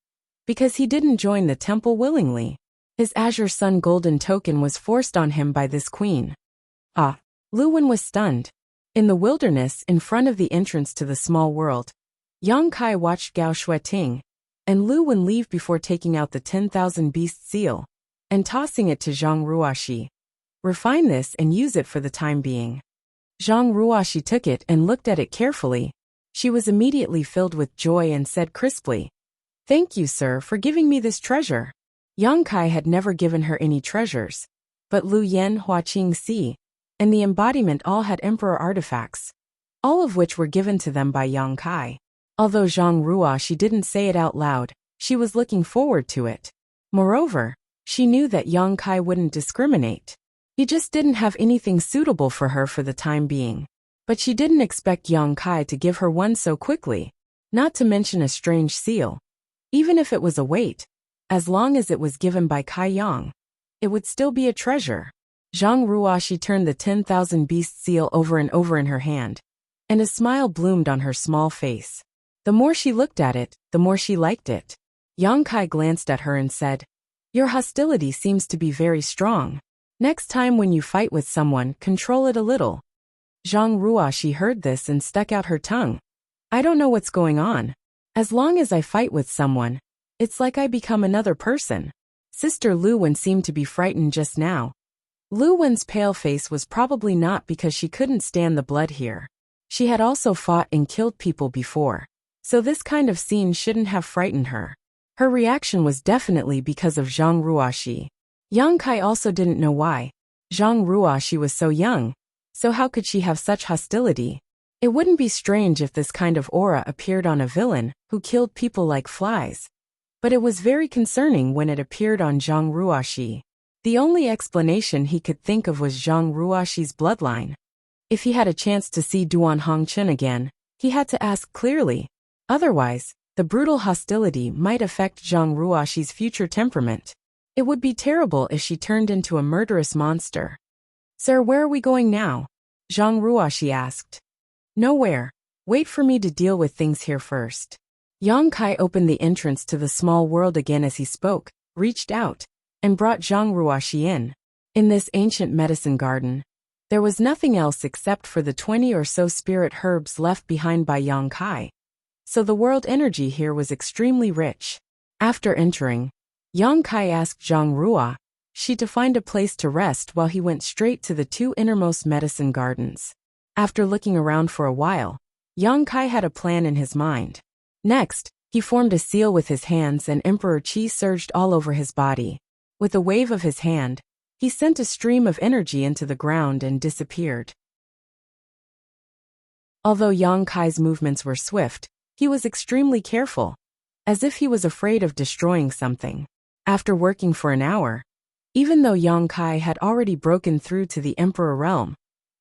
"Because he didn't join the temple willingly. His Azure Sun golden token was forced on him by this queen." Ah! Lu Wen was stunned. In the wilderness in front of the entrance to the small world, Yang Kai watched Gao Shueting and Lu Wen leave before taking out the 10,000 beast seal and tossing it to Zhang Ruoxi. "Refine this and use it for the time being." Zhang Ruoxi took it and looked at it carefully. She was immediately filled with joy and said crisply, "Thank you, sir, for giving me this treasure." Yang Kai had never given her any treasures, but Lu Yen, Hua Qing Si, and the embodiment all had emperor artifacts, all of which were given to them by Yang Kai. Although Zhang Ruoxi didn't say it out loud, she was looking forward to it. Moreover, she knew that Yang Kai wouldn't discriminate. He just didn't have anything suitable for her for the time being. But she didn't expect Yang Kai to give her one so quickly, not to mention a strange seal. Even if it was a weight, as long as it was given by Kai Yang, it would still be a treasure. Zhang Ruoxi turned the 10,000 beast seal over and over in her hand, and a smile bloomed on her small face. The more she looked at it, the more she liked it. Yang Kai glanced at her and said, "Your hostility seems to be very strong. Next time when you fight with someone, control it a little." Zhang Ruoxi heard this and stuck out her tongue. "I don't know what's going on. As long as I fight with someone, it's like I become another person." Sister Lu Wen seemed to be frightened just now. Lu Wen's pale face was probably not because she couldn't stand the blood here. She had also fought and killed people before, so this kind of scene shouldn't have frightened her. Her reaction was definitely because of Zhang Ruoxi. Yang Kai also didn't know why. Zhang Ruoxi was so young, So how could she have such hostility? It wouldn't be strange if this kind of aura appeared on a villain who killed people like flies. But it was very concerning when it appeared on Zhang Ruoxi. The only explanation he could think of was Zhang Ruoxi's bloodline. If he had a chance to see Duan Hongchen again, he had to ask clearly. Otherwise, the brutal hostility might affect Zhang Ruoxi's future temperament. It would be terrible if she turned into a murderous monster. "Sir, where are we going now?" Zhang Ruoxi asked. "Nowhere. Wait for me to deal with things here first." Yang Kai opened the entrance to the small world again as he spoke, reached out, and brought Zhang Ruoxi in. In this ancient medicine garden, there was nothing else except for the 20 or so spirit herbs left behind by Yang Kai. So the world energy here was extremely rich. After entering, Yang Kai asked Zhang Ruoxi to find a place to rest while he went straight to the 2 innermost medicine gardens. After looking around for a while, Yang Kai had a plan in his mind. Next, he formed a seal with his hands and Emperor Qi surged all over his body. With a wave of his hand, he sent a stream of energy into the ground and disappeared. Although Yang Kai's movements were swift, he was extremely careful, as if he was afraid of destroying something. After working for an hour, even though Yang Kai had already broken through to the Emperor realm,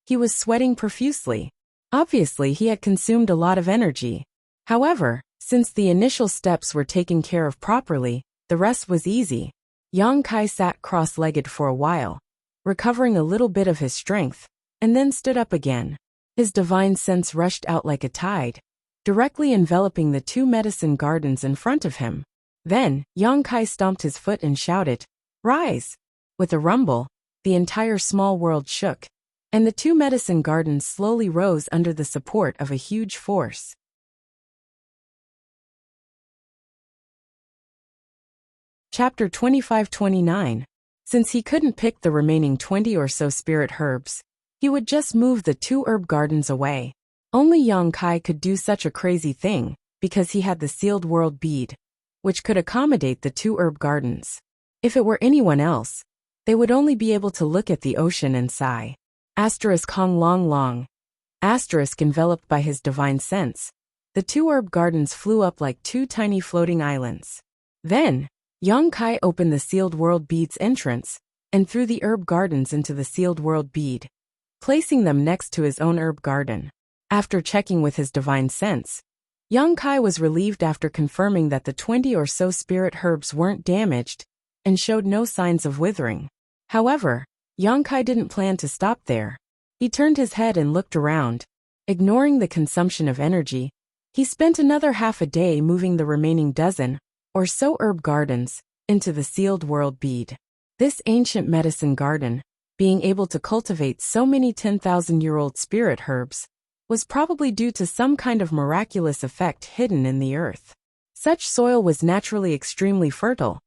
he was sweating profusely. Obviously, he had consumed a lot of energy. However, since the initial steps were taken care of properly, the rest was easy. Yang Kai sat cross-legged for a while, recovering a little bit of his strength, and then stood up again. His divine sense rushed out like a tide, directly enveloping the 2 medicine gardens in front of him. Then, Yang Kai stomped his foot and shouted, "Rise!" With a rumble, the entire small world shook, and the 2 medicine gardens slowly rose under the support of a huge force. Chapter 25-29. Since he couldn't pick the remaining 20 or so spirit herbs, he would just move the 2 herb gardens away. Only Yang Kai could do such a crazy thing, because he had the sealed world bead, which could accommodate the 2 herb gardens. If it were anyone else, they would only be able to look at the ocean and sigh. Hong long long. Enveloped by his divine sense, the 2 herb gardens flew up like 2 tiny floating islands. Then, Yang Kai opened the sealed world bead's entrance, and threw the herb gardens into the sealed world bead, placing them next to his own herb garden. After checking with his divine sense, Yang Kai was relieved after confirming that the 20 or so spirit herbs weren't damaged, and showed no signs of withering. However, Yang Kai didn't plan to stop there. He turned his head and looked around. Ignoring the consumption of energy, he spent another half a day moving the remaining dozen or so herb gardens into the sealed world bead. This ancient medicine garden, being able to cultivate so many 10,000-year-old spirit herbs, was probably due to some kind of miraculous effect hidden in the earth. Such soil was naturally extremely fertile,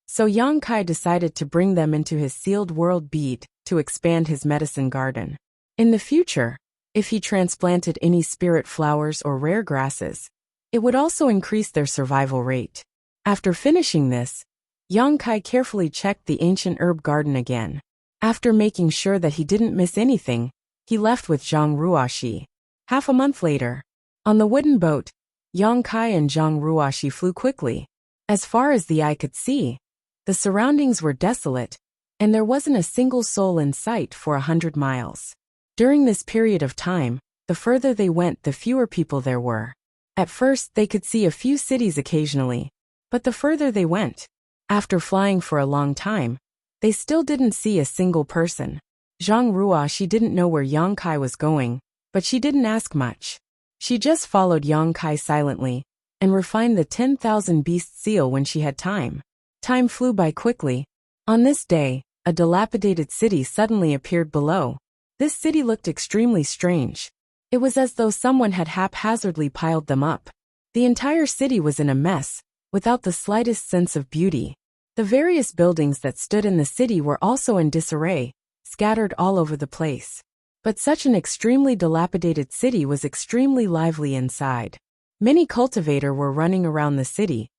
so Yang Kai decided to bring them into his sealed world bead to expand his medicine garden. In the future, if he transplanted any spirit flowers or rare grasses, it would also increase their survival rate. After finishing this, Yang Kai carefully checked the ancient herb garden again. After making sure that he didn't miss anything, he left with Zhang Ruoxi. Half a month later, on the wooden boat, Yang Kai and Zhang Ruoxi flew quickly. As far as the eye could see, the surroundings were desolate, and there wasn't a single soul in sight for 100 miles. During this period of time, the further they went, the fewer people there were. At first, they could see a few cities occasionally, but the further they went, after flying for a long time, they still didn't see a single person. Zhang Ruoxi didn't know where Yang Kai was going, but she didn't ask much. She just followed Yang Kai silently, and refined the 10,000 beast seal when she had time. Time flew by quickly. On this day, a dilapidated city suddenly appeared below. This city looked extremely strange. It was as though someone had haphazardly piled them up. The entire city was in a mess, without the slightest sense of beauty. The various buildings that stood in the city were also in disarray, scattered all over the place. But such an extremely dilapidated city was extremely lively inside. Many cultivators were running around the city,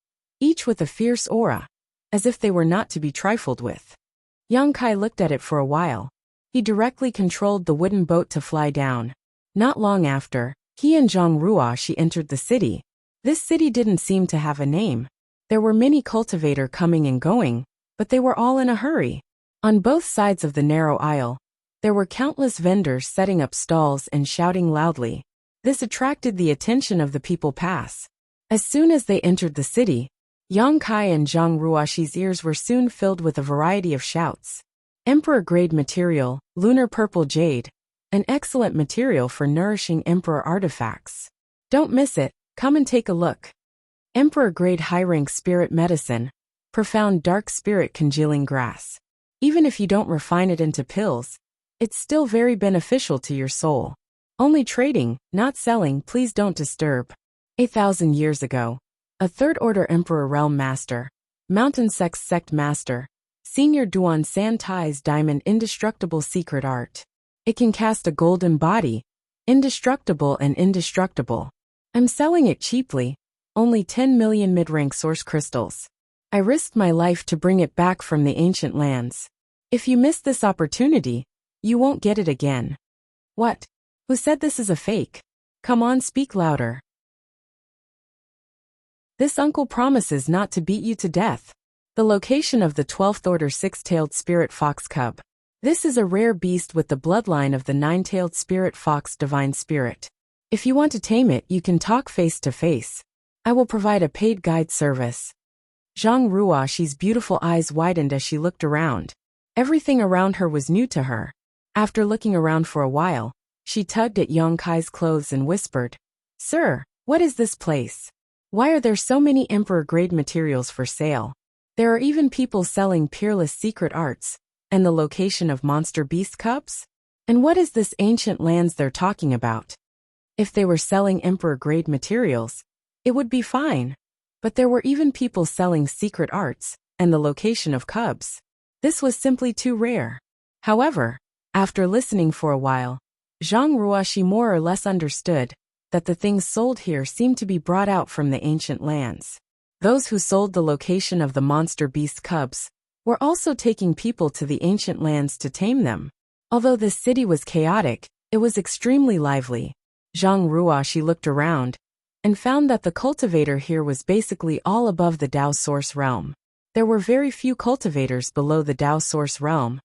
each with a fierce aura, as if they were not to be trifled with. Yang Kai looked at it for a while. He directly controlled the wooden boat to fly down. Not long after, he and Zhang Ruoxi entered the city. This city didn't seem to have a name. There were many cultivators coming and going, but they were all in a hurry. On both sides of the narrow aisle, there were countless vendors setting up stalls and shouting loudly. This attracted the attention of the people pass. As soon as they entered the city, Yang Kai and Zhang Ruoxi's ears were soon filled with a variety of shouts. Emperor-grade material, lunar purple jade, an excellent material for nourishing Emperor artifacts. Don't miss it, come and take a look. Emperor-grade high-rank spirit medicine, profound dark spirit congealing grass. Even if you don't refine it into pills, it's still very beneficial to your soul. Only trading, not selling, please don't disturb. 8,000 years ago, a third-order Emperor Realm Master, Mountain Sect Master, Senior Duan San Tai's Diamond Indestructible Secret Art. It can cast a golden body, indestructible and indestructible. I'm selling it cheaply, only 10 million mid-rank source crystals. I risked my life to bring it back from the ancient lands. If you miss this opportunity, you won't get it again. What? Who said this is a fake? Come on, speak louder. This uncle promises not to beat you to death. The location of the 12th order six-tailed spirit fox cub. This is a rare beast with the bloodline of the nine-tailed spirit fox divine spirit. If you want to tame it, you can talk face to face. I will provide a paid guide service. Zhang Ruoxi's beautiful eyes widened as she looked around. Everything around her was new to her. After looking around for a while, she tugged at Yang Kai's clothes and whispered, "Sir, what is this place? Why are there so many emperor-grade materials for sale? There are even people selling peerless secret arts, and the location of monster beast cubs? And what is this ancient lands they're talking about? If they were selling emperor-grade materials, it would be fine. But there were even people selling secret arts, and the location of cubs. This was simply too rare." However, after listening for a while, Zhang Ruoxi more or less understood that the things sold here seemed to be brought out from the ancient lands. Those who sold the location of the monster beast cubs were also taking people to the ancient lands to tame them. Although this city was chaotic, it was extremely lively. Zhang Ruoxi looked around and found that the cultivator here was basically all above the Dao source realm. There were very few cultivators below the Dao source realm.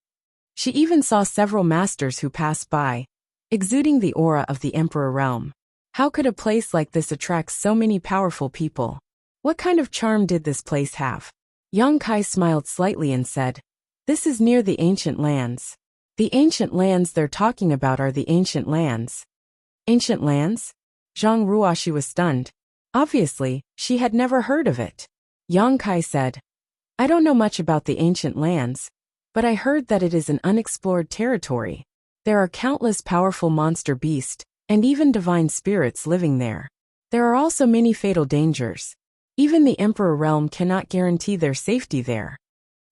She even saw several masters who passed by, exuding the aura of the Emperor realm. How could a place like this attract so many powerful people? What kind of charm did this place have? Yang Kai smiled slightly and said, "This is near the ancient lands. The ancient lands they're talking about are the ancient lands." Ancient lands? Zhang Ruoxi was stunned. Obviously, she had never heard of it. Yang Kai said, "I don't know much about the ancient lands, but I heard that it is an unexplored territory. There are countless powerful monster beasts, and even divine spirits living there. There are also many fatal dangers. Even the Emperor realm cannot guarantee their safety there.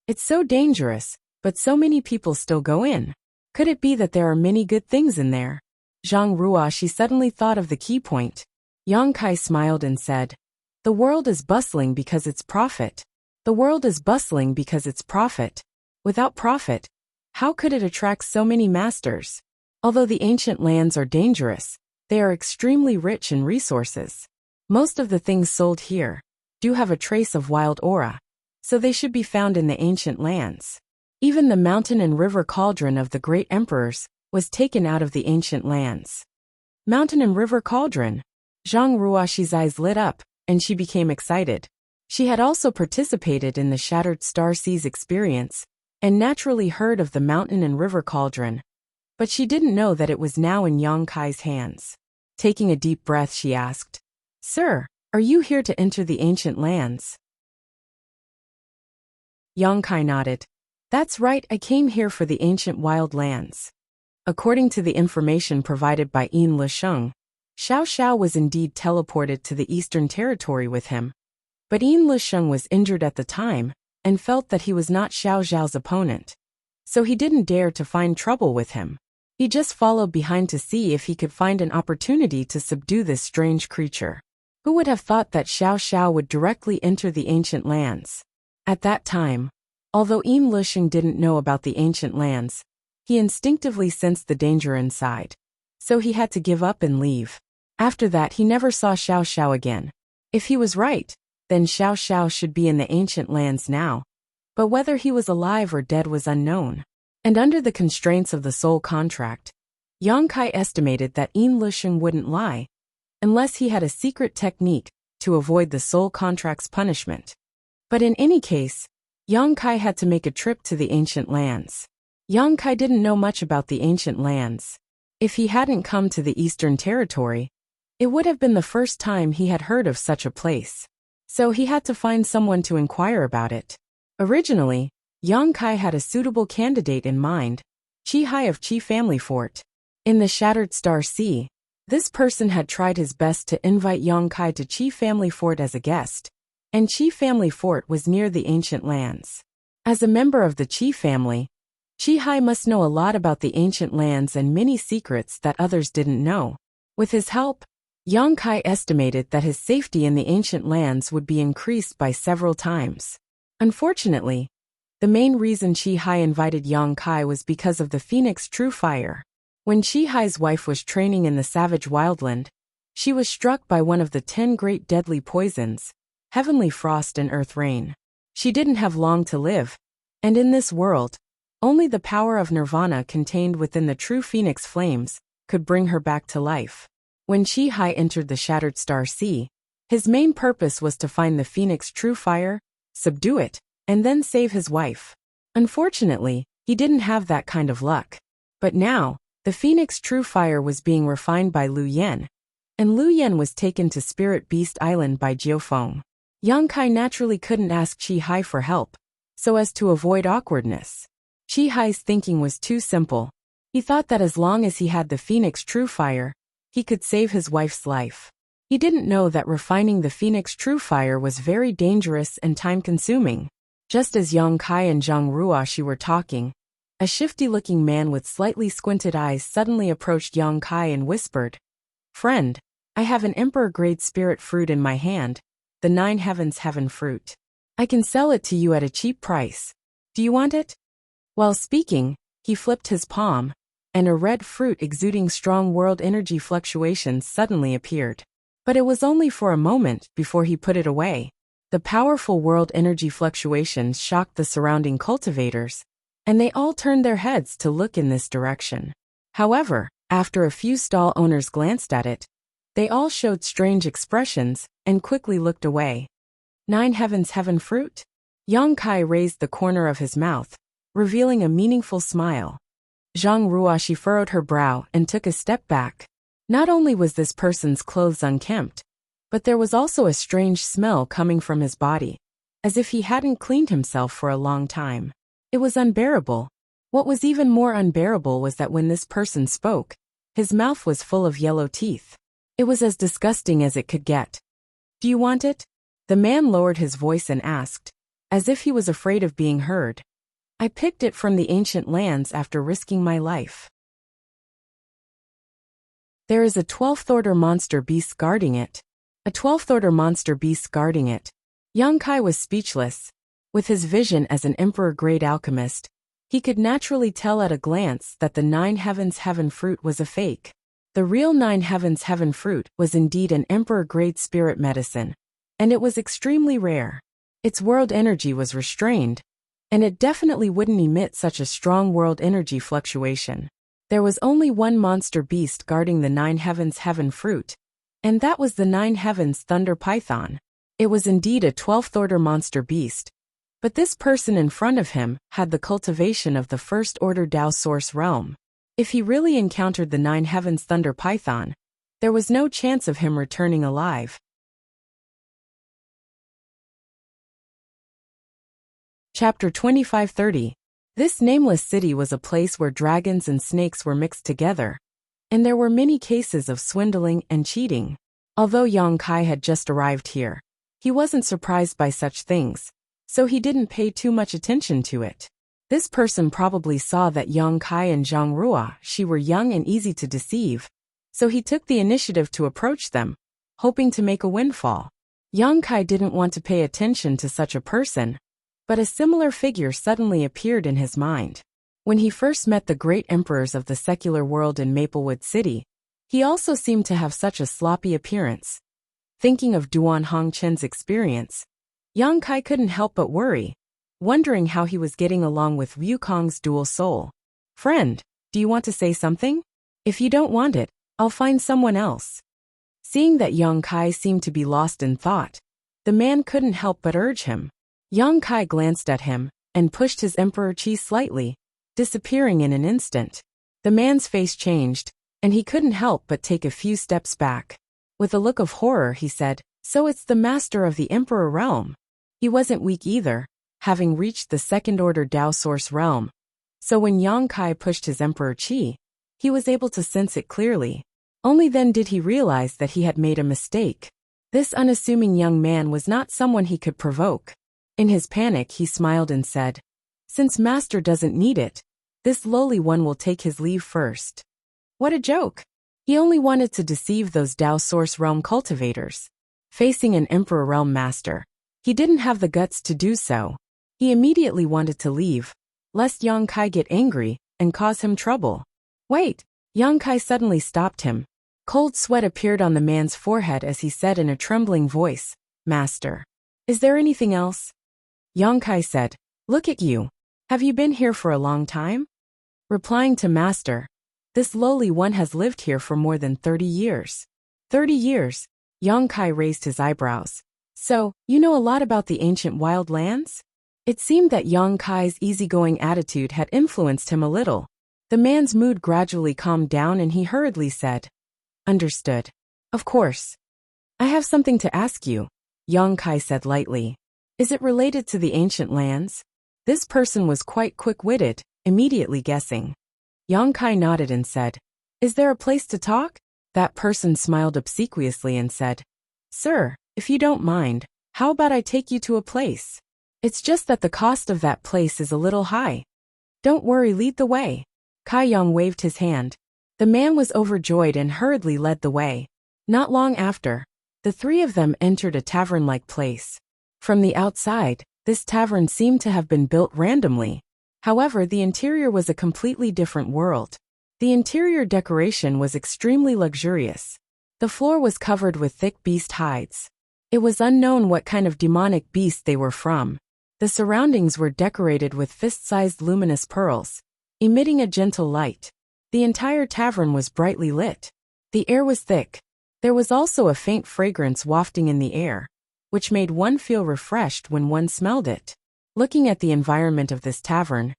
It's so dangerous, but so many people still go in. Could it be that there are many good things in there?" Zhang Ruoxi suddenly thought of the key point. Yang Kai smiled and said, "The world is bustling because it's profit. The world is bustling because it's profit. Without profit, how could it attract so many masters? Although the ancient lands are dangerous, they are extremely rich in resources. Most of the things sold here do have a trace of wild aura, so they should be found in the ancient lands. Even the mountain and river cauldron of the great emperors was taken out of the ancient lands." Mountain and river cauldron? Zhang Ruoxi's eyes lit up, and she became excited. She had also participated in the Shattered Star Seas experience, and naturally heard of the mountain and river cauldron. But she didn't know that it was now in Yang Kai's hands. Taking a deep breath, she asked, "Sir, are you here to enter the ancient lands?" Yang Kai nodded. "That's right, I came here for the ancient wild lands." According to the information provided by Yin Lisheng, Xiao Xiao was indeed teleported to the Eastern Territory with him. But Yin Lisheng was injured at the time, and felt that he was not Xiao Xiao's opponent. So he didn't dare to find trouble with him. He just followed behind to see if he could find an opportunity to subdue this strange creature. Who would have thought that Xiao Xiao would directly enter the ancient lands? At that time, although Yin Lisheng didn't know about the ancient lands, He instinctively sensed the danger inside. So he had to give up and leave. After that he never saw Xiao Xiao again. If he was right, then Xiao Xiao should be in the ancient lands now. But whether he was alive or dead was unknown. And under the constraints of the soul contract, Yang Kai estimated that Yin Lusheng wouldn't lie, unless he had a secret technique to avoid the soul contract's punishment. But in any case, Yang Kai had to make a trip to the ancient lands. Yang Kai didn't know much about the ancient lands. If he hadn't come to the Eastern Territory, it would have been the first time he had heard of such a place. So he had to find someone to inquire about it. Originally, Yang Kai had a suitable candidate in mind, Qi Hai of Qi Family Fort. In the Shattered Star Sea, this person had tried his best to invite Yang Kai to Qi Family Fort as a guest, and Qi Family Fort was near the ancient lands. As a member of the Qi family, Qi Hai must know a lot about the ancient lands and many secrets that others didn't know. With his help, Yang Kai estimated that his safety in the ancient lands would be increased by several times. Unfortunately, the main reason Qi Hai invited Yang Kai was because of the Phoenix True Fire. When Qi Hai's wife was training in the savage wildland, she was struck by one of the 10 great deadly poisons, Heavenly Frost and Earth Rain. She didn't have long to live, and in this world, only the power of nirvana contained within the true phoenix flames could bring her back to life. When Qi Hai entered the Shattered Star Sea, his main purpose was to find the Phoenix True Fire, subdue it, and then save his wife. Unfortunately, he didn't have that kind of luck. But now, the Phoenix True Fire was being refined by Lu Yen, and Lu Yen was taken to Spirit Beast Island by Jiufeng. Yang Kai naturally couldn't ask Qi Hai for help, so as to avoid awkwardness. Qi Hai's thinking was too simple. He thought that as long as he had the Phoenix True Fire, he could save his wife's life. He didn't know that refining the Phoenix True Fire was very dangerous and time-consuming. Just as Yang Kai and Zhang Ruoshi were talking, a shifty-looking man with slightly squinted eyes suddenly approached Yang Kai and whispered, "Friend, I have an emperor-grade spirit fruit in my hand, the 9 Heavens Heaven fruit. I can sell it to you at a cheap price. Do you want it?" While speaking, he flipped his palm, and a red fruit exuding strong world energy fluctuations suddenly appeared. But it was only for a moment before he put it away. The powerful world energy fluctuations shocked the surrounding cultivators, and they all turned their heads to look in this direction. However, after a few stall owners glanced at it, they all showed strange expressions and quickly looked away. 9 Heavens Heaven fruit? Yang Kai raised the corner of his mouth, revealing a meaningful smile. Zhang Ruoshi furrowed her brow and took a step back. Not only was this person's clothes unkempt, but there was also a strange smell coming from his body, as if he hadn't cleaned himself for a long time. It was unbearable. What was even more unbearable was that when this person spoke, his mouth was full of yellow teeth. It was as disgusting as it could get. "Do you want it?" The man lowered his voice and asked, as if he was afraid of being heard. "I picked it from the ancient lands after risking my life. There is a 12th order monster beast guarding it." A 12th order monster beast guarding it. Yang Kai was speechless. With his vision as an emperor-grade alchemist, he could naturally tell at a glance that the 9 Heavens Heaven fruit was a fake. The real 9 Heavens Heaven fruit was indeed an emperor-grade spirit medicine, and it was extremely rare. Its world energy was restrained, and it definitely wouldn't emit such a strong world energy fluctuation. There was only one monster beast guarding the 9 Heavens Heaven fruit, and that was the 9 Heavens Thunder Python. It was indeed a 12th order monster beast, but this person in front of him had the cultivation of the first order Tao Source realm. If he really encountered the 9 Heavens Thunder Python, there was no chance of him returning alive. Chapter 2530. This nameless city was a place where dragons and snakes were mixed together, and there were many cases of swindling and cheating. Although Yang Kai had just arrived here, he wasn't surprised by such things, so he didn't pay too much attention to it. This person probably saw that Yang Kai and Zhang Ruoshi were young and easy to deceive, so he took the initiative to approach them, hoping to make a windfall. Yang Kai didn't want to pay attention to such a person, but a similar figure suddenly appeared in his mind. When he first met the great emperors of the secular world in Maplewood City, he also seemed to have such a sloppy appearance. Thinking of Duan Hongchen's experience, Yang Kai couldn't help but worry, wondering how he was getting along with Wukong's dual soul. "Friend, do you want to say something? If you don't want it, I'll find someone else." Seeing that Yang Kai seemed to be lost in thought, the man couldn't help but urge him. Yang Kai glanced at him and pushed his emperor chi slightly, disappearing in an instant. The man's face changed, and he couldn't help but take a few steps back. With a look of horror, he said, "So it's the master of the Emperor realm." He wasn't weak either, having reached the second-order Dao Source realm. So when Yang Kai pushed his emperor chi, he was able to sense it clearly. Only then did he realize that he had made a mistake. This unassuming young man was not someone he could provoke. In his panic, he smiled and said, "Since master doesn't need it, this lowly one will take his leave first." What a joke! He only wanted to deceive those Dao Source realm cultivators. Facing an Emperor realm master, he didn't have the guts to do so. He immediately wanted to leave, lest Yang Kai get angry and cause him trouble. "Wait!" Yang Kai suddenly stopped him. Cold sweat appeared on the man's forehead as he said in a trembling voice, "Master, is there anything else?" Yang Kai said, "Look at you. Have you been here for a long time?" Replying to Master, "This lowly one has lived here for more than 30 years. 30 years? Yang Kai raised his eyebrows. "So, you know a lot about the ancient wild lands?" It seemed that Yang Kai's easygoing attitude had influenced him a little. The man's mood gradually calmed down and he hurriedly said, "Understood. Of course. I have something to ask you," Yang Kai said lightly. "Is it related to the ancient lands?" This person was quite quick-witted, immediately guessing. Yang Kai nodded and said, "Is there a place to talk?" That person smiled obsequiously and said, "Sir, if you don't mind, how about I take you to a place? It's just that the cost of that place is a little high." "Don't worry, lead the way." Kai Yang waved his hand. The man was overjoyed and hurriedly led the way. Not long after, the three of them entered a tavern-like place. From the outside, this tavern seemed to have been built randomly. However, the interior was a completely different world. The interior decoration was extremely luxurious. The floor was covered with thick beast hides. It was unknown what kind of demonic beast they were from. The surroundings were decorated with fist-sized luminous pearls, emitting a gentle light. The entire tavern was brightly lit. The air was thick. There was also a faint fragrance wafting in the air, which made one feel refreshed when one smelled it. Looking at the environment of this tavern,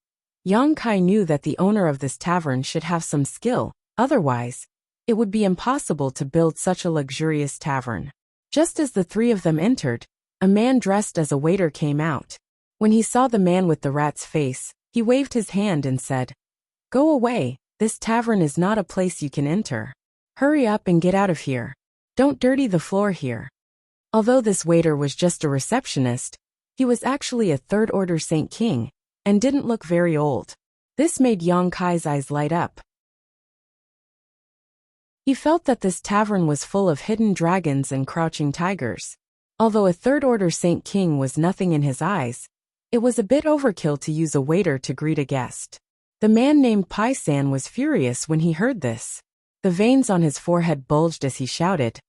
Yang Kai knew that the owner of this tavern should have some skill, otherwise, it would be impossible to build such a luxurious tavern. Just as the three of them entered, a man dressed as a waiter came out. When he saw the man with the rat's face, he waved his hand and said, "Go away, this tavern is not a place you can enter. Hurry up and get out of here. Don't dirty the floor here." Although this waiter was just a receptionist, he was actually a third-order Saint King, and didn't look very old. This made Yang Kai's eyes light up. He felt that this tavern was full of hidden dragons and crouching tigers. Although a third-order Saint King was nothing in his eyes, it was a bit overkill to use a waiter to greet a guest. The man named Pai San was furious when he heard this. The veins on his forehead bulged as he shouted,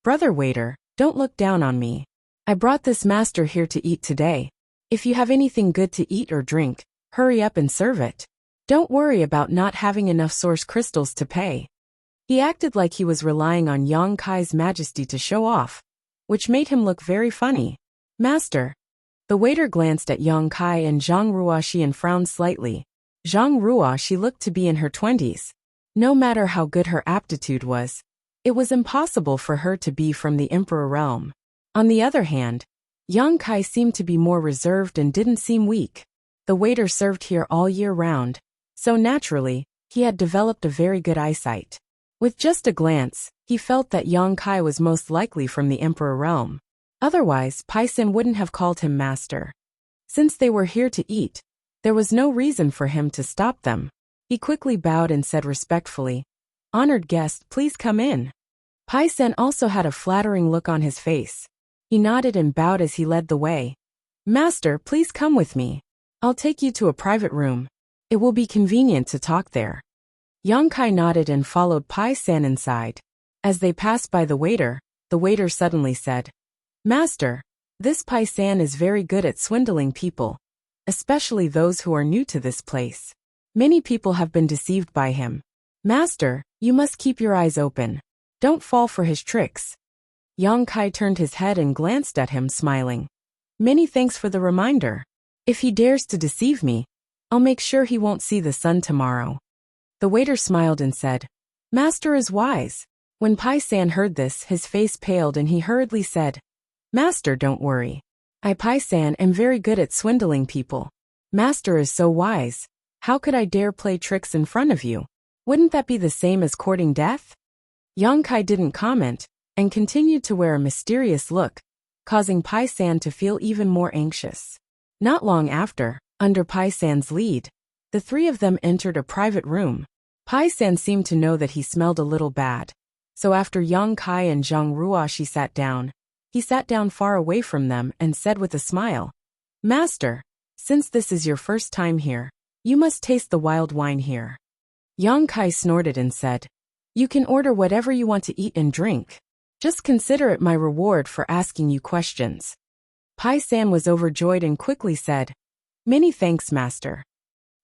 "Brother waiter, don't look down on me. I brought this master here to eat today. If you have anything good to eat or drink, hurry up and serve it. Don't worry about not having enough source crystals to pay." He acted like he was relying on Yang Kai's majesty to show off, which made him look very funny. "Master." The waiter glanced at Yang Kai and Zhang Ruoxi and frowned slightly. Zhang Ruoxi looked to be in her 20s. No matter how good her aptitude was, it was impossible for her to be from the Emperor realm. On the other hand, Yang Kai seemed to be more reserved and didn't seem weak. The waiter served here all year round, so naturally, he had developed a very good eyesight. With just a glance, he felt that Yang Kai was most likely from the Emperor realm. Otherwise, Pai San wouldn't have called him master. Since they were here to eat, there was no reason for him to stop them. He quickly bowed and said respectfully, "Honored guest, please come in." Pai San also had a flattering look on his face. He nodded and bowed as he led the way. "Master, please come with me. I'll take you to a private room." It will be convenient to talk there. Yang Kai nodded and followed Pai San inside. As they passed by the waiter suddenly said, "Master, this Pai San is very good at swindling people, especially those who are new to this place. Many people have been deceived by him. Master, you must keep your eyes open. Don't fall for his tricks." Yang Kai turned his head and glanced at him, smiling. "Many thanks for the reminder. If he dares to deceive me, I'll make sure he won't see the sun tomorrow." The waiter smiled and said, "Master is wise." When Pai San heard this, his face paled and he hurriedly said, "Master, don't worry. I, Pai San, am very good at swindling people. Master is so wise. How could I dare play tricks in front of you? Wouldn't that be the same as courting death?" Yang Kai didn't comment and continued to wear a mysterious look, causing Pai San to feel even more anxious. Not long after, under Pai San's lead, the three of them entered a private room. Pai San seemed to know that he smelled a little bad, so after Yang Kai and Zhang Ruoxi sat down, he sat down far away from them and said with a smile, "Master, since this is your first time here, you must taste the wild wine here." Yang Kai snorted and said, "You can order whatever you want to eat and drink. Just consider it my reward for asking you questions." Pai San was overjoyed and quickly said, "Many thanks, master."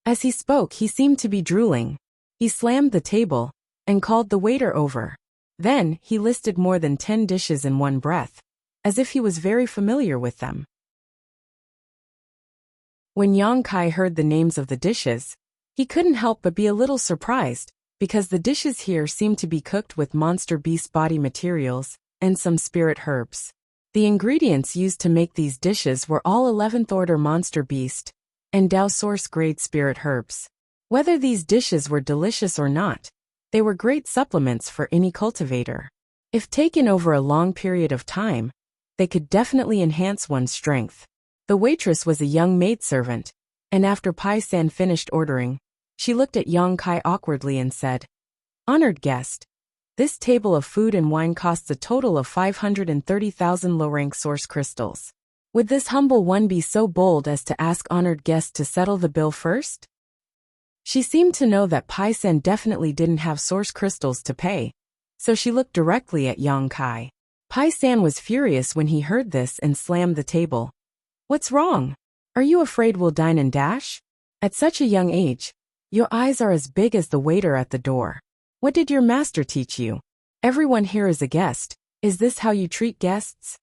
As he spoke, he seemed to be drooling. He slammed the table and called the waiter over. Then, he listed more than 10 dishes in one breath, as if he was very familiar with them. When Yang Kai heard the names of the dishes, he couldn't help but be a little surprised, because the dishes here seemed to be cooked with monster beast body materials and some spirit herbs. The ingredients used to make these dishes were all 11th order monster beast and Dao source grade spirit herbs. Whether these dishes were delicious or not, they were great supplements for any cultivator. If taken over a long period of time, they could definitely enhance one's strength. The waitress was a young maidservant, and after Pai San finished ordering, she looked at Yang Kai awkwardly and said, "Honored guest, this table of food and wine costs a total of 530,000 low-rank source crystals. Would this humble one be so bold as to ask honored guest to settle the bill first?" She seemed to know that Pai San definitely didn't have source crystals to pay, so she looked directly at Yang Kai. Pai San was furious when he heard this and slammed the table. "What's wrong? Are you afraid we'll dine and dash? At such a young age, your eyes are as big as the waiter at the door. What did your master teach you? Everyone here is a guest. Is this how you treat guests?"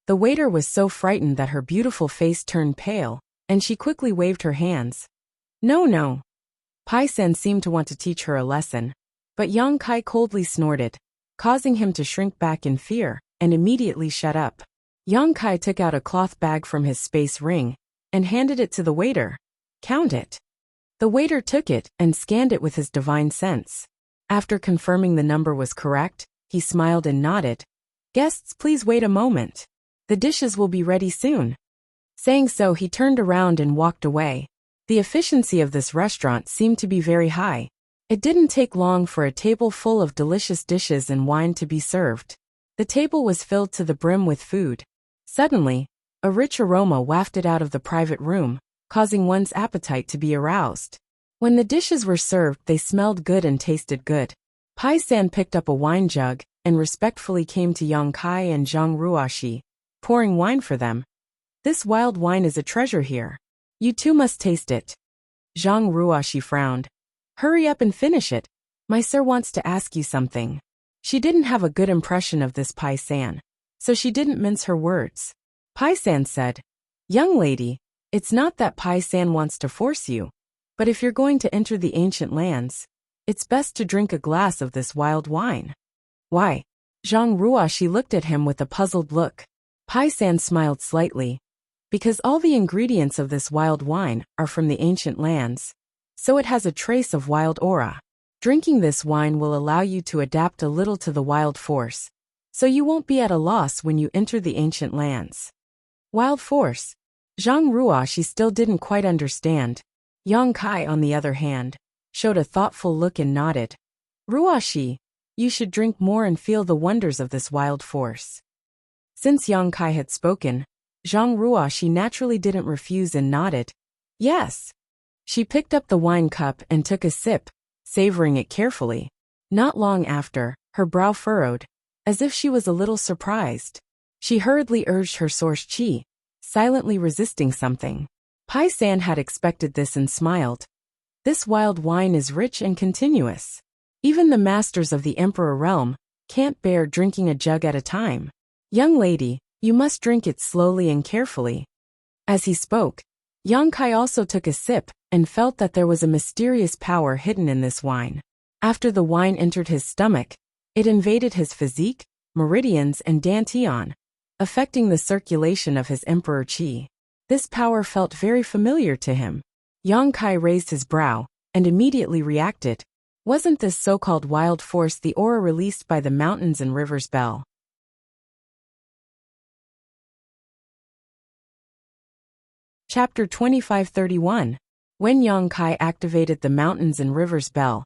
The waiter was so frightened that her beautiful face turned pale, and she quickly waved her hands. No. Pai San seemed to want to teach her a lesson, but Yang Kai coldly snorted, causing him to shrink back in fear, and immediately shut up. Yang Kai took out a cloth bag from his space ring and handed it to the waiter. "Count it." The waiter took it and scanned it with his divine sense. After confirming the number was correct, he smiled and nodded. "Guests, please wait a moment. The dishes will be ready soon." Saying so, he turned around and walked away. The efficiency of this restaurant seemed to be very high. It didn't take long for a table full of delicious dishes and wine to be served. The table was filled to the brim with food. Suddenly, a rich aroma wafted out of the private room, causing one's appetite to be aroused. When the dishes were served, they smelled good and tasted good. Pai San picked up a wine jug and respectfully came to Yang Kai and Zhang Ruoxi, pouring wine for them. "This wild wine is a treasure here. You too must taste it." Zhang Ruoxi frowned. "Hurry up and finish it. My sir wants to ask you something." She didn't have a good impression of this Pai San, so she didn't mince her words. Pai San said, "Young lady, it's not that Pai San wants to force you, but if you're going to enter the ancient lands, it's best to drink a glass of this wild wine." "Why?" Zhang Ruoxi looked at him with a puzzled look. Pai San smiled slightly. "Because all the ingredients of this wild wine are from the ancient lands, so it has a trace of wild aura. Drinking this wine will allow you to adapt a little to the wild force, so you won't be at a loss when you enter the ancient lands." Wild force? Zhang Ruoxi still didn't quite understand. Yang Kai, on the other hand, showed a thoughtful look and nodded. "Ruoxi, you should drink more and feel the wonders of this wild force." Since Yang Kai had spoken, Zhang Ruoxi naturally didn't refuse and nodded. "Yes." She picked up the wine cup and took a sip, savoring it carefully. Not long after, her brow furrowed, as if she was a little surprised. She hurriedly urged her source chi, silently resisting something. Pai San had expected this and smiled. This wild wine is rich and continuous. Even the masters of the Emperor realm can't bear drinking a jug at a time. Young lady, you must drink it slowly and carefully. As he spoke, Yang Kai also took a sip and felt that there was a mysterious power hidden in this wine. After the wine entered his stomach, it invaded his physique, meridians and dantian, affecting the circulation of his emperor chi. This power felt very familiar to him. Yang Kai raised his brow and immediately reacted. Wasn't this so-called wild force the aura released by the mountains and rivers bell? Chapter 2531. When Yang Kai activated the mountains and rivers bell,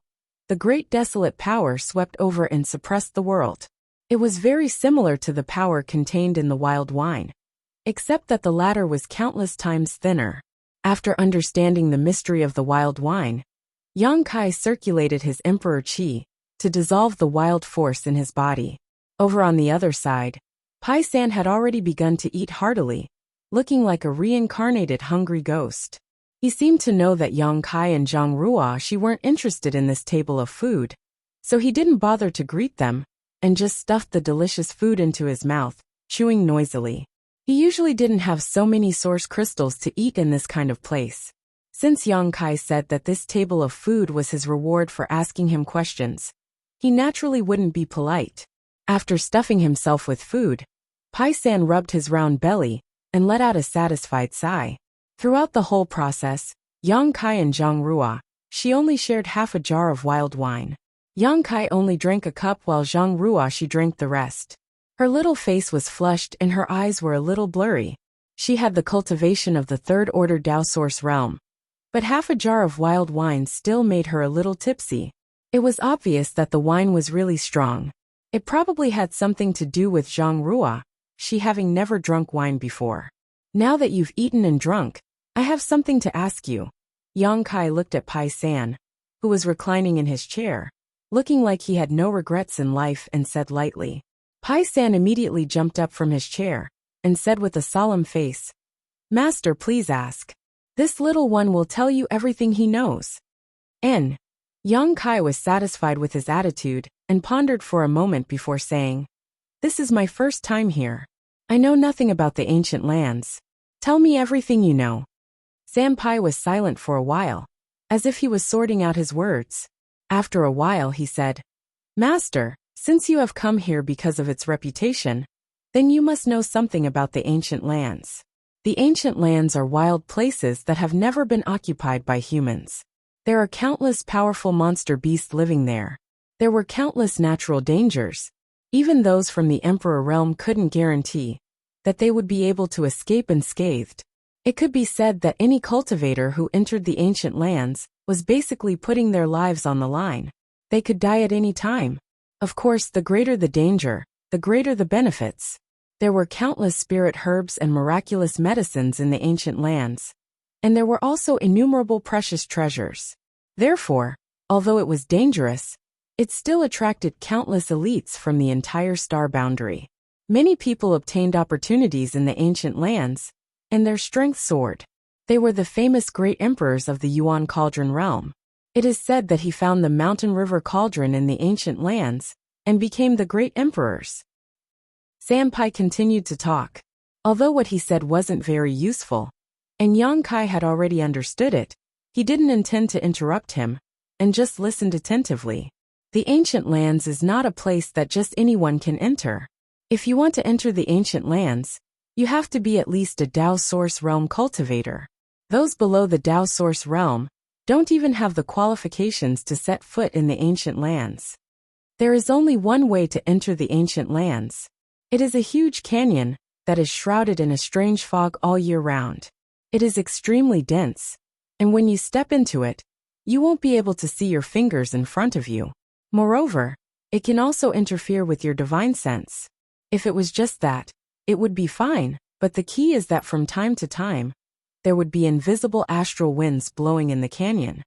the great desolate power swept over and suppressed the world. It was very similar to the power contained in the wild wine, except that the latter was countless times thinner. After understanding the mystery of the wild wine, Yang Kai circulated his emperor chi to dissolve the wild force in his body. Over on the other side, Pai San had already begun to eat heartily, looking like a reincarnated hungry ghost. He seemed to know that Yang Kai and Zhang Ruoshi weren't interested in this table of food, so he didn't bother to greet them, and just stuffed the delicious food into his mouth, chewing noisily. He usually didn't have so many source crystals to eat in this kind of place. Since Yang Kai said that this table of food was his reward for asking him questions, he naturally wouldn't be polite. After stuffing himself with food, Pai San rubbed his round belly and let out a satisfied sigh. Throughout the whole process, Yang Kai and Zhang Rua, she only shared half a jar of wild wine. Yang Kai only drank a cup while Zhang Rua she drank the rest. Her little face was flushed and her eyes were a little blurry. She had the cultivation of the third-order Dao Source realm, but half a jar of wild wine still made her a little tipsy. It was obvious that the wine was really strong. It probably had something to do with Zhang Rua, she having never drunk wine before. Now that you've eaten and drunk, I have something to ask you. Yang Kai looked at Pai San, who was reclining in his chair, looking like he had no regrets in life, and said lightly. Pai San immediately jumped up from his chair and said with a solemn face, Master, please ask. This little one will tell you everything he knows. Yang Kai was satisfied with his attitude and pondered for a moment before saying, This is my first time here. I know nothing about the ancient lands. Tell me everything you know. Senpai was silent for a while, as if he was sorting out his words. After a while he said, Master, since you have come here because of its reputation, then you must know something about the ancient lands. The ancient lands are wild places that have never been occupied by humans. There are countless powerful monster beasts living there. There were countless natural dangers. Even those from the Emperor realm couldn't guarantee that they would be able to escape unscathed. It could be said that any cultivator who entered the ancient lands was basically putting their lives on the line. They could die at any time. Of course, the greater the danger, the greater the benefits. There were countless spirit herbs and miraculous medicines in the ancient lands, and there were also innumerable precious treasures. Therefore, although it was dangerous, it still attracted countless elites from the entire star boundary. Many people obtained opportunities in the ancient lands, and their strength soared. They were the famous great emperors of the Yuan Cauldron realm. It is said that he found the mountain river cauldron in the ancient lands, and became the great emperors. Senpai continued to talk. Although what he said wasn't very useful, and Yang Kai had already understood it, he didn't intend to interrupt him, and just listened attentively. The ancient lands is not a place that just anyone can enter. If you want to enter the ancient lands, you have to be at least a Dao Source realm cultivator. Those below the Dao Source realm don't even have the qualifications to set foot in the ancient lands. There is only one way to enter the ancient lands. It is a huge canyon that is shrouded in a strange fog all year round. It is extremely dense, and when you step into it, you won't be able to see your fingers in front of you. Moreover, it can also interfere with your divine sense. If it was just that, it would be fine, but the key is that from time to time, there would be invisible astral winds blowing in the canyon.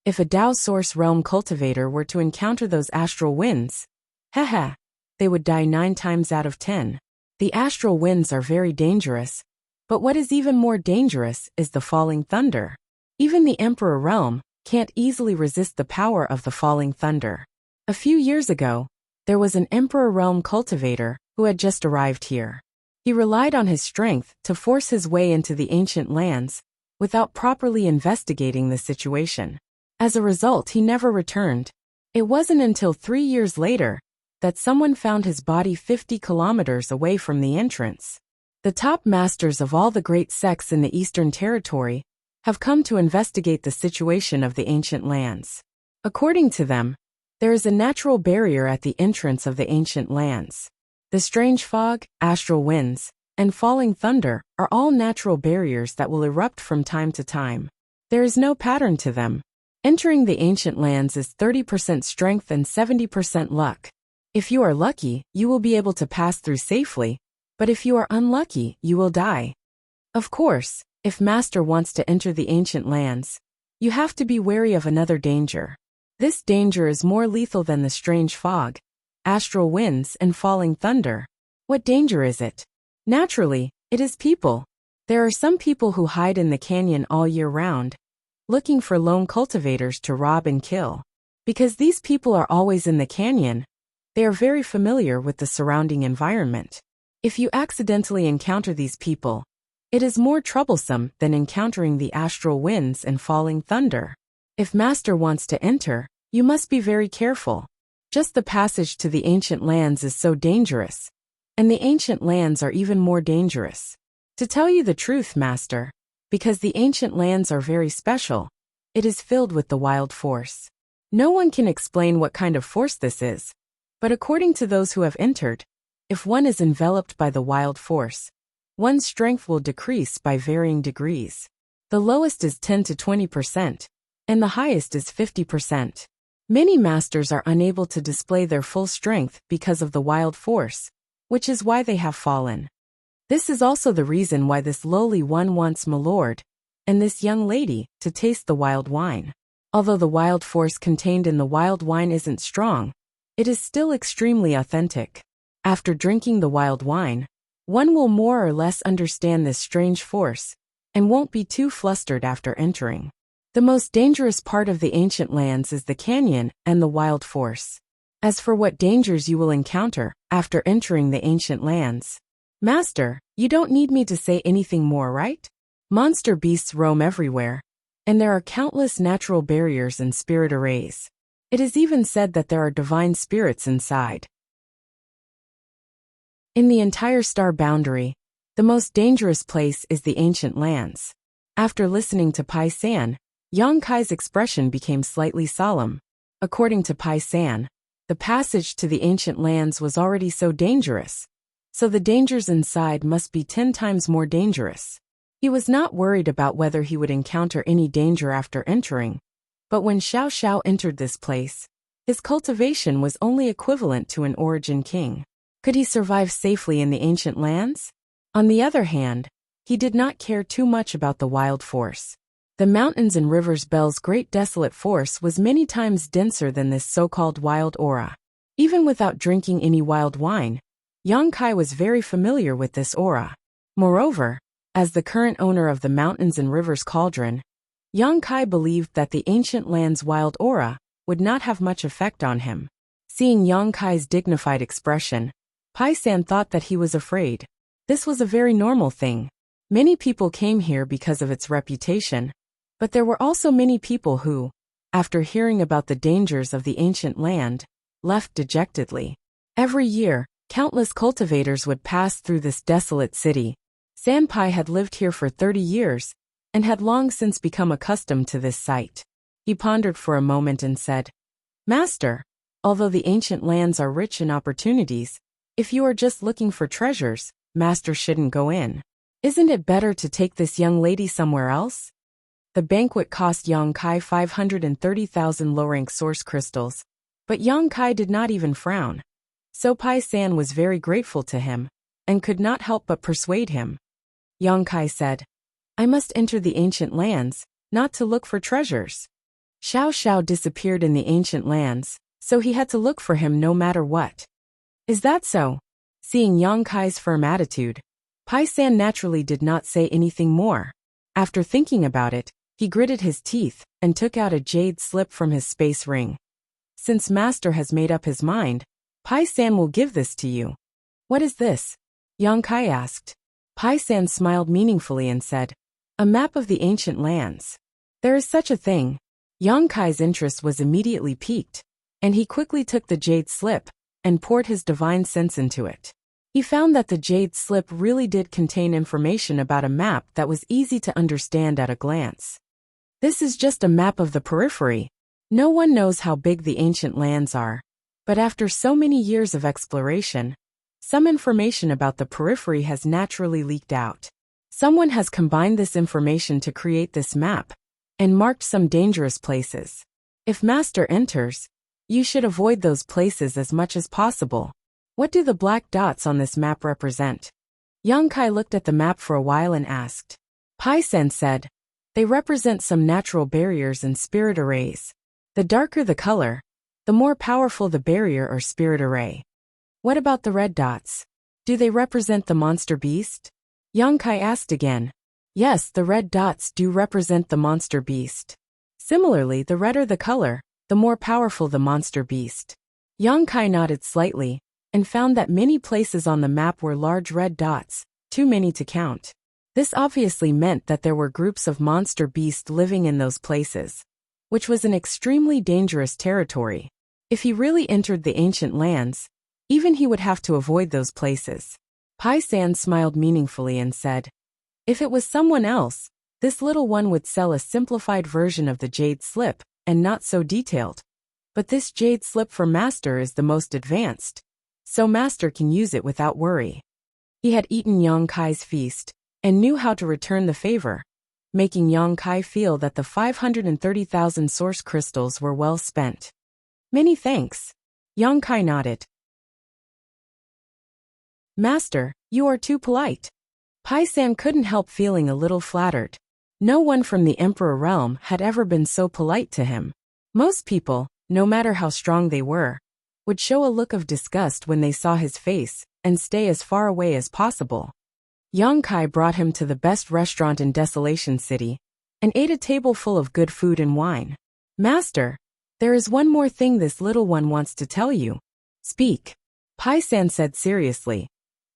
If a Dao Source Realm cultivator were to encounter those astral winds, they would die 9 times out of 10. The astral winds are very dangerous, but what is even more dangerous is the falling thunder. Even the Emperor Realm can't easily resist the power of the falling thunder. A few years ago, there was an Emperor Realm cultivator who had just arrived here. He relied on his strength to force his way into the ancient lands without properly investigating the situation. As a result, he never returned. It wasn't until 3 years later that someone found his body 50 kilometers away from the entrance. The top masters of all the great sects in the Eastern Territory have come to investigate the situation of the ancient lands. According to them, there is a natural barrier at the entrance of the ancient lands. The strange fog, astral winds, and falling thunder are all natural barriers that will erupt from time to time. There is no pattern to them. Entering the ancient lands is 30% strength and 70% luck. If you are lucky, you will be able to pass through safely, but if you are unlucky, you will die. Of course, if Master wants to enter the ancient lands, you have to be wary of another danger. This danger is more lethal than the strange fog, astral winds, and falling thunder. What danger is it? Naturally, it is people. There are some people who hide in the canyon all year round, looking for lone cultivators to rob and kill. Because these people are always in the canyon, they are very familiar with the surrounding environment. If you accidentally encounter these people, it is more troublesome than encountering the astral winds and falling thunder. If Master wants to enter, you must be very careful. Just the passage to the ancient lands is so dangerous, and the ancient lands are even more dangerous. To tell you the truth, Master, because the ancient lands are very special, it is filled with the wild force. No one can explain what kind of force this is, but according to those who have entered, if one is enveloped by the wild force, one's strength will decrease by varying degrees. The lowest is 10 to 20%, and the highest is 50%. Many masters are unable to display their full strength because of the wild force, which is why they have fallen. This is also the reason why this lowly one wants my lord and this young lady to taste the wild wine. Although the wild force contained in the wild wine isn't strong, it is still extremely authentic. After drinking the wild wine, one will more or less understand this strange force and won't be too flustered after entering. The most dangerous part of the ancient lands is the canyon and the wild force. As for what dangers you will encounter after entering the ancient lands, Master, you don't need me to say anything more, right? Monster beasts roam everywhere, and there are countless natural barriers and spirit arrays. It is even said that there are divine spirits inside. In the entire star boundary, the most dangerous place is the ancient lands. After listening to Pai San, Yang Kai's expression became slightly solemn. According to Pai San, the passage to the ancient lands was already so dangerous, so the dangers inside must be 10 times more dangerous. He was not worried about whether he would encounter any danger after entering, but when Xiao Xiao entered this place, his cultivation was only equivalent to an origin king. Could he survive safely in the ancient lands? On the other hand, he did not care too much about the wild force. The mountains and rivers Bell's great desolate force was many times denser than this so-called wild aura. Even without drinking any wild wine, Yang Kai was very familiar with this aura. Moreover, as the current owner of the mountains and rivers cauldron, Yang Kai believed that the ancient land's wild aura would not have much effect on him. Seeing Yang Kai's dignified expression, Pai San thought that he was afraid. This was a very normal thing. Many people came here because of its reputation, but there were also many people who, after hearing about the dangers of the ancient land, left dejectedly. Every year, countless cultivators would pass through this desolate city. Sanpai had lived here for 30 years, and had long since become accustomed to this sight. He pondered for a moment and said, Master, although the ancient lands are rich in opportunities, if you are just looking for treasures, Master shouldn't go in. Isn't it better to take this young lady somewhere else? The banquet cost Yang Kai 530,000 low-rank source crystals, but Yang Kai did not even frown. So Pai San was very grateful to him, and could not help but persuade him. Yang Kai said. I must enter the ancient lands, not to look for treasures. Xiao Xiao disappeared in the ancient lands, so he had to look for him no matter what. Is that so? Seeing Yang Kai's firm attitude, Pai San naturally did not say anything more. After thinking about it, he gritted his teeth and took out a jade slip from his space ring. Since Master has made up his mind, Pai San will give this to you. What is this? Yang Kai asked. Pai San smiled meaningfully and said, a map of the ancient lands. There is such a thing. Yang Kai's interest was immediately piqued, and he quickly took the jade slip and poured his divine sense into it. He found that the jade slip really did contain information about a map that was easy to understand at a glance. This is just a map of the periphery. No one knows how big the ancient lands are, but after so many years of exploration, some information about the periphery has naturally leaked out. Someone has combined this information to create this map and marked some dangerous places. If Master enters, you should avoid those places as much as possible. What do the black dots on this map represent? Yang Kai looked at the map for a while and asked. Pai Sen said, they represent some natural barriers and spirit arrays. The darker the color, the more powerful the barrier or spirit array. What about the red dots? Do they represent the monster beast? Yang Kai asked again. Yes, the red dots do represent the monster beast. Similarly, the redder the color, the more powerful the monster beast. Yang Kai nodded slightly and found that many places on the map were large red dots, too many to count. This obviously meant that there were groups of monster beasts living in those places, which was an extremely dangerous territory. If he really entered the ancient lands, even he would have to avoid those places. Pai San smiled meaningfully and said, if it was someone else, this little one would sell a simplified version of the jade slip, and not so detailed. But this jade slip for Master is the most advanced, so Master can use it without worry. He had eaten Yang Kai's feast, and knew how to return the favor, making Yang Kai feel that the 530,000 source crystals were well spent. Many thanks. Yang Kai nodded. Master, you are too polite. Pai San couldn't help feeling a little flattered. No one from the Emperor realm had ever been so polite to him. Most people, no matter how strong they were, would show a look of disgust when they saw his face and stay as far away as possible. Yang Kai brought him to the best restaurant in Desolation City and ate a table full of good food and wine. Master, there is one more thing this little one wants to tell you. Speak. Pai San said seriously.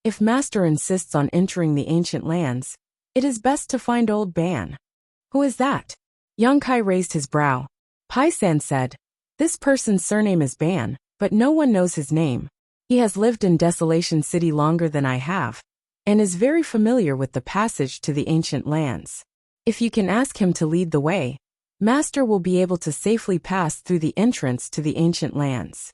If Master insists on entering the ancient lands, it is best to find Old Ban. Who is that? Yang Kai raised his brow. Pai San said, this person's surname is Ban, but no one knows his name. He has lived in Desolation City longer than I have, and is very familiar with the passage to the ancient lands. If you can ask him to lead the way, Master will be able to safely pass through the entrance to the ancient lands.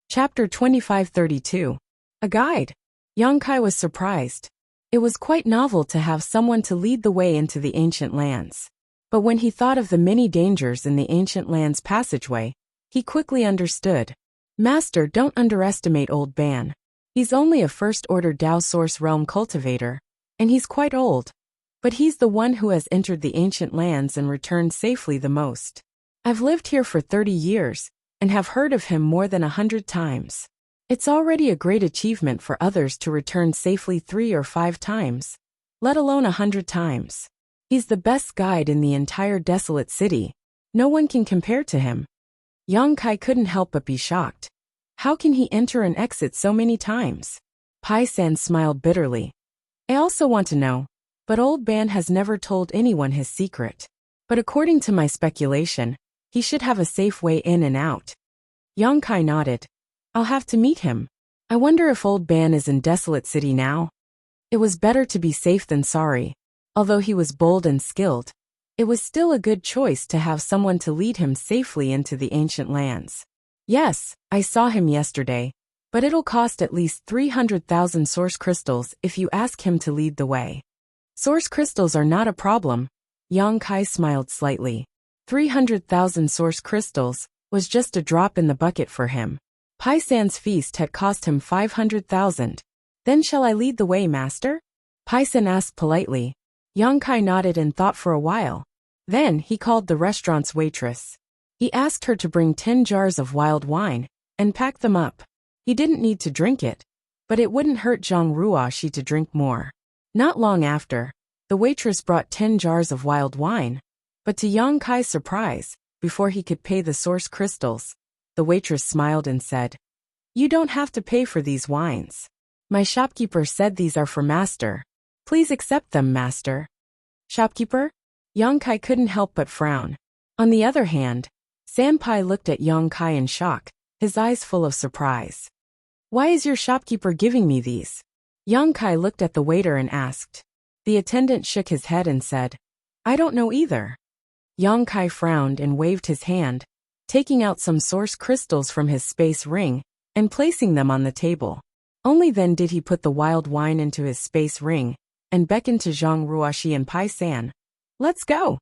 Chapter 2532. A guide. Yang Kai was surprised. It was quite novel to have someone to lead the way into the ancient lands. But when he thought of the many dangers in the ancient lands passageway, he quickly understood. Master, don't underestimate Old Ban. He's only a first-order Dao Source Realm cultivator, and he's quite old. But he's the one who has entered the ancient lands and returned safely the most. I've lived here for 30 years, and have heard of him more than 100 times. It's already a great achievement for others to return safely 3 or 5 times, let alone 100 times. He's the best guide in the entire desolate city. No one can compare to him. Yang Kai couldn't help but be shocked. How can he enter and exit so many times? Pai San smiled bitterly. I also want to know, but Old Ban has never told anyone his secret. But according to my speculation, he should have a safe way in and out. Yang Kai nodded. I'll have to meet him. I wonder if Old Ban is in Desolate City now. It was better to be safe than sorry. Although he was bold and skilled, it was still a good choice to have someone to lead him safely into the ancient lands. Yes, I saw him yesterday, but it'll cost at least 300,000 source crystals if you ask him to lead the way. Source crystals are not a problem. Yang Kai smiled slightly. 300,000 source crystals was just a drop in the bucket for him. Pai San's feast had cost him 500,000. Then shall I lead the way, master? Pai San asked politely. Yang Kai nodded and thought for a while. Then he called the restaurant's waitress. He asked her to bring 10 jars of wild wine and pack them up. He didn't need to drink it, but it wouldn't hurt Zhang Ruoxi to drink more. Not long after, the waitress brought 10 jars of wild wine, but to Yang Kai's surprise, before he could pay the source crystals, the waitress smiled and said, "You don't have to pay for these wines. My shopkeeper said these are for master. Please accept them, master." Shopkeeper? Yang Kai couldn't help but frown. On the other hand, Sanpai looked at Yang Kai in shock, his eyes full of surprise. "Why is your shopkeeper giving me these?" Yang Kai looked at the waiter and asked. The attendant shook his head and said, "I don't know either." Yang Kai frowned and waved his hand, taking out some source crystals from his space ring and placing them on the table. Only then did he put the wild wine into his space ring and beckoned to Zhang Ruoxi and Pai San. "Let's go."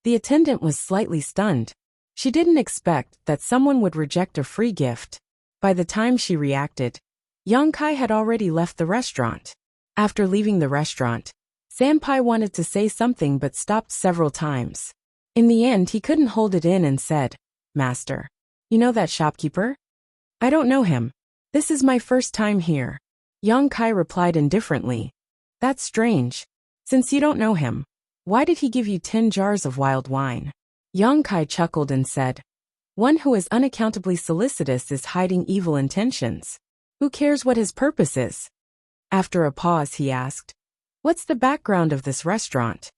The attendant was slightly stunned. She didn't expect that someone would reject a free gift. By the time she reacted, Yang Kai had already left the restaurant. After leaving the restaurant, Sanpai wanted to say something but stopped several times. In the end, he couldn't hold it in and said, "Master, you know that shopkeeper?" "I don't know him. This is my first time here." Yang Kai replied indifferently. "That's strange. Since you don't know him, why did he give you 10 jars of wild wine?" Yang Kai chuckled and said, "One who is unaccountably solicitous is hiding evil intentions. Who cares what his purpose is?" After a pause, he asked, "What's the background of this restaurant?"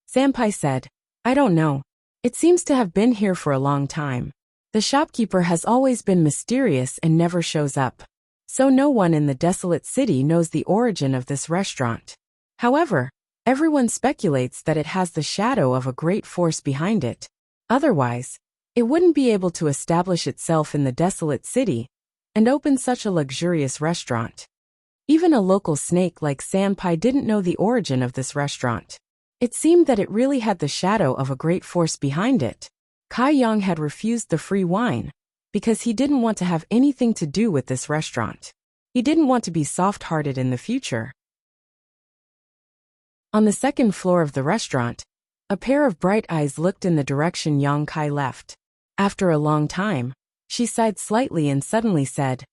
Sanpai said, "I don't know. It seems to have been here for a long time. The shopkeeper has always been mysterious and never shows up. So no one in the desolate city knows the origin of this restaurant. However, everyone speculates that it has the shadow of a great force behind it. Otherwise, it wouldn't be able to establish itself in the desolate city and open such a luxurious restaurant." Even a local snake like Sanpai didn't know the origin of this restaurant. It seemed that it really had the shadow of a great force behind it. Kai Yang had refused the free wine because he didn't want to have anything to do with this restaurant. He didn't want to be soft-hearted in the future. On the second floor of the restaurant, a pair of bright eyes looked in the direction Yang Kai left. After a long time, she sighed slightly and suddenly said,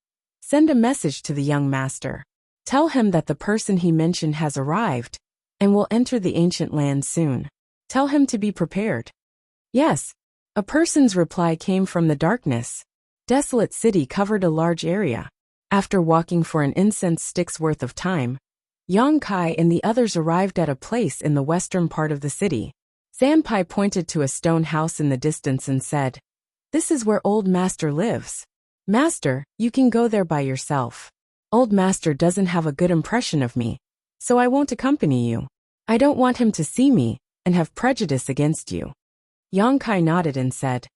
"Send a message to the young master. Tell him that the person he mentioned has arrived and will enter the ancient land soon. Tell him to be prepared." "Yes." A person's reply came from the darkness. Desolate City covered a large area. After walking for an incense stick's worth of time, Yang Kai and the others arrived at a place in the western part of the city. Sanpai pointed to a stone house in the distance and said, "This is where Old Master lives. Master, you can go there by yourself. Old Master doesn't have a good impression of me, so I won't accompany you. I don't want him to see me and have prejudice against you." Yang Kai nodded and said,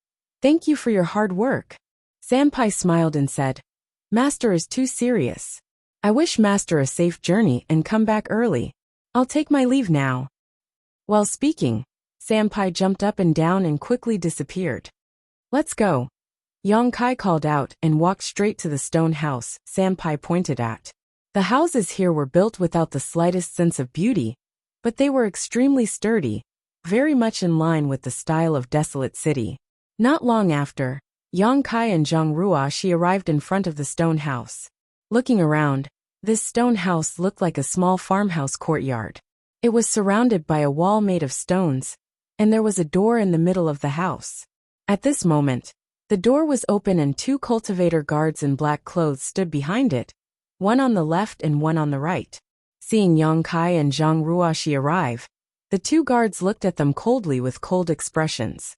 "Thank you for your hard work." Sanpai smiled and said, "Master is too serious. I wish Master a safe journey and come back early. I'll take my leave now." While speaking, Sanpai jumped up and down and quickly disappeared. "Let's go." Yang Kai called out and walked straight to the stone house Sanpai pointed at. The houses here were built without the slightest sense of beauty, but they were extremely sturdy, very much in line with the style of Desolate City. Not long after, Yang Kai and Zhang Ruoxi arrived in front of the stone house. Looking around, this stone house looked like a small farmhouse courtyard. It was surrounded by a wall made of stones, and there was a door in the middle of the house. At this moment, the door was open and 2 cultivator guards in black clothes stood behind it, one on the left and one on the right. Seeing Yang Kai and Zhang Ruoxi arrive, the 2 guards looked at them coldly with cold expressions.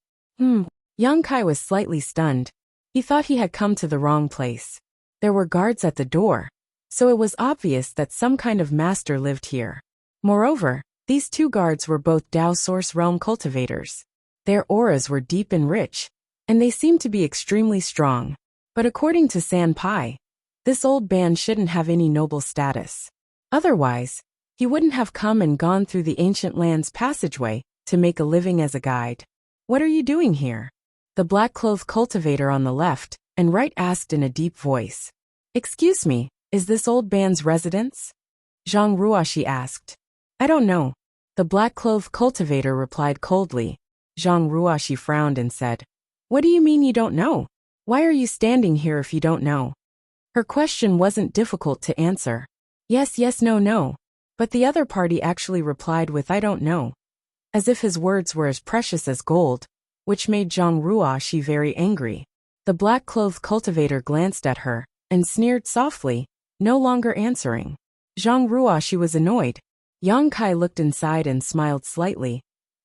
Yang Kai was slightly stunned. He thought he had come to the wrong place. There were guards at the door, so it was obvious that some kind of master lived here. Moreover, these 2 guards were both Dao Source Realm cultivators. Their auras were deep and rich, and they seemed to be extremely strong. But according to Sanpai, this old band shouldn't have any noble status. Otherwise, he wouldn't have come and gone through the ancient land's passageway to make a living as a guide. "What are you doing here?" The black-clothed cultivator on the left and Wright asked in a deep voice. "Excuse me, is this old man's residence?" Zhang Ruoxi asked. "I don't know." The black-clothed cultivator replied coldly. Zhang Ruoxi frowned and said, "What do you mean you don't know? Why are you standing here if you don't know?" Her question wasn't difficult to answer. Yes, yes, no, no. But the other party actually replied with "I don't know," as if his words were as precious as gold, which made Zhang Ruoxi very angry. The black-clothed cultivator glanced at her and sneered softly, no longer answering. Zhang Ruoxi was annoyed. Yang Kai looked inside and smiled slightly.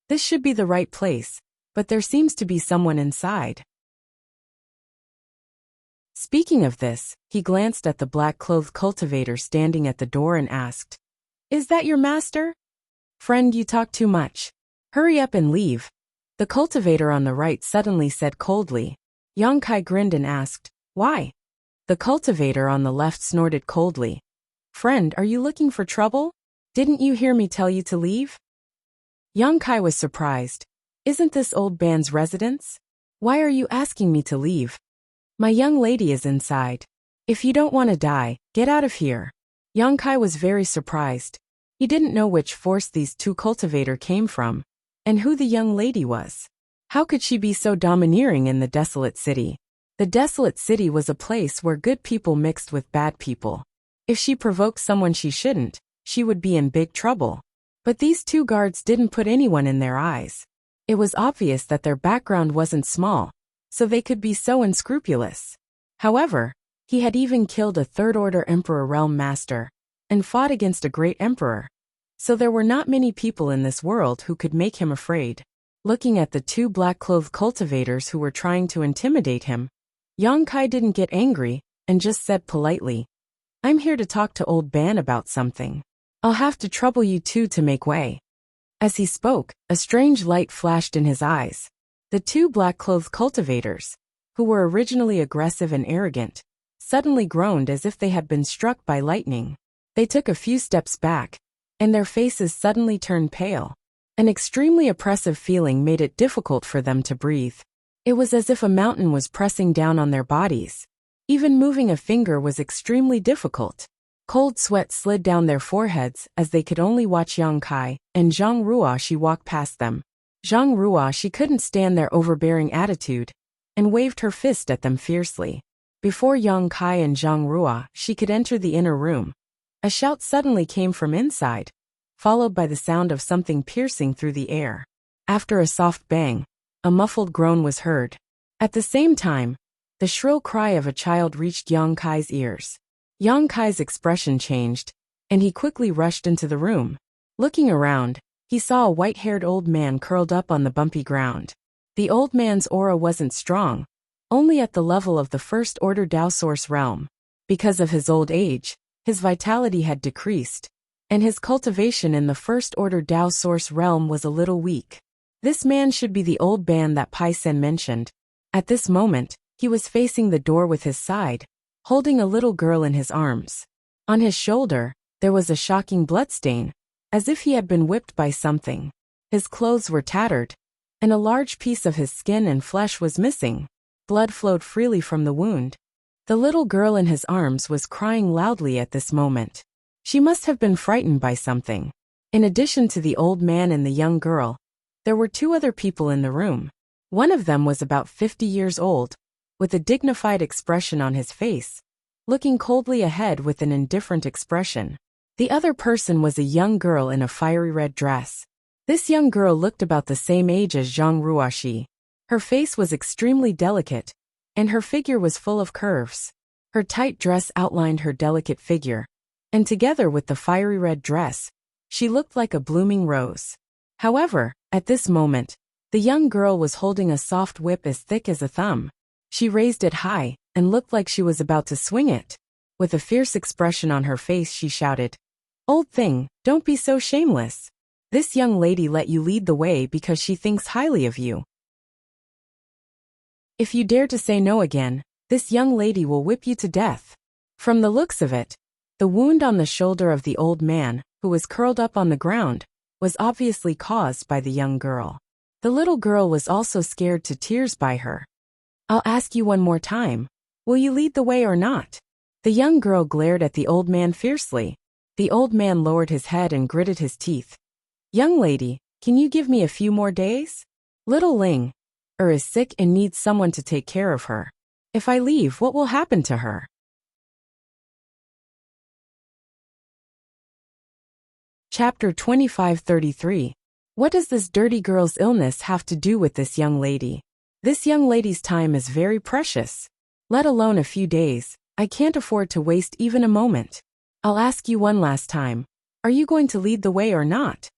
This should be the right place, but there seems to be someone inside. Speaking of this, he glanced at the black-clothed cultivator standing at the door and asked, "Is that your master?" "Friend, you talk too much. Hurry up and leave," the cultivator on the right suddenly said coldly. Yang Kai grinned and asked, "Why?" The cultivator on the left snorted coldly. "Friend, are you looking for trouble? Didn't you hear me tell you to leave?" Yang Kai was surprised. "Isn't this old man's residence? Why are you asking me to leave? My young lady is inside. If you don't want to die, get out of here." Yang Kai was very surprised. He didn't know which force these two cultivators came from, and who the young lady was. How could she be so domineering in the desolate city? The desolate city was a place where good people mixed with bad people. If she provoked someone she shouldn't, she would be in big trouble. But these two guards didn't put anyone in their eyes. It was obvious that their background wasn't small, so they could be so unscrupulous. However, he had even killed a third-order emperor realm master, and fought against a great emperor. So there were not many people in this world who could make him afraid. Looking at the two black-clothed cultivators who were trying to intimidate him, Yang Kai didn't get angry, and just said politely, "I'm here to talk to Old Ban about something. I'll have to trouble you two to make way." As he spoke, a strange light flashed in his eyes. The two black-clothed cultivators, who were originally aggressive and arrogant, suddenly groaned as if they had been struck by lightning. They took a few steps back, and their faces suddenly turned pale. An extremely oppressive feeling made it difficult for them to breathe. It was as if a mountain was pressing down on their bodies. Even moving a finger was extremely difficult. Cold sweat slid down their foreheads as they could only watch Yang Kai and Zhang Ruoxi walk past them. Zhang Ruoxi couldn't stand their overbearing attitude, and waved her fist at them fiercely. Before Yang Kai and Zhang Ruoxi could enter the inner room, a shout suddenly came from inside, followed by the sound of something piercing through the air. After a soft bang, a muffled groan was heard. At the same time, the shrill cry of a child reached Yang Kai's ears. Yang Kai's expression changed, and he quickly rushed into the room. Looking around, he saw a white-haired old man curled up on the bumpy ground. The old man's aura wasn't strong, only at the level of the first-order Dao Source realm. Because of his old age, his vitality had decreased, and his cultivation in the first-order Dao Source realm was a little weak. This man should be the old Ban that Pai Sen mentioned. At this moment, he was facing the door with his side, holding a little girl in his arms. On his shoulder, there was a shocking bloodstain, as if he had been whipped by something. His clothes were tattered, and a large piece of his skin and flesh was missing. Blood flowed freely from the wound. The little girl in his arms was crying loudly at this moment. She must have been frightened by something. In addition to the old man and the young girl, there were two other people in the room. One of them was about 50 years old, with a dignified expression on his face, looking coldly ahead with an indifferent expression. The other person was a young girl in a fiery red dress. This young girl looked about the same age as Zhang Ruoxi. Her face was extremely delicate, and her figure was full of curves. Her tight dress outlined her delicate figure, and together with the fiery red dress, she looked like a blooming rose. However, at this moment, the young girl was holding a soft whip as thick as a thumb. She raised it high, and looked like she was about to swing it. With a fierce expression on her face she shouted, "Old thing, don't be so shameless. This young lady let you lead the way because she thinks highly of you. If you dare to say no again, this young lady will whip you to death." From the looks of it, the wound on the shoulder of the old man, who was curled up on the ground, was obviously caused by the young girl. The little girl was also scared to tears by her. "I'll ask you one more time. Will you lead the way or not? The young girl glared at the old man fiercely. The old man lowered his head and gritted his teeth. Young lady, can you give me a few more days? Little Ling is sick and needs someone to take care of her. If I leave, what will happen to her? Chapter 2533. What does this dirty girl's illness have to do with this young lady? This young lady's time is very precious. Let alone a few days, I can't afford to waste even a moment. I'll ask you one last time. Are you going to lead the way or not?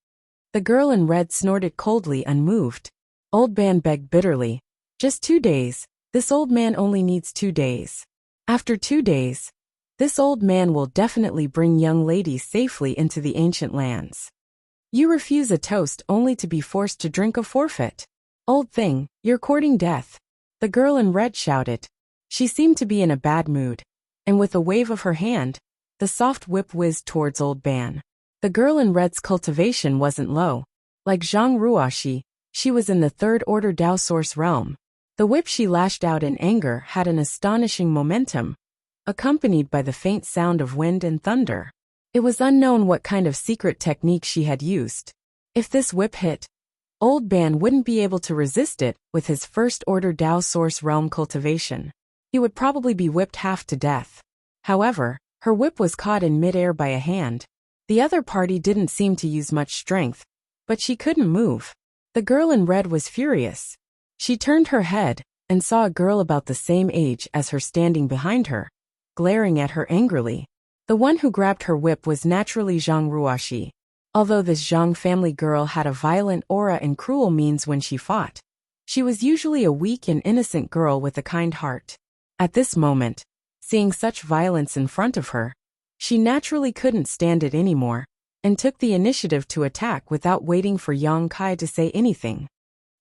The girl in red snorted coldly, unmoved. Old man begged bitterly. Just 2 days. This old man only needs 2 days. After 2 days, this old man will definitely bring young ladies safely into the ancient lands. You refuse a toast only to be forced to drink a forfeit. Old thing, you're courting death. The girl in red shouted. She seemed to be in a bad mood, and with a wave of her hand, the soft whip whizzed towards Old Ban. The girl in red's cultivation wasn't low. Like Zhang Ruoxi, she was in the third order Dao Source realm. The whip she lashed out in anger had an astonishing momentum, accompanied by the faint sound of wind and thunder. It was unknown what kind of secret technique she had used. If this whip hit, Old Ban wouldn't be able to resist it with his first order Dao Source realm cultivation. He would probably be whipped half to death. However, her whip was caught in midair by a hand. The other party didn't seem to use much strength, but she couldn't move. The girl in red was furious. She turned her head and saw a girl about the same age as her standing behind her, glaring at her angrily. The one who grabbed her whip was naturally Zhang Ruoxi. Although this Zhang family girl had a violent aura and cruel means when she fought, she was usually a weak and innocent girl with a kind heart. At this moment, seeing such violence in front of her, she naturally couldn't stand it anymore, and took the initiative to attack without waiting for Yang Kai to say anything.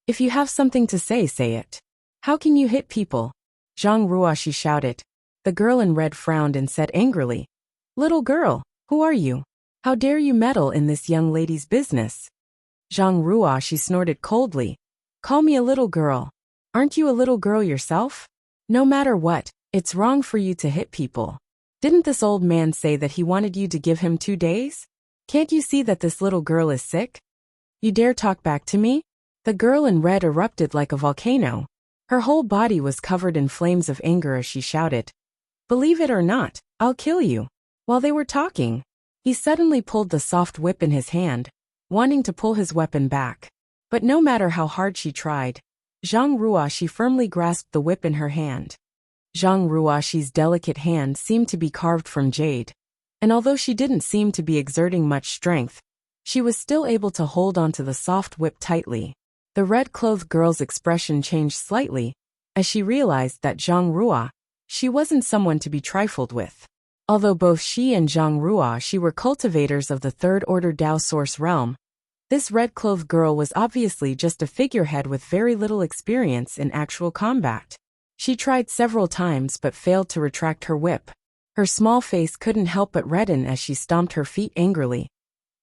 If you have something to say it. How can you hit people? Zhang Ruoxi shouted. The girl in red frowned and said angrily, Little girl, who are you? How dare you meddle in this young lady's business? Zhang Ruoxi snorted coldly. Call me a little girl. Aren't you a little girl yourself? No matter what, it's wrong for you to hit people. Didn't this old man say that he wanted you to give him 2 days? Can't you see that this little girl is sick? You dare talk back to me? The girl in red erupted like a volcano. Her whole body was covered in flames of anger as she shouted, Believe it or not, I'll kill you. While they were talking, he suddenly pulled the soft whip in his hand, wanting to pull his weapon back. But no matter how hard she tried, Zhang Ruoxi firmly grasped the whip in her hand. Zhang Ruoxi's delicate hand seemed to be carved from jade, and although she didn't seem to be exerting much strength, she was still able to hold onto the soft whip tightly. The red-clothed girl's expression changed slightly as she realized that Zhang Ruoxi wasn't someone to be trifled with. Although both she and Zhang Ruoxi were cultivators of the third order Dao Source realm, this red-clothed girl was obviously just a figurehead with very little experience in actual combat. She tried several times but failed to retract her whip. Her small face couldn't help but redden as she stomped her feet angrily.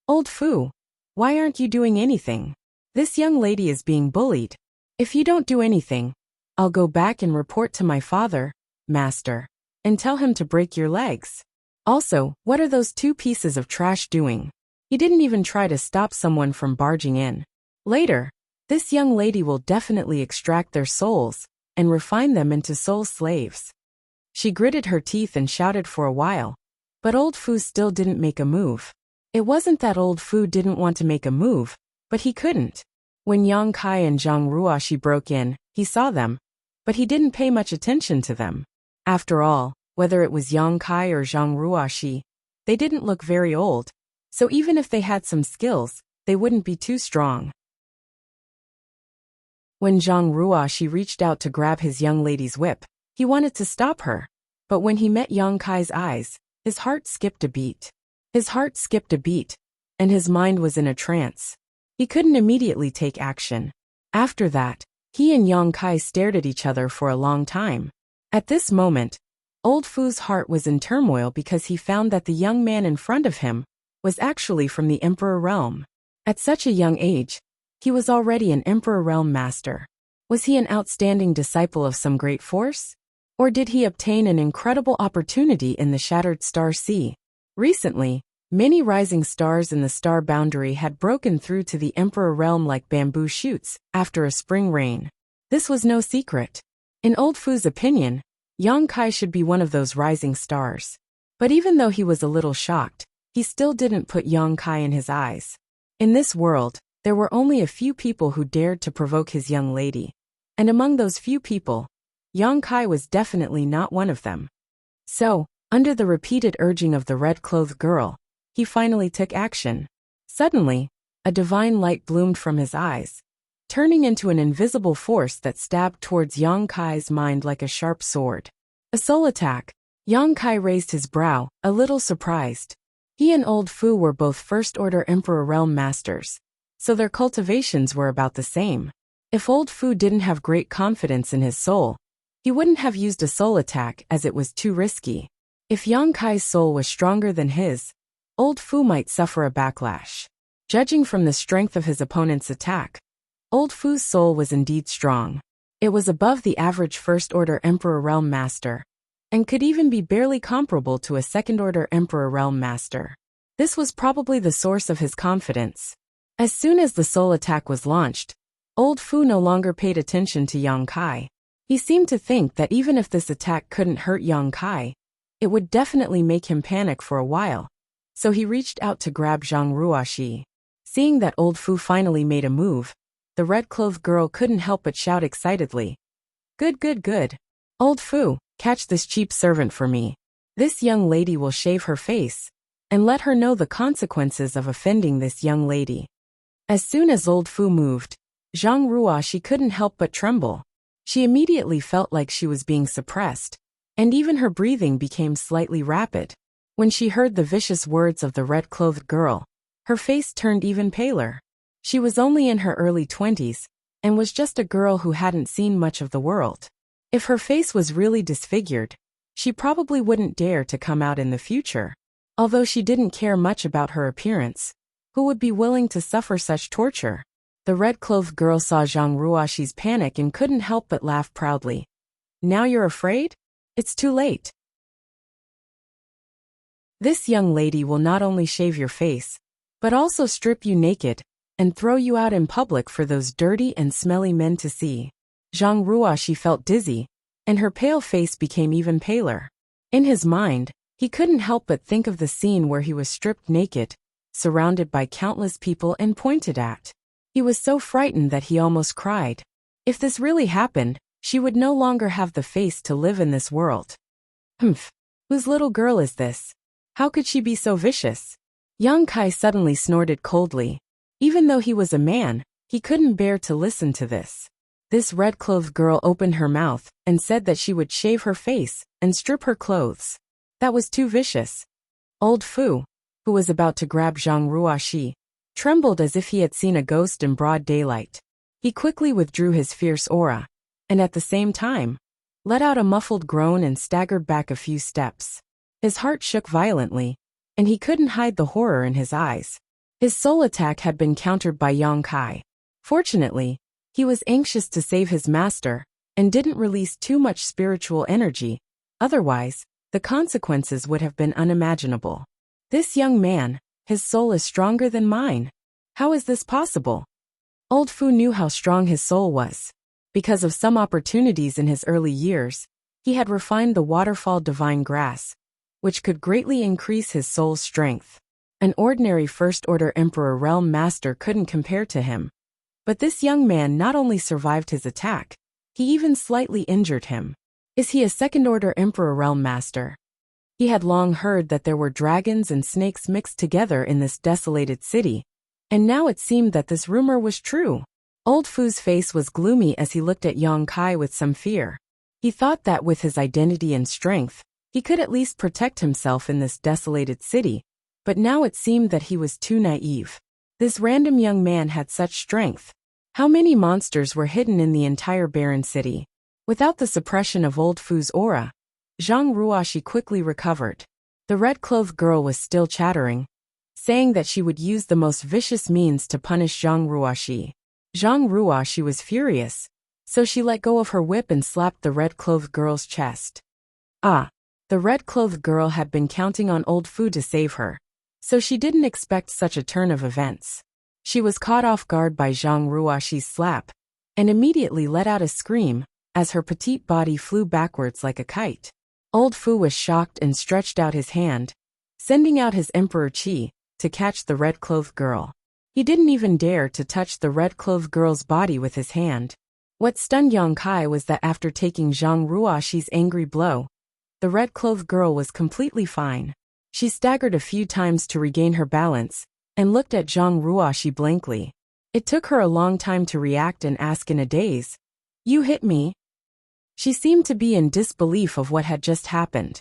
Old Fu, why aren't you doing anything? This young lady is being bullied. If you don't do anything, I'll go back and report to my father, master, and tell him to break your legs. Also, what are those 2 pieces of trash doing? He didn't even try to stop someone from barging in. Later, this young lady will definitely extract their souls and refine them into soul slaves. She gritted her teeth and shouted for a while, but old Fu still didn't make a move. It wasn't that old Fu didn't want to make a move, but he couldn't. When Yang Kai and Zhang Ruoxi broke in, he saw them, but he didn't pay much attention to them. After all, whether it was Yang Kai or Zhang Ruoxi, they didn't look very old, so even if they had some skills, they wouldn't be too strong. When Zhang Ruoxi reached out to grab his young lady's whip, he wanted to stop her, but when he met Yang Kai's eyes, his heart skipped a beat. And his mind was in a trance. He couldn't immediately take action. After that, he and Yang Kai stared at each other for a long time. At this moment, old Fu's heart was in turmoil because he found that the young man in front of him was actually from the Emperor realm. At such a young age, he was already an Emperor realm master. Was he an outstanding disciple of some great force? Or did he obtain an incredible opportunity in the shattered star sea? Recently, many rising stars in the star boundary had broken through to the Emperor realm like bamboo shoots after a spring rain. This was no secret. In Old Fu's opinion, Yang Kai should be one of those rising stars. But even though he was a little shocked, he still didn't put Yang Kai in his eyes. In this world, there were only a few people who dared to provoke his young lady. And among those few people, Yang Kai was definitely not one of them. So, under the repeated urging of the red-clothed girl, he finally took action. Suddenly, a divine light bloomed from his eyes, turning into an invisible force that stabbed towards Yang Kai's mind like a sharp sword. A soul attack. Yang Kai raised his brow, a little surprised. He and Old Fu were both First-Order Emperor Realm Masters, so their cultivations were about the same. If Old Fu didn't have great confidence in his soul, he wouldn't have used a soul attack as it was too risky. If Yang Kai's soul was stronger than his, Old Fu might suffer a backlash. Judging from the strength of his opponent's attack, Old Fu's soul was indeed strong. It was above the average First-Order Emperor Realm Master, and could even be barely comparable to a Second-Order Emperor Realm Master. This was probably the source of his confidence. As soon as the soul attack was launched, Old Fu no longer paid attention to Yang Kai. He seemed to think that even if this attack couldn't hurt Yang Kai, it would definitely make him panic for a while, so he reached out to grab Zhang Ruoxi. Seeing that Old Fu finally made a move, the red-clothed girl couldn't help but shout excitedly. Good, good, good. Old Fu, catch this cheap servant for me. This young lady will shave her face, and let her know the consequences of offending this young lady. As soon as Old Fu moved, Zhang Ruoxi couldn't help but tremble. She immediately felt like she was being suppressed, and even her breathing became slightly rapid. When she heard the vicious words of the red-clothed girl, her face turned even paler. She was only in her early 20s, and was just a girl who hadn't seen much of the world. If her face was really disfigured, she probably wouldn't dare to come out in the future. Although she didn't care much about her appearance, who would be willing to suffer such torture? The red-clothed girl saw Zhang Ruoxi's panic and couldn't help but laugh proudly. Now you're afraid? It's too late. This young lady will not only shave your face, but also strip you naked, and throw you out in public for those dirty and smelly men to see. Zhang Ruoxi felt dizzy, and her pale face became even paler. In his mind, he couldn't help but think of the scene where he was stripped naked, surrounded by countless people and pointed at. He was so frightened that he almost cried. If this really happened, she would no longer have the face to live in this world. Humph! Whose little girl is this? How could she be so vicious? Yang Kai suddenly snorted coldly. Even though he was a man, he couldn't bear to listen to this. This red-clothed girl opened her mouth and said that she would shave her face and strip her clothes. That was too vicious. Old Fu, who was about to grab Zhang Ruoxi, trembled as if he had seen a ghost in broad daylight. He quickly withdrew his fierce aura, and at the same time, let out a muffled groan and staggered back a few steps. His heart shook violently, and he couldn't hide the horror in his eyes. His soul attack had been countered by Yang Kai. Fortunately, he was anxious to save his master, and didn't release too much spiritual energy, otherwise, the consequences would have been unimaginable. This young man, his soul is stronger than mine. How is this possible? Old Fu knew how strong his soul was. Because of some opportunities in his early years, he had refined the waterfall divine grass, which could greatly increase his soul's strength. An ordinary First-Order Emperor Realm Master couldn't compare to him. But this young man not only survived his attack, he even slightly injured him. Is he a Second-Order Emperor Realm Master? He had long heard that there were dragons and snakes mixed together in this desolated city, and now it seemed that this rumor was true. Old Fu's face was gloomy as he looked at Yang Kai with some fear. He thought that with his identity and strength, he could at least protect himself in this desolated city, but now it seemed that he was too naive. This random young man had such strength. How many monsters were hidden in the entire barren city? Without the suppression of Old Fu's aura, Zhang Ruoxi quickly recovered. The red-clothed girl was still chattering, saying that she would use the most vicious means to punish Zhang Ruoxi. Zhang Ruoxi was furious, So she let go of her whip and slapped the red-clothed girl's chest. Ah! The red-clothed girl had been counting on old Fu to save her, so she didn't expect such a turn of events. She was caught off guard by Zhang Ruoxi's slap, and immediately let out a scream, as her petite body flew backwards like a kite. Old Fu was shocked and stretched out his hand, sending out his emperor qi, to catch the red-clothed girl. He didn't even dare to touch the red-clothed girl's body with his hand. What stunned Yang Kai was that after taking Zhang Ruoxi's angry blow, the red-clothed girl was completely fine. She staggered a few times to regain her balance, and looked at Zhang Ruoxi blankly. It took her a long time to react and ask in a daze, "You hit me?" She seemed to be in disbelief of what had just happened.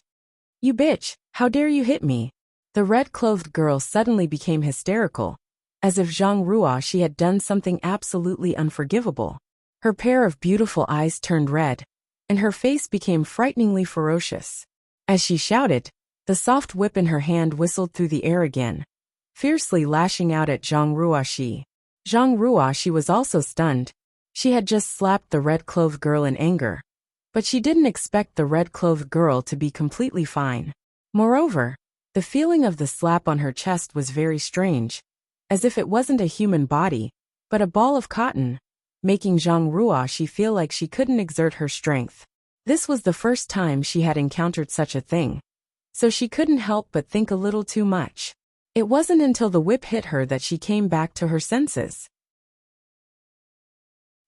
"You bitch, how dare you hit me?" The red-clothed girl suddenly became hysterical, as if Zhang Ruoxi had done something absolutely unforgivable. Her pair of beautiful eyes turned red, and her face became frighteningly ferocious. As she shouted, the soft whip in her hand whistled through the air again, fiercely lashing out at Zhang Ruoxi. Zhang Ruoxi was also stunned. She had just slapped the red-clothed girl in anger, but she didn't expect the red-clothed girl to be completely fine. Moreover, the feeling of the slap on her chest was very strange, as if it wasn't a human body, but a ball of cotton, making Zhang Ruoxi feel like she couldn't exert her strength. This was the first time she had encountered such a thing, so she couldn't help but think a little too much. It wasn't until the whip hit her that she came back to her senses.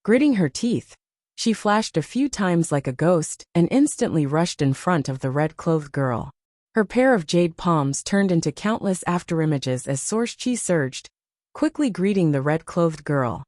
Gritting her teeth, she flashed a few times like a ghost and instantly rushed in front of the red-clothed girl. Her pair of jade palms turned into countless afterimages as source chi surged, quickly greeting the red-clothed girl.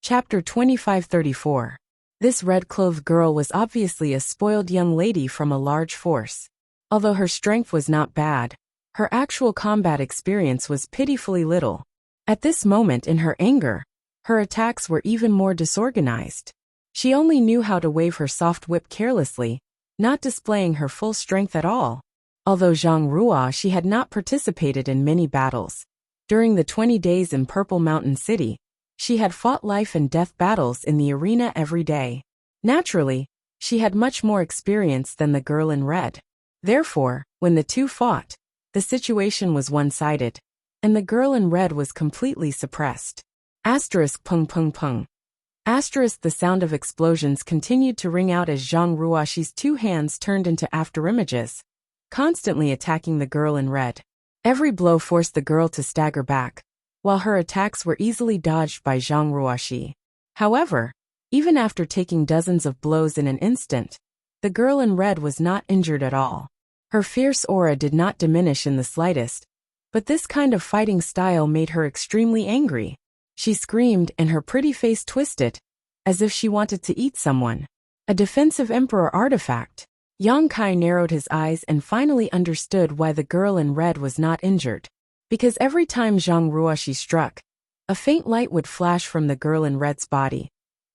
Chapter 2534. This red-clothed girl was obviously a spoiled young lady from a large force. Although her strength was not bad, her actual combat experience was pitifully little. At this moment in her anger, her attacks were even more disorganized. She only knew how to wave her soft whip carelessly, not displaying her full strength at all. Although Zhang Ruoxi had not participated in many battles during the 20 days in Purple Mountain City, she had fought life and death battles in the arena every day. Naturally, she had much more experience than the girl in red. Therefore, when the two fought, the situation was one-sided, and the girl in red was completely suppressed. Asterisk pung pung pung. Asterisk the sound of explosions continued to ring out as Zhang Ruoxi's two hands turned into afterimages, constantly attacking the girl in red. Every blow forced the girl to stagger back, while her attacks were easily dodged by Zhang Ruoxi. However, even after taking dozens of blows in an instant, the girl in red was not injured at all. Her fierce aura did not diminish in the slightest, but this kind of fighting style made her extremely angry. She screamed and her pretty face twisted, as if she wanted to eat someone. A defensive emperor artifact. Yang Kai narrowed his eyes and finally understood why the girl in red was not injured. Because every time Zhang Ruoxi struck, a faint light would flash from the girl in red's body,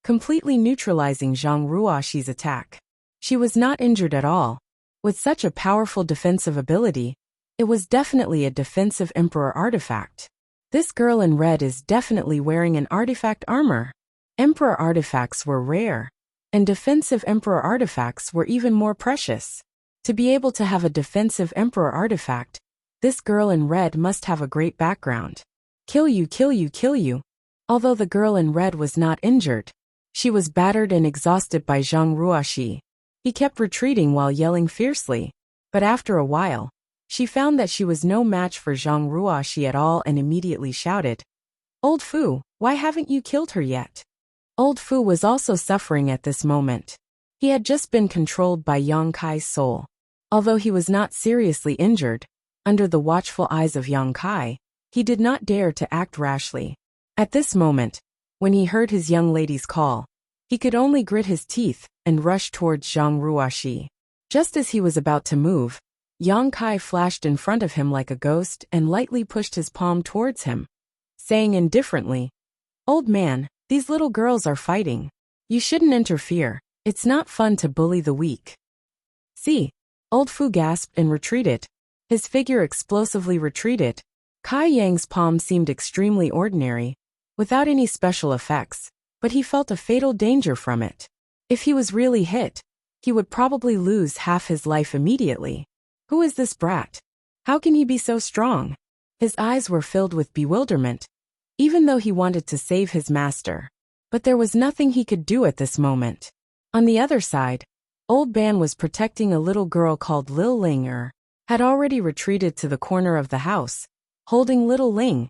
completely neutralizing Zhang Ruoxi's attack. She was not injured at all. With such a powerful defensive ability, it was definitely a defensive emperor artifact. This girl in red is definitely wearing an artifact armor. Emperor artifacts were rare, and defensive emperor artifacts were even more precious. To be able to have a defensive emperor artifact, this girl in red must have a great background. Kill you, kill you, kill you. Although the girl in red was not injured, she was battered and exhausted by Zhang Ruoxi. He kept retreating while yelling fiercely, but after a while, she found that she was no match for Zhang Ruoxi at all and immediately shouted, "Old Fu, why haven't you killed her yet?" Old Fu was also suffering at this moment. He had just been controlled by Yang Kai's soul. Although he was not seriously injured, under the watchful eyes of Yang Kai, he did not dare to act rashly. At this moment, when he heard his young lady's call, he could only grit his teeth and rush towards Zhang Ruoxi. Just as he was about to move, Yang Kai flashed in front of him like a ghost and lightly pushed his palm towards him, saying indifferently, "Old man, these little girls are fighting. You shouldn't interfere. It's not fun to bully the weak." See, Old Fu gasped and retreated. His figure explosively retreated, Kai Yang's palm seemed extremely ordinary, without any special effects, but he felt a fatal danger from it. If he was really hit, he would probably lose half his life immediately. Who is this brat? How can he be so strong? His eyes were filled with bewilderment, even though he wanted to save his master. But there was nothing he could do at this moment. On the other side, Old Ban was protecting a little girl called Lil Ling had already retreated to the corner of the house, holding little Ling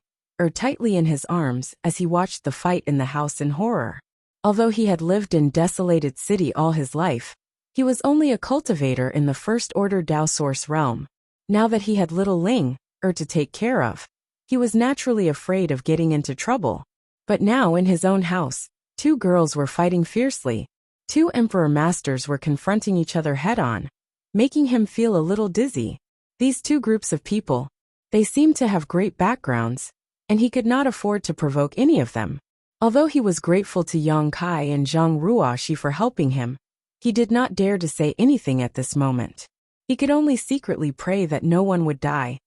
tightly in his arms as he watched the fight in the house in horror. Although he had lived in desolated city all his life, he was only a cultivator in the First Order Dao Source realm. Now that he had little Ling to take care of, he was naturally afraid of getting into trouble. But now in his own house, two girls were fighting fiercely. Two emperor masters were confronting each other head-on, making him feel a little dizzy. These two groups of people, they seemed to have great backgrounds, and he could not afford to provoke any of them. Although he was grateful to Yang Kai and Zhang Ruoxi for helping him, he did not dare to say anything at this moment. He could only secretly pray that no one would die.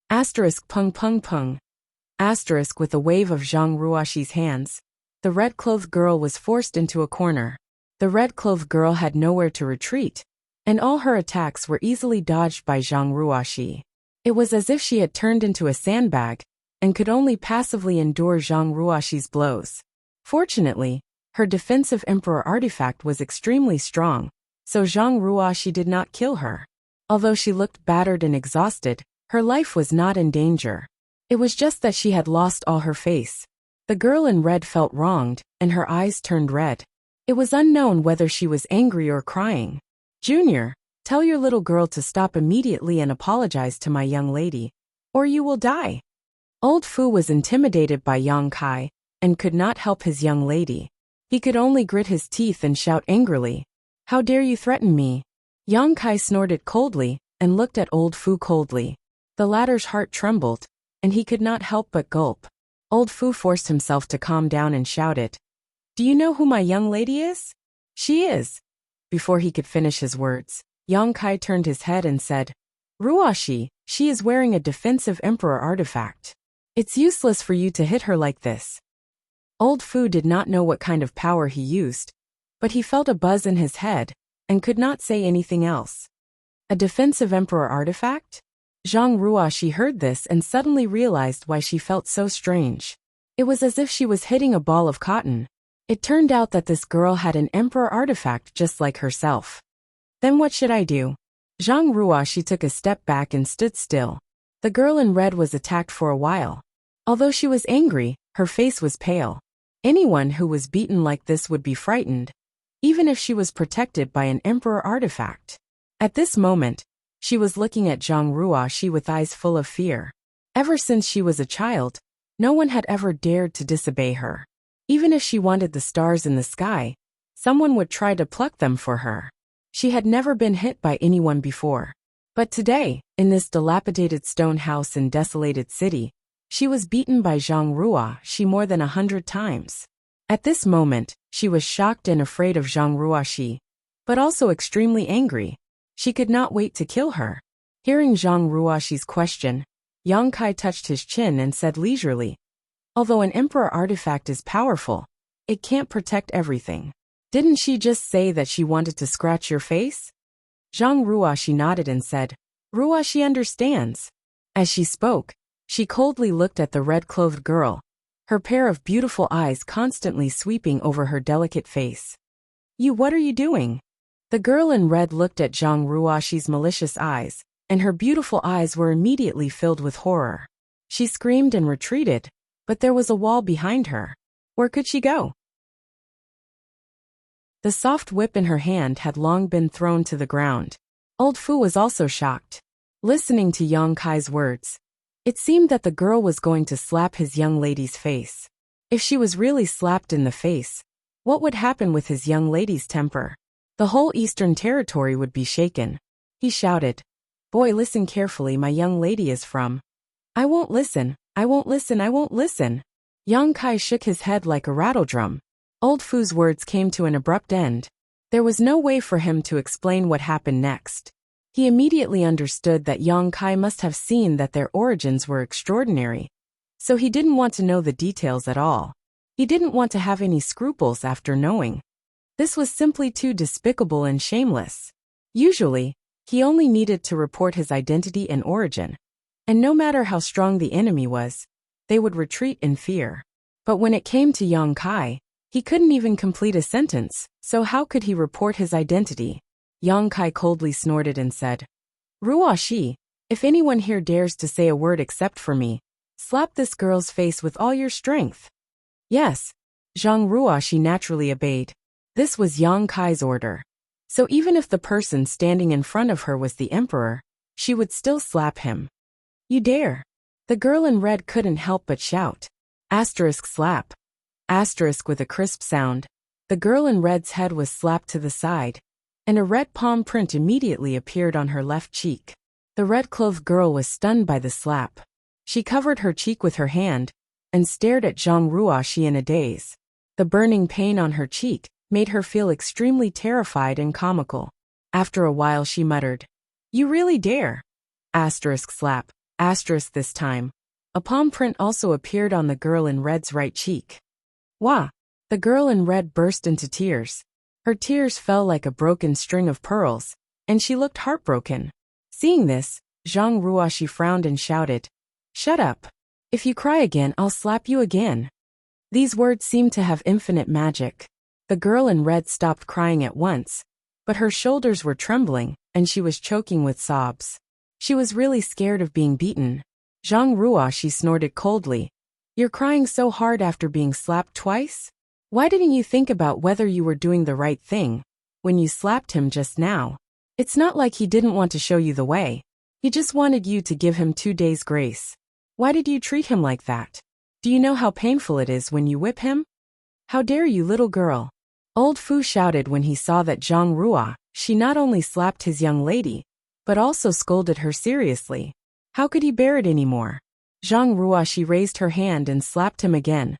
Asterisk pung pung pung. Asterisk with a wave of Zhang Ruoxi's hands, the red-clothed girl was forced into a corner. The red-clothed girl had nowhere to retreat, and all her attacks were easily dodged by Zhang Ruoxi. It was as if she had turned into a sandbag, and could only passively endure Zhang Ruoxi's blows. Fortunately, her defensive emperor artifact was extremely strong, so Zhang Ruoxi did not kill her. Although she looked battered and exhausted, her life was not in danger. It was just that she had lost all her face. The girl in red felt wronged, and her eyes turned red. It was unknown whether she was angry or crying. Junior, tell your little girl to stop immediately and apologize to my young lady, or you will die. Old Fu was intimidated by Yang Kai, and could not help his young lady. He could only grit his teeth and shout angrily, "How dare you threaten me?" Yang Kai snorted coldly, and looked at Old Fu coldly. The latter's heart trembled, and he could not help but gulp. Old Fu forced himself to calm down and shouted, "Do you know who my young lady is?" "She is." Before he could finish his words, Yang Kai turned his head and said, "Ruoxi, she is wearing a defensive emperor artifact. It's useless for you to hit her like this." Old Fu did not know what kind of power he used, but he felt a buzz in his head, and could not say anything else. A defensive emperor artifact? Zhang Ruoxi heard this and suddenly realized why she felt so strange. It was as if she was hitting a ball of cotton. It turned out that this girl had an emperor artifact just like herself. Then what should I do? Zhang Ruoxi took a step back and stood still. The girl in red was attacked for a while. Although she was angry, her face was pale. Anyone who was beaten like this would be frightened, even if she was protected by an emperor artifact. At this moment, she was looking at Zhang Ruoxi with eyes full of fear. Ever since she was a child, no one had ever dared to disobey her. Even if she wanted the stars in the sky, someone would try to pluck them for her. She had never been hit by anyone before. But today, in this dilapidated stone house in desolated city, she was beaten by Zhang Ruoxi more than 100 times. At this moment, she was shocked and afraid of Zhang Ruoxi, but also extremely angry. She could not wait to kill her. Hearing Zhang Ruoxi's question, Yang Kai touched his chin and said leisurely, "Although an emperor artifact is powerful, it can't protect everything. Didn't she just say that she wanted to scratch your face?" Zhang Ruoxi nodded and said, "Ruoxi understands." As she spoke, she coldly looked at the red-clothed girl, her pair of beautiful eyes constantly sweeping over her delicate face. What are you doing?" The girl in red looked at Zhang Ruoxi's malicious eyes, and her beautiful eyes were immediately filled with horror. She screamed and retreated, but there was a wall behind her. Where could she go? The soft whip in her hand had long been thrown to the ground. Old Fu was also shocked. Listening to Yang Kai's words, it seemed that the girl was going to slap his young lady's face. If she was really slapped in the face, what would happen with his young lady's temper? The whole Eastern Territory would be shaken. He shouted, "Boy, listen carefully, my young lady is from." "I won't listen, I won't listen, I won't listen." Yang Kai shook his head like a rattledrum. Old Fu's words came to an abrupt end. There was no way for him to explain what happened next. He immediately understood that Yang Kai must have seen that their origins were extraordinary, so he didn't want to know the details at all. He didn't want to have any scruples after knowing. This was simply too despicable and shameless. Usually, he only needed to report his identity and origin, and no matter how strong the enemy was, they would retreat in fear. But when it came to Yang Kai, he couldn't even complete a sentence, so how could he report his identity? Yang Kai coldly snorted and said, "Ruo Shi, if anyone here dares to say a word except for me, slap this girl's face with all your strength." Yes, Zhang Ruoshi naturally obeyed. This was Yang Kai's order. So even if the person standing in front of her was the emperor, she would still slap him. "You dare!" The girl in red couldn't help but shout. Asterisk slap. Asterisk with a crisp sound. The girl in red's head was slapped to the side, and a red palm print immediately appeared on her left cheek. The red-clothed girl was stunned by the slap. She covered her cheek with her hand and stared at Zhang Ruoshi in a daze. The burning pain on her cheek made her feel extremely terrified and comical. After a while she muttered, "You really dare!" Asterisk slap. Asterisk this time. A palm print also appeared on the girl in red's right cheek. Wah! The girl in red burst into tears. Her tears fell like a broken string of pearls, and she looked heartbroken. Seeing this, Zhang Ruoshi frowned and shouted, "Shut up! If you cry again, I'll slap you again." These words seemed to have infinite magic. The girl in red stopped crying at once, but her shoulders were trembling, and she was choking with sobs. She was really scared of being beaten. Zhang Ruoshi snorted coldly. "You're crying so hard after being slapped twice? Why didn't you think about whether you were doing the right thing when you slapped him just now? It's not like he didn't want to show you the way. He just wanted you to give him 2 days grace. Why did you treat him like that? Do you know how painful it is when you whip him? How dare you, little girl?" Old Fu shouted when he saw that Zhang Ruoshi not only slapped his young lady, but also scolded her seriously. How could he bear it anymore? Zhang Ruoshi raised her hand and slapped him again.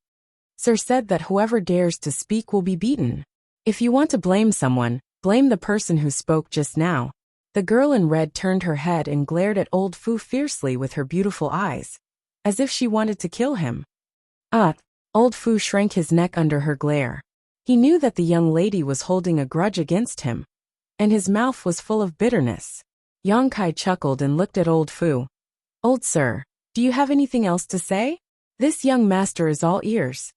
"Sir said that whoever dares to speak will be beaten. If you want to blame someone, blame the person who spoke just now." The girl in red turned her head and glared at Old Fu fiercely with her beautiful eyes, as if she wanted to kill him. Old Fu shrank his neck under her glare. He knew that the young lady was holding a grudge against him, and his mouth was full of bitterness. Yang Kai chuckled and looked at Old Fu. "Old sir, do you have anything else to say? This young master is all ears."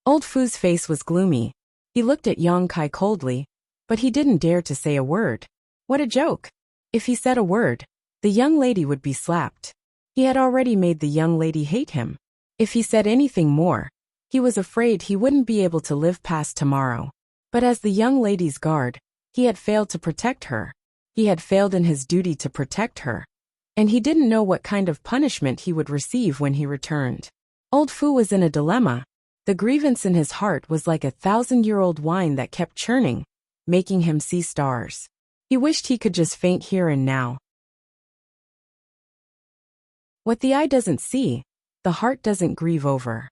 Old Fu's face was gloomy. He looked at Yang Kai coldly, but he didn't dare to say a word. What a joke! If he said a word, the young lady would be slapped. He had already made the young lady hate him. If he said anything more, he was afraid he wouldn't be able to live past tomorrow. But as the young lady's guard, he had failed to protect her. He had failed in his duty to protect her, and he didn't know what kind of punishment he would receive when he returned. Old Fu was in a dilemma. The grievance in his heart was like a 1,000-year-old wine that kept churning, making him see stars. He wished he could just faint here and now. What the eye doesn't see, the heart doesn't grieve over.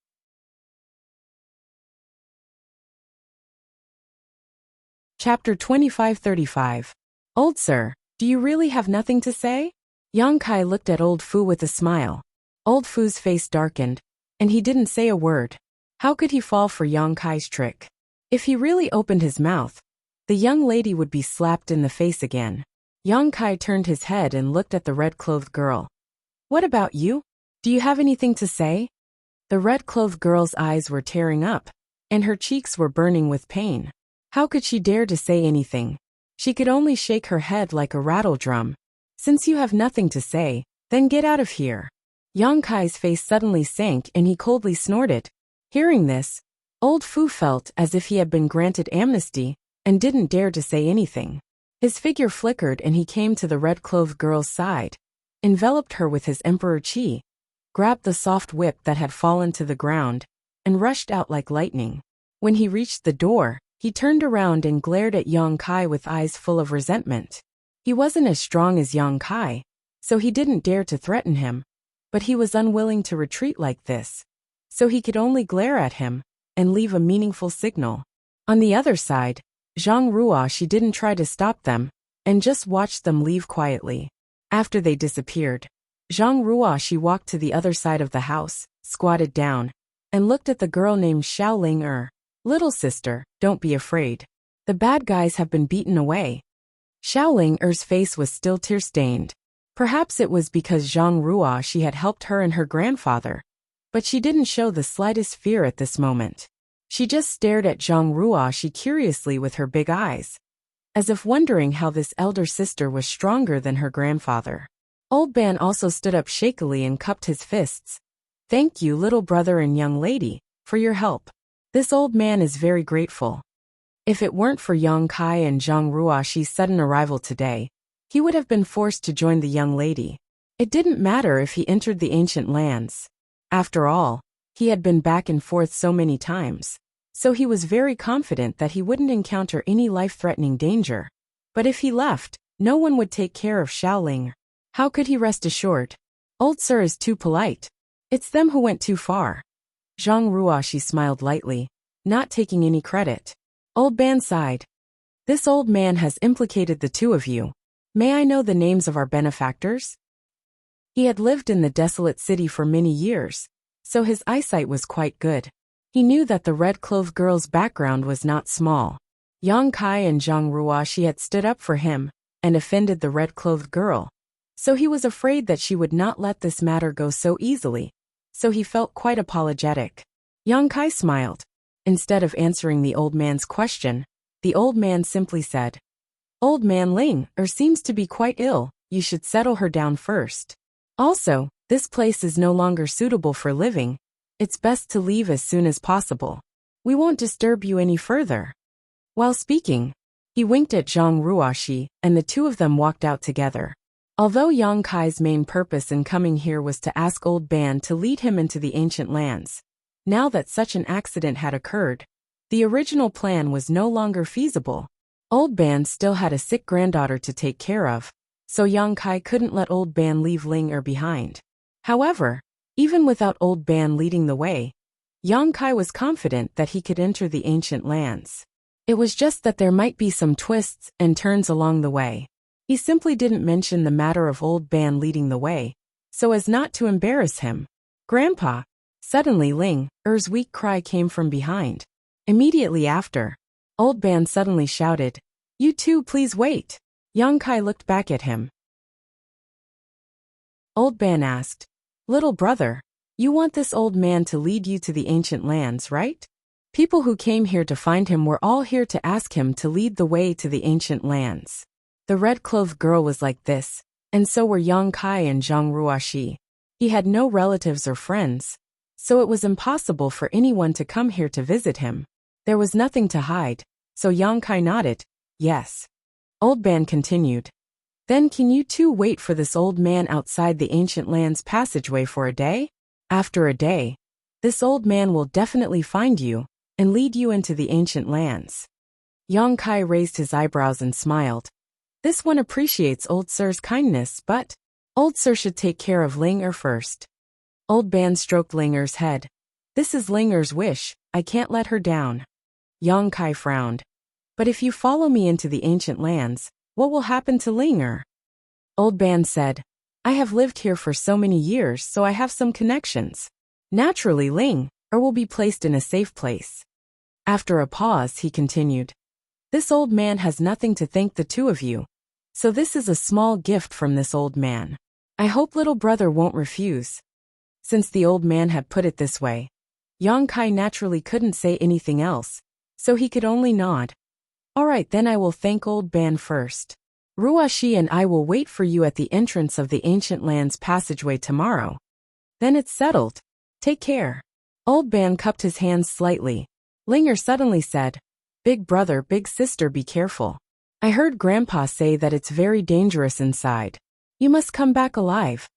Chapter 2535. Old sir, do you really have nothing to say? Yang Kai looked at Old Fu with a smile. Old Fu's face darkened, and he didn't say a word. How could he fall for Yang Kai's trick? If he really opened his mouth, the young lady would be slapped in the face again. Yang Kai turned his head and looked at the red-clothed girl. "What about you? Do you have anything to say?" The red-clothed girl's eyes were tearing up, and her cheeks were burning with pain. How could she dare to say anything? She could only shake her head like a rattle drum. "Since you have nothing to say, then get out of here." Yang Kai's face suddenly sank and he coldly snorted. Hearing this, Old Fu felt as if he had been granted amnesty and didn't dare to say anything. His figure flickered and he came to the red-clothed girl's side, enveloped her with his emperor chi, grabbed the soft whip that had fallen to the ground, and rushed out like lightning. When he reached the door, he turned around and glared at Yang Kai with eyes full of resentment. He wasn't as strong as Yang Kai, so he didn't dare to threaten him, but he was unwilling to retreat like this, so he could only glare at him and leave a meaningful signal. On the other side, Zhang Ruoshi didn't try to stop them. and just watched them leave quietly. After they disappeared, Zhang Ruoxi walked to the other side of the house, squatted down, and looked at the girl named Xiao Ling. Little sister, don't be afraid. The bad guys have been beaten away. Xiao Ling's face was still tear-stained. Perhaps it was because Zhang Ruoxi had helped her and her grandfather, but she didn't show the slightest fear at this moment. She just stared at Zhang Ruoxi curiously with her big eyes, as if wondering how this elder sister was stronger than her grandfather. Old Ban also stood up shakily and cupped his fists. Thank you, little brother and young lady, for your help. This old man is very grateful. If it weren't for Yang Kai and Zhang Ruoxi's sudden arrival today, he would have been forced to join the young lady. It didn't matter if he entered the ancient lands. After all, he had been back and forth so many times, so he was very confident that he wouldn't encounter any life-threatening danger. But if he left, no one would take care of Xiao Ling. How could he rest assured? Old Sir is too polite. It's them who went too far. Zhang Ruoxi smiled lightly, not taking any credit. Old Ban sighed. This old man has implicated the two of you. May I know the names of our benefactors? He had lived in the desolate city for many years, so his eyesight was quite good. He knew that the red-clothed girl's background was not small. Yang Kai and Zhang Ruoxi had stood up for him and offended the red-clothed girl, so he was afraid that she would not let this matter go so easily, so he felt quite apologetic. Yang Kai smiled. Instead of answering the old man's question, the old man simply said, Old man Ling seems to be quite ill, you should settle her down first. Also, this place is no longer suitable for living. It's best to leave as soon as possible. We won't disturb you any further. While speaking, he winked at Zhang Ruoxi, and the two of them walked out together. Although Yang Kai's main purpose in coming here was to ask Old Ban to lead him into the ancient lands, now that such an accident had occurred, the original plan was no longer feasible. Old Ban still had a sick granddaughter to take care of, so Yang Kai couldn't let Old Ban leave Ling behind. However, even without Old Ban leading the way, Yang Kai was confident that he could enter the ancient lands. It was just that there might be some twists and turns along the way. He simply didn't mention the matter of Old Ban leading the way, so as not to embarrass him. Grandpa! Suddenly Ling's weak cry came from behind. Immediately after, Old Ban suddenly shouted, You two please wait. Yang Kai looked back at him. Old Ban asked, Little brother, you want this old man to lead you to the ancient lands, right? People who came here to find him were all here to ask him to lead the way to the ancient lands. The red-clothed girl was like this, and so were Yang Kai and Zhang Ruoxi. He had no relatives or friends, so it was impossible for anyone to come here to visit him. There was nothing to hide, so Yang Kai nodded, yes. Old Ban continued. Then can you two wait for this old man outside the ancient lands passageway for a day? After a day, this old man will definitely find you and lead you into the ancient lands. Yang Kai raised his eyebrows and smiled. This one appreciates Old Sir's kindness, but Old Sir should take care of Ling first. Old Ban stroked Ling's head. This is Ling's wish, I can't let her down. Yang Kai frowned. But if you follow me into the ancient lands, what will happen to Ling? Old Ban said, I have lived here for so many years, so I have some connections. Naturally Ling will be placed in a safe place. After a pause, he continued. This old man has nothing to thank the two of you, so this is a small gift from this old man. I hope little brother won't refuse. Since the old man had put it this way, Yang Kai naturally couldn't say anything else, so he could only nod. All right, then I will thank Old Ban first. Ruoxi and I will wait for you at the entrance of the ancient lands passageway tomorrow. Then it's settled. Take care. Old Ban cupped his hands slightly. Ling suddenly said, Big brother, big sister, be careful. I heard Grandpa say that it's very dangerous inside. You must come back alive.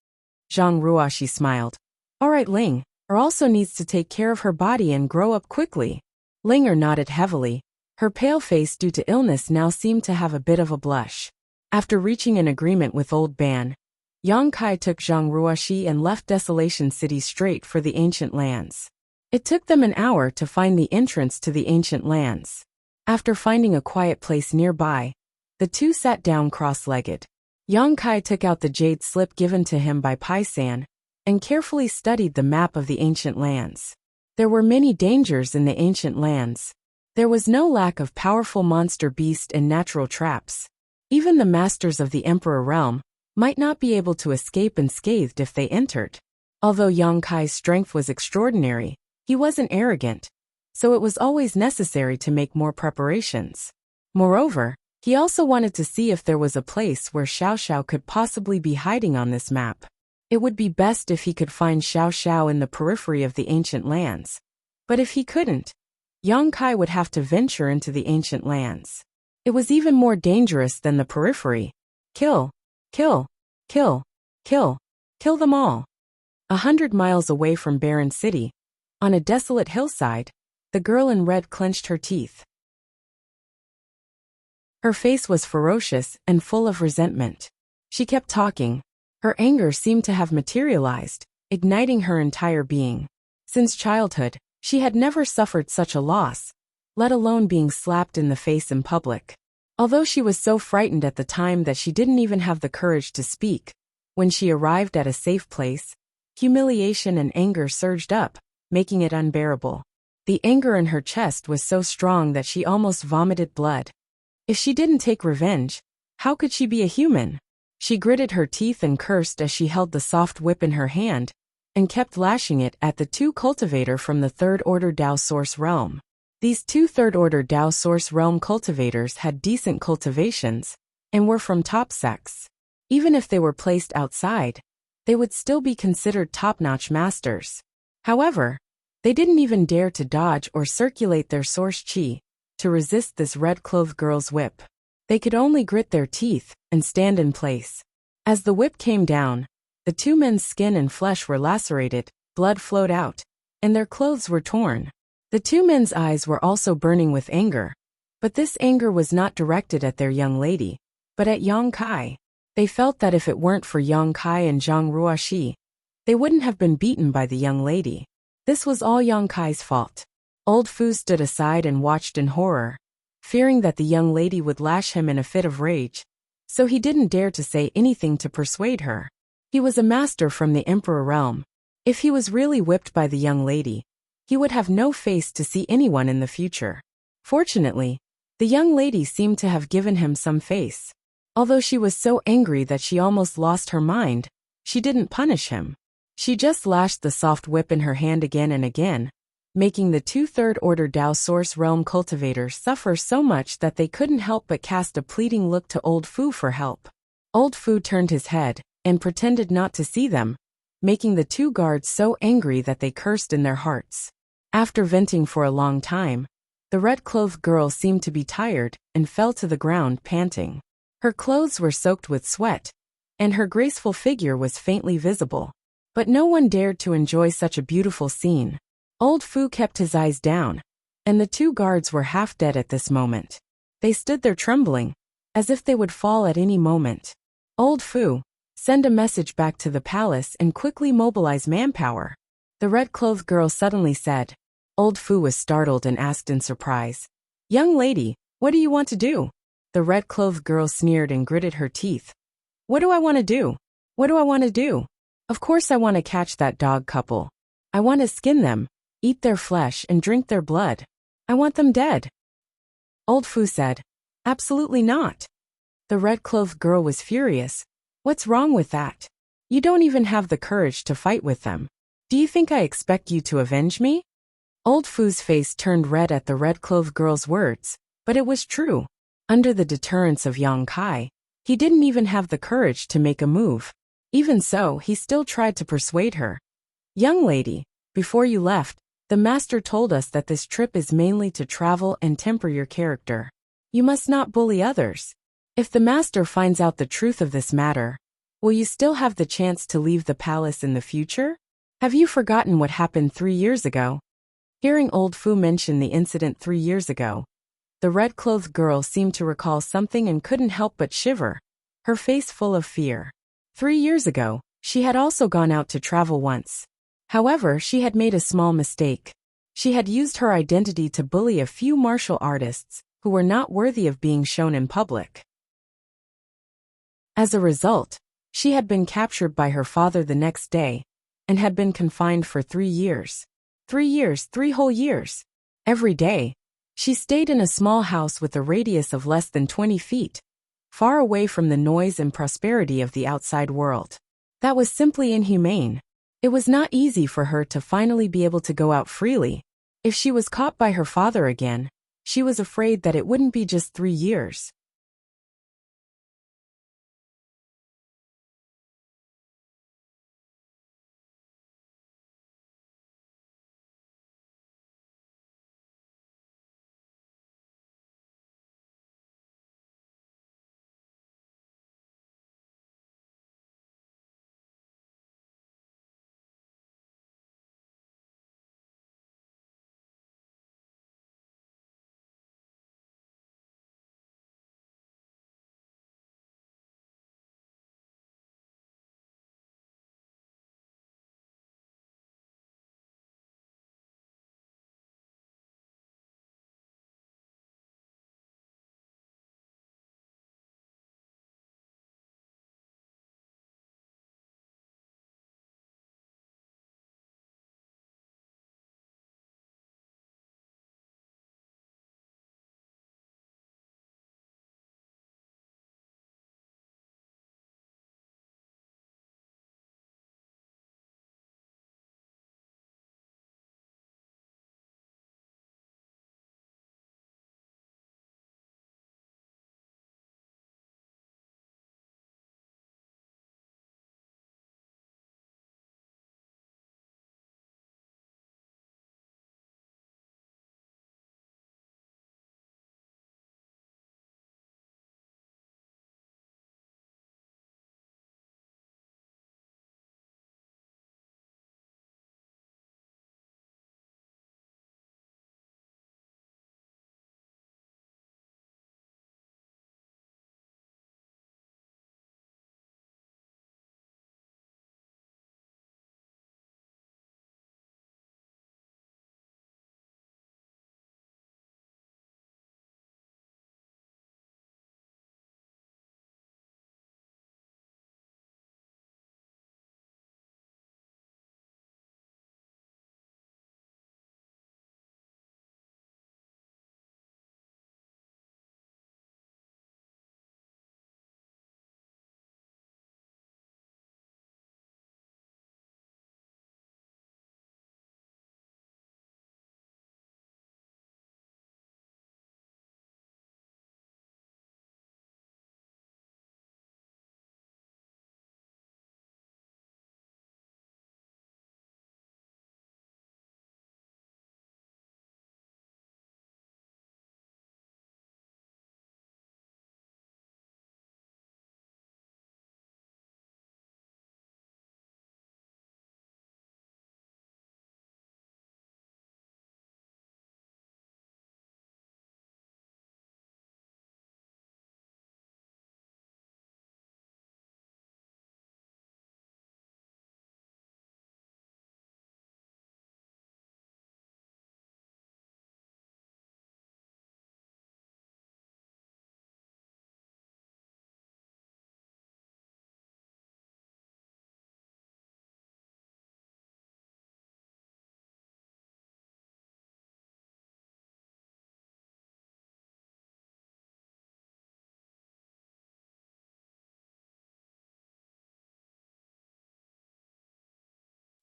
Zhang Ruoxi smiled. All right, Ling also needs to take care of her body and grow up quickly. Ling nodded heavily. Her pale face due to illness now seemed to have a bit of a blush. After reaching an agreement with Old Ban, Yang Kai took Zhang Ruoxi and left Desolation City straight for the ancient lands. It took them an hour to find the entrance to the ancient lands. After finding a quiet place nearby, The two sat down cross-legged. Yang Kai took out the jade slip given to him by Pai San and carefully studied the map of the ancient lands. There were many dangers in the ancient lands. There was no lack of powerful monster beast and natural traps. Even the masters of the Emperor realm might not be able to escape unscathed if they entered. Although Yang Kai's strength was extraordinary, he wasn't arrogant, so it was always necessary to make more preparations. Moreover, he also wanted to see if there was a place where Xiao Xiao could possibly be hiding on this map. It would be best if he could find Xiao Xiao in the periphery of the ancient lands. But if he couldn't, Yang Kai would have to venture into the ancient lands. It was even more dangerous than the periphery. Kill, kill, kill, kill, kill them all. 100 miles away from Barren City, on a desolate hillside, the girl in red clenched her teeth. Her face was ferocious and full of resentment. She kept talking. Her anger seemed to have materialized, igniting her entire being. Since childhood, she had never suffered such a loss, let alone being slapped in the face in public. Although she was so frightened at the time that she didn't even have the courage to speak, when she arrived at a safe place, humiliation and anger surged up, making it unbearable. The anger in her chest was so strong that she almost vomited blood. If she didn't take revenge, how could she be a human? She gritted her teeth and cursed as she held the soft whip in her hand and kept lashing it at the two cultivators from the third-order Dao Source realm. These two third-order Dao Source realm cultivators had decent cultivations and were from top sects. Even if they were placed outside, they would still be considered top-notch masters. However, they didn't even dare to dodge or circulate their source chi to resist this red-clothed girl's whip. They could only grit their teeth and stand in place. As the whip came down, the two men's skin and flesh were lacerated, blood flowed out, and their clothes were torn. The two men's eyes were also burning with anger, but this anger was not directed at their young lady, but at Yang Kai. They felt that if it weren't for Yang Kai and Zhang Ruoxi, they wouldn't have been beaten by the young lady. This was all Yang Kai's fault. Old Fu stood aside and watched in horror, fearing that the young lady would lash him in a fit of rage, so he didn't dare to say anything to persuade her. He was a master from the Emperor realm. If he was really whipped by the young lady, he would have no face to see anyone in the future. Fortunately, the young lady seemed to have given him some face. Although she was so angry that she almost lost her mind, she didn't punish him. She just lashed the soft whip in her hand again and again, making the two third-order Dao Source realm cultivators suffer so much that they couldn't help but cast a pleading look to Old Fu for help. Old Fu turned his head and pretended not to see them, making the two guards so angry that they cursed in their hearts. After venting for a long time, the red-clothed girl seemed to be tired and fell to the ground panting. Her clothes were soaked with sweat, and her graceful figure was faintly visible. But no one dared to enjoy such a beautiful scene. Old Fu kept his eyes down, and the two guards were half dead at this moment. They stood there trembling, as if they would fall at any moment. Old Fu, send a message back to the palace and quickly mobilize manpower, the red-clothed girl suddenly said. Old Fu was startled and asked in surprise, "Young lady, what do you want to do?" The red-clothed girl sneered and gritted her teeth. "What do I want to do? What do I want to do? Of course I want to catch that dog couple. I want to skin them, eat their flesh and drink their blood. I want them dead." Old Fu said, "Absolutely not." The red-clothed girl was furious. "What's wrong with that? You don't even have the courage to fight with them. Do you think I expect you to avenge me?" Old Fu's face turned red at the red-clothed girl's words, but it was true. Under the deterrence of Yang Kai, he didn't even have the courage to make a move. Even so, he still tried to persuade her. "Young lady, before you left, the master told us that this trip is mainly to travel and temper your character. You must not bully others. If the master finds out the truth of this matter, will you still have the chance to leave the palace in the future? Have you forgotten what happened 3 years ago?" Hearing Old Fu mention the incident 3 years ago, the red-clothed girl seemed to recall something and couldn't help but shiver, her face full of fear. 3 years ago, she had also gone out to travel once. However, she had made a small mistake. She had used her identity to bully a few martial artists who were not worthy of being shown in public. As a result, she had been captured by her father the next day and had been confined for 3 years. 3 years, 3 whole years. Every day, she stayed in a small house with a radius of less than 20 feet, far away from the noise and prosperity of the outside world. That was simply inhumane. It was not easy for her to finally be able to go out freely. If she was caught by her father again, she was afraid that it wouldn't be just 3 years.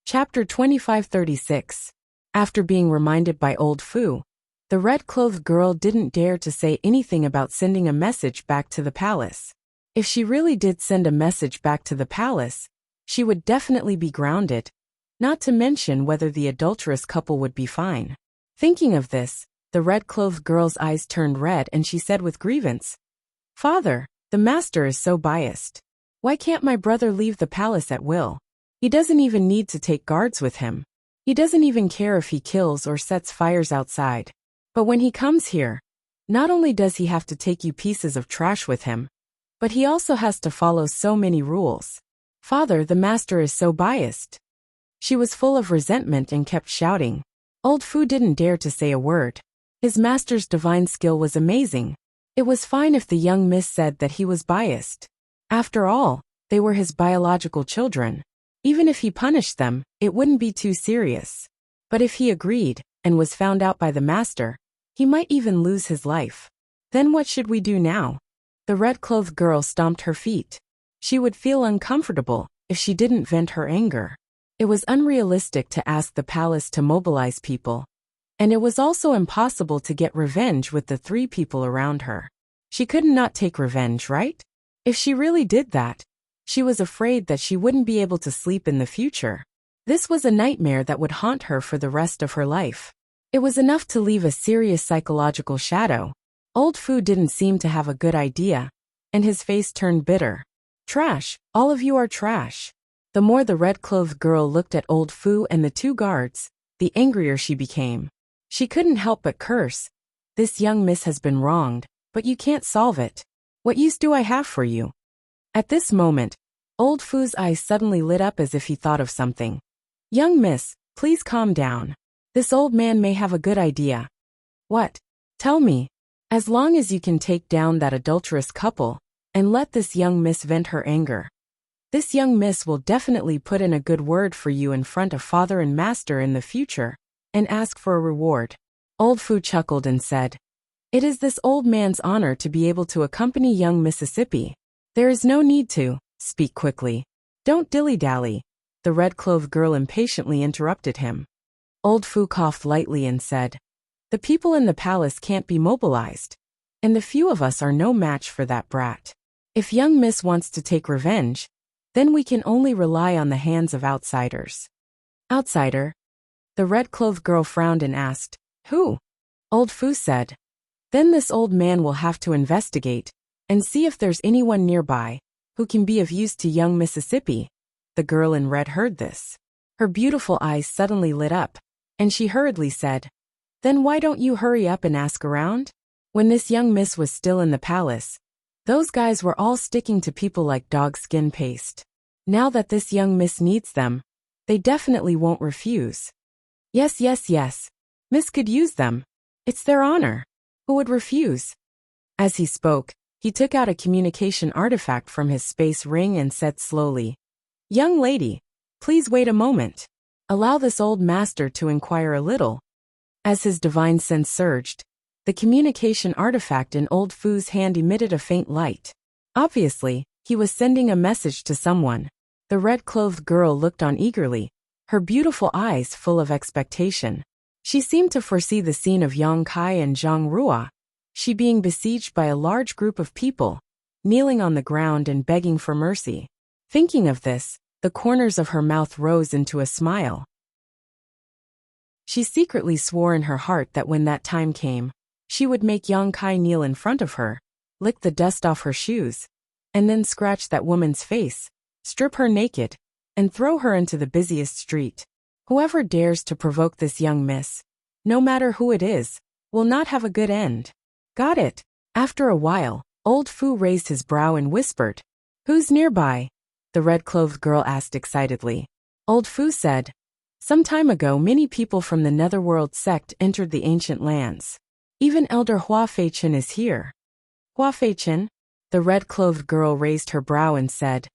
Chapter 2536. After being reminded by old Fu, the red-clothed girl didn't dare to say anything about sending a message back to the palace. If she really did send a message back to the palace, she would definitely be grounded, not to mention whether the adulterous couple would be fine. Thinking of this, the red-clothed girl's eyes turned red and she said with grievance, "Father, the master is so biased. Why can't my brother leave the palace at will? He doesn't even need to take guards with him. He doesn't even care if he kills or sets fires outside. But when he comes here, not only does he have to take you pieces of trash with him, but he also has to follow so many rules. Father, the master is so biased." She was full of resentment and kept shouting. Old Fu didn't dare to say a word. His master's divine skill was amazing. It was fine if the young miss said that he was biased. After all, they were his biological children. Even if he punished them, it wouldn't be too serious. But if he agreed, and was found out by the master, he might even lose his life. Then what should we do now? The red-clothed girl stomped her feet. She would feel uncomfortable if she didn't vent her anger. It was unrealistic to ask the palace to mobilize people. And it was also impossible to get revenge with the 3 people around her. She couldn't not take revenge, right? If she really did that, she was afraid that she wouldn't be able to sleep in the future. This was a nightmare that would haunt her for the rest of her life. It was enough to leave a serious psychological shadow. Old Fu didn't seem to have a good idea, and his face turned bitter. Trash, all of you are trash. The more the red-clothed girl looked at Old Fu and the 2 guards, the angrier she became. She couldn't help but curse. This young miss has been wronged, but you can't solve it. What use do I have for you? At this moment, Old Fu's eyes suddenly lit up as if he thought of something. Young miss, please calm down. This old man may have a good idea. What? Tell me. As long as you can take down that adulterous couple, and let this young miss vent her anger. This young miss will definitely put in a good word for you in front of father and master in the future, and ask for a reward. Old Fu chuckled and said, It is this old man's honor to be able to accompany young Mississippi. There is no need to speak quickly. Don't dilly-dally. The red-clothed girl impatiently interrupted him. Old Fu coughed lightly and said, The people in the palace can't be mobilized, and the few of us are no match for that brat. If young miss wants to take revenge, then we can only rely on the hands of outsiders. Outsider? The red-clothed girl frowned and asked, Who? Old Fu said, Then this old man will have to investigate, and see if there's anyone nearby, who can be of use to young Mississippi. The girl in red heard this. Her beautiful eyes suddenly lit up, and she hurriedly said, Then why don't you hurry up and ask around? When this young miss was still in the palace, those guys were all sticking to people like dog skin paste. Now that this young miss needs them, they definitely won't refuse. Yes, yes, yes. Miss could use them. It's their honor. Who would refuse? As he spoke, he took out a communication artifact from his space ring and said slowly, Young lady, please wait a moment. Allow this old master to inquire a little. As his divine sense surged, the communication artifact in Old Fu's hand emitted a faint light. Obviously, he was sending a message to someone. The red-clothed girl looked on eagerly, her beautiful eyes full of expectation. She seemed to foresee the scene of Yang Kai and Zhang Rua, she being besieged by a large group of people, kneeling on the ground and begging for mercy. Thinking of this, the corners of her mouth rose into a smile. She secretly swore in her heart that when that time came, she would make Yang Kai kneel in front of her, lick the dust off her shoes, and then scratch that woman's face, strip her naked, and throw her into the busiest street. Whoever dares to provoke this young miss, no matter who it is, will not have a good end. Got it? After a while, Old Fu raised his brow and whispered, Who's nearby? The red-clothed girl asked excitedly. Old Fu said, Some time ago many people from the Netherworld sect entered the ancient lands. Even Elder Hua Feichen is here. Hua Feichen? The red-clothed girl raised her brow and said,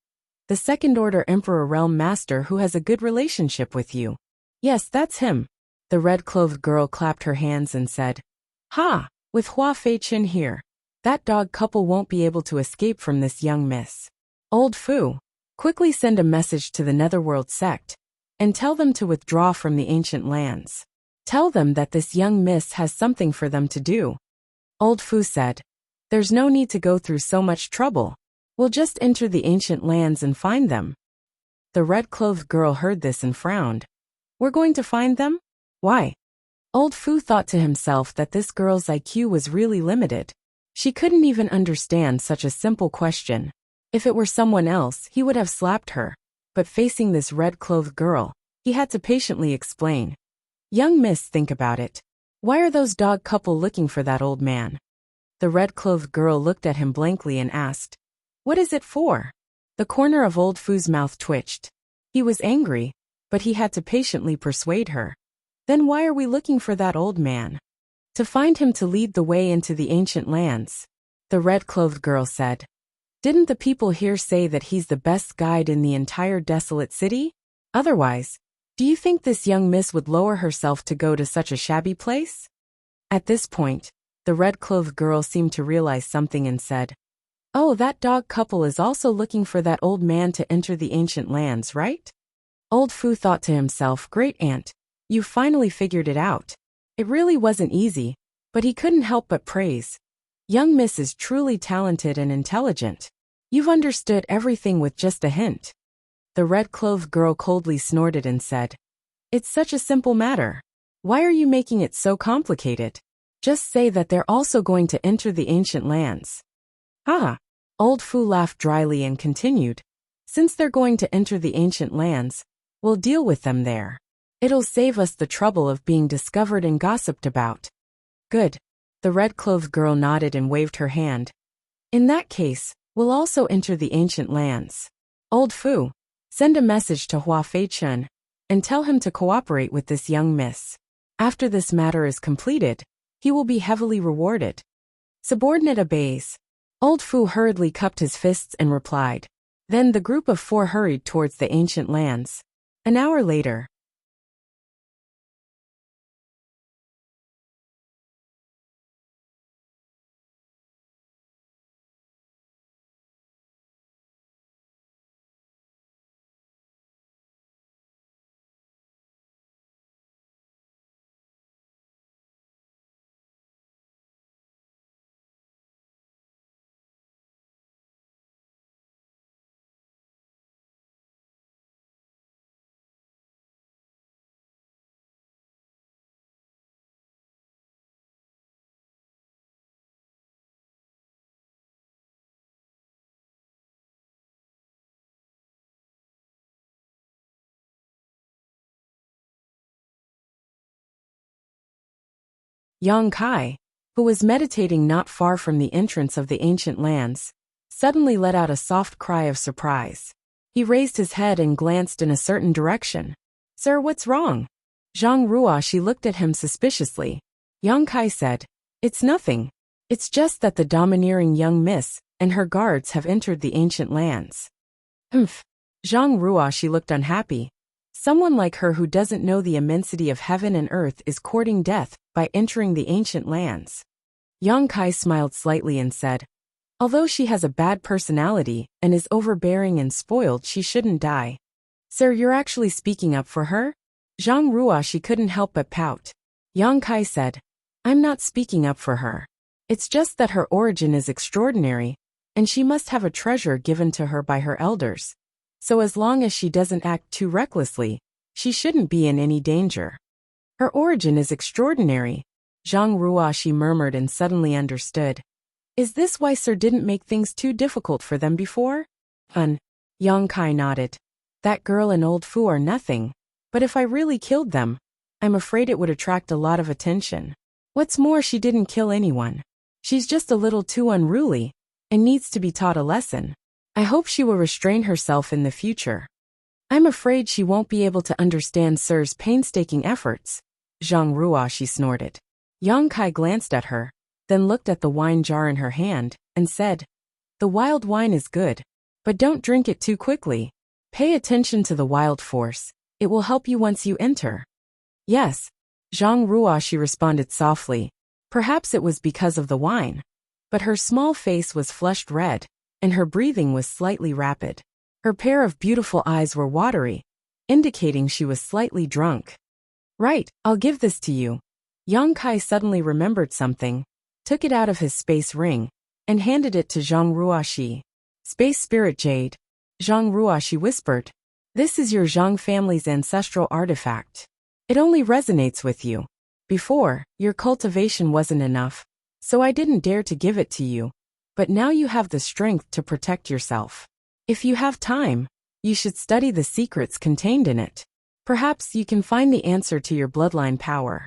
The Second Order Emperor Realm Master who has a good relationship with you. Yes, that's him. The red-clothed girl clapped her hands and said, Ha! With Hua Feichen here, that dog couple won't be able to escape from this young miss. Old Fu, quickly send a message to the Netherworld sect, and tell them to withdraw from the ancient lands. Tell them that this young miss has something for them to do. Old Fu said, There's no need to go through so much trouble. We'll just enter the ancient lands and find them. The red-clothed girl heard this and frowned. We're going to find them? Why? Old Fu thought to himself that this girl's IQ was really limited. She couldn't even understand such a simple question. If it were someone else, he would have slapped her. But facing this red-clothed girl, he had to patiently explain. Young miss, think about it. Why are those dog couple looking for that old man? The red-clothed girl looked at him blankly and asked, What is it for? The corner of Old Fu's mouth twitched. He was angry, but he had to patiently persuade her. Then why are we looking for that old man? To find him to lead the way into the ancient lands. The red-clothed girl said. Didn't the people here say that he's the best guide in the entire desolate city? Otherwise, do you think this young miss would lower herself to go to such a shabby place? At this point, the red-clothed girl seemed to realize something and said, "Oh, that dog couple is also looking for that old man to enter the ancient lands, right?" Old Fu thought to himself, "Great aunt, you finally figured it out." It really wasn't easy, but he couldn't help but praise. "Young miss is truly talented and intelligent. You've understood everything with just a hint." The red-clothed girl coldly snorted and said, "It's such a simple matter. Why are you making it so complicated? Just say that they're also going to enter the ancient lands." "Ah." Old Fu laughed dryly and continued, "Since they're going to enter the ancient lands, we'll deal with them there. It'll save us the trouble of being discovered and gossiped about." "Good." The red-clothed girl nodded and waved her hand. "In that case, we'll also enter the ancient lands. Old Fu, send a message to Hua Fei-chun and tell him to cooperate with this young miss. After this matter is completed, he will be heavily rewarded." Subordinate obeys. Old Fu hurriedly cupped his fists and replied. Then the group of 4 hurried towards the ancient lands. An hour later. Yang Kai, who was meditating not far from the entrance of the ancient lands, suddenly let out a soft cry of surprise. He raised his head and glanced in a certain direction. "Sir, what's wrong?" Zhang Ruoshi looked at him suspiciously. Yang Kai said, "It's nothing. It's just that the domineering young miss and her guards have entered the ancient lands." Humph. Zhang Ruoshi looked unhappy. Someone like her who doesn't know the immensity of heaven and earth is courting death by entering the ancient lands. Yang Kai smiled slightly and said, "Although she has a bad personality and is overbearing and spoiled, she shouldn't die." "Sir, you're actually speaking up for her?" Zhang Ruoshi couldn't help but pout. Yang Kai said, "I'm not speaking up for her. It's just that her origin is extraordinary, and she must have a treasure given to her by her elders. So as long as she doesn't act too recklessly, she shouldn't be in any danger." "Her origin is extraordinary," Zhang Ruoshi murmured and suddenly understood. "Is this why Sir didn't make things too difficult for them before?" Yang Kai nodded. "That girl and Old Fu are nothing, but if I really killed them, I'm afraid it would attract a lot of attention. What's more, she didn't kill anyone. She's just a little too unruly and needs to be taught a lesson. I hope she will restrain herself in the future." "I'm afraid she won't be able to understand Sir's painstaking efforts," Zhang Ruoshi snorted. Yang Kai glanced at her, then looked at the wine jar in her hand, and said, "The wild wine is good, but don't drink it too quickly. Pay attention to the wild force. It will help you once you enter." "Yes," Zhang Ruoshi responded softly. Perhaps it was because of the wine, but her small face was flushed red, and her breathing was slightly rapid. Her pair of beautiful eyes were watery, indicating she was slightly drunk. "Right, I'll give this to you." Yang Kai suddenly remembered something, took it out of his space ring, and handed it to Zhang Ruoshi. "Space Spirit Jade," Zhang Ruoshi whispered. "This is your Zhang family's ancestral artifact. It only resonates with you. Before, your cultivation wasn't enough, so I didn't dare to give it to you. But now you have the strength to protect yourself. If you have time, you should study the secrets contained in it. Perhaps you can find the answer to your bloodline power."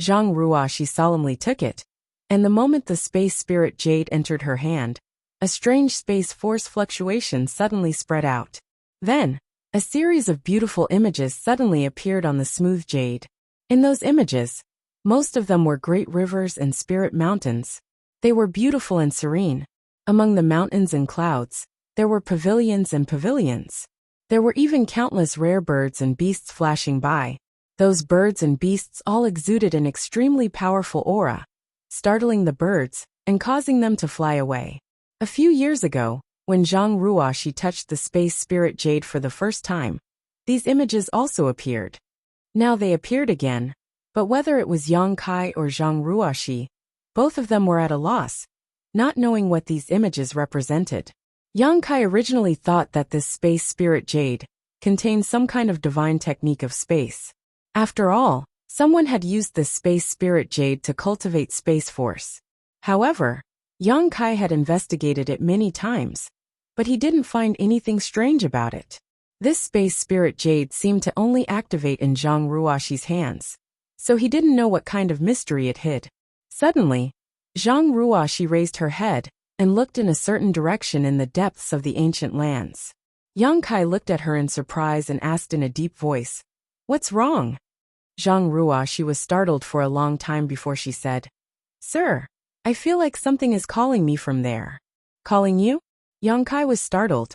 Zhang Ruoshi solemnly took it, and the moment the space spirit jade entered her hand, a strange space force fluctuation suddenly spread out. Then, a series of beautiful images suddenly appeared on the smooth jade. In those images, most of them were great rivers and spirit mountains. They were beautiful and serene, Among the mountains and clouds, there were pavilions and pavilions. There were even countless rare birds and beasts flashing by. Those birds and beasts all exuded an extremely powerful aura, startling the birds and causing them to fly away. A few years ago, when Zhang Ruoxi touched the space spirit jade for the first time, these images also appeared. Now they appeared again, but whether it was Yang Kai or Zhang Ruoxi, both of them were at a loss, not knowing what these images represented. Yang Kai originally thought that this space spirit jade contained some kind of divine technique of space. After all, someone had used this space spirit jade to cultivate space force. However, Yang Kai had investigated it many times, but he didn't find anything strange about it. This space spirit jade seemed to only activate in Zhang Ruoxi's hands, so he didn't know what kind of mystery it hid. Suddenly, Zhang Ruoxi raised her head and looked in a certain direction in the depths of the ancient lands. Yang Kai looked at her in surprise and asked in a deep voice, "What's wrong?" Zhang Ruoxi was startled for a long time before she said, "Sir, I feel like something is calling me from there." "Calling you?" Yang Kai was startled.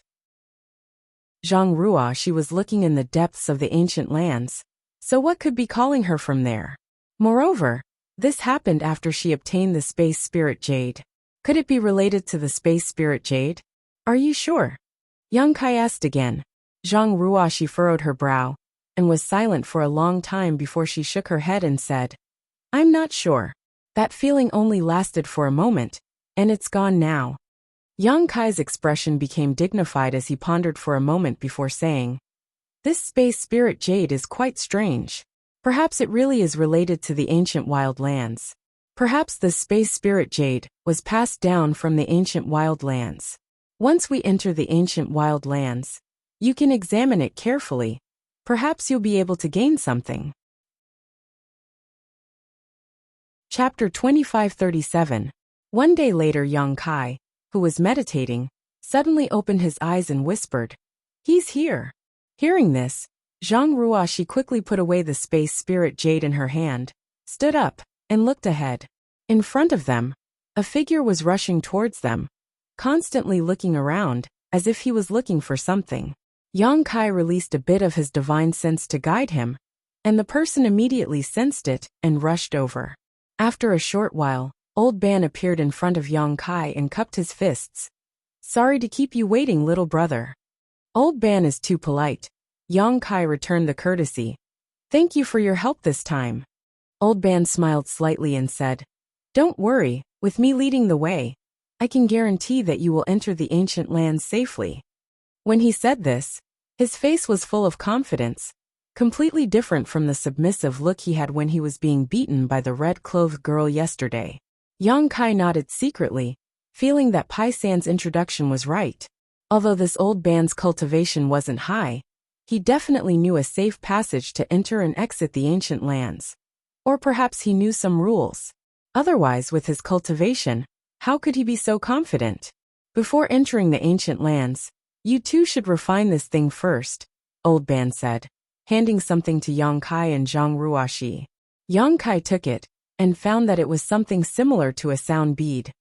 Zhang Ruoxi was looking in the depths of the ancient lands, so what could be calling her from there? Moreover, this happened after she obtained the space spirit jade. Could it be related to the space spirit jade? "Are you sure?" Yang Kai asked again. Zhang Ruoxi furrowed her brow and was silent for a long time before she shook her head and said, "I'm not sure. That feeling only lasted for a moment, and it's gone now." Yang Kai's expression became dignified as he pondered for a moment before saying, "This space spirit jade is quite strange. Perhaps it really is related to the ancient wild lands. Perhaps the space spirit jade was passed down from the ancient wild lands. Once we enter the ancient wild lands, you can examine it carefully. Perhaps you'll be able to gain something." Chapter 2537. One day later, Yang Kai, who was meditating, suddenly opened his eyes and whispered, "He's here." Hearing this, Zhang Ruoxi quickly put away the space spirit jade in her hand, stood up, and looked ahead. In front of them, a figure was rushing towards them, constantly looking around, as if he was looking for something. Yang Kai released a bit of his divine sense to guide him, and the person immediately sensed it and rushed over. After a short while, Old Ban appeared in front of Yang Kai and cupped his fists. "Sorry to keep you waiting, little brother." "Old Ban is too polite." Yang Kai returned the courtesy. "Thank you for your help this time." Old Ban smiled slightly and said, "Don't worry, with me leading the way, I can guarantee that you will enter the ancient lands safely." When he said this, his face was full of confidence, completely different from the submissive look he had when he was being beaten by the red-clothed girl yesterday. Yang Kai nodded secretly, feeling that Pai San's introduction was right. Although this old band's cultivation wasn't high, he definitely knew a safe passage to enter and exit the ancient lands. Or perhaps he knew some rules. Otherwise, with his cultivation, how could he be so confident? "Before entering the ancient lands, you two should refine this thing first," Old Ban said, handing something to Yang Kai and Zhang Ruoxi. Yang Kai took it, and found that it was something similar to a sound bead.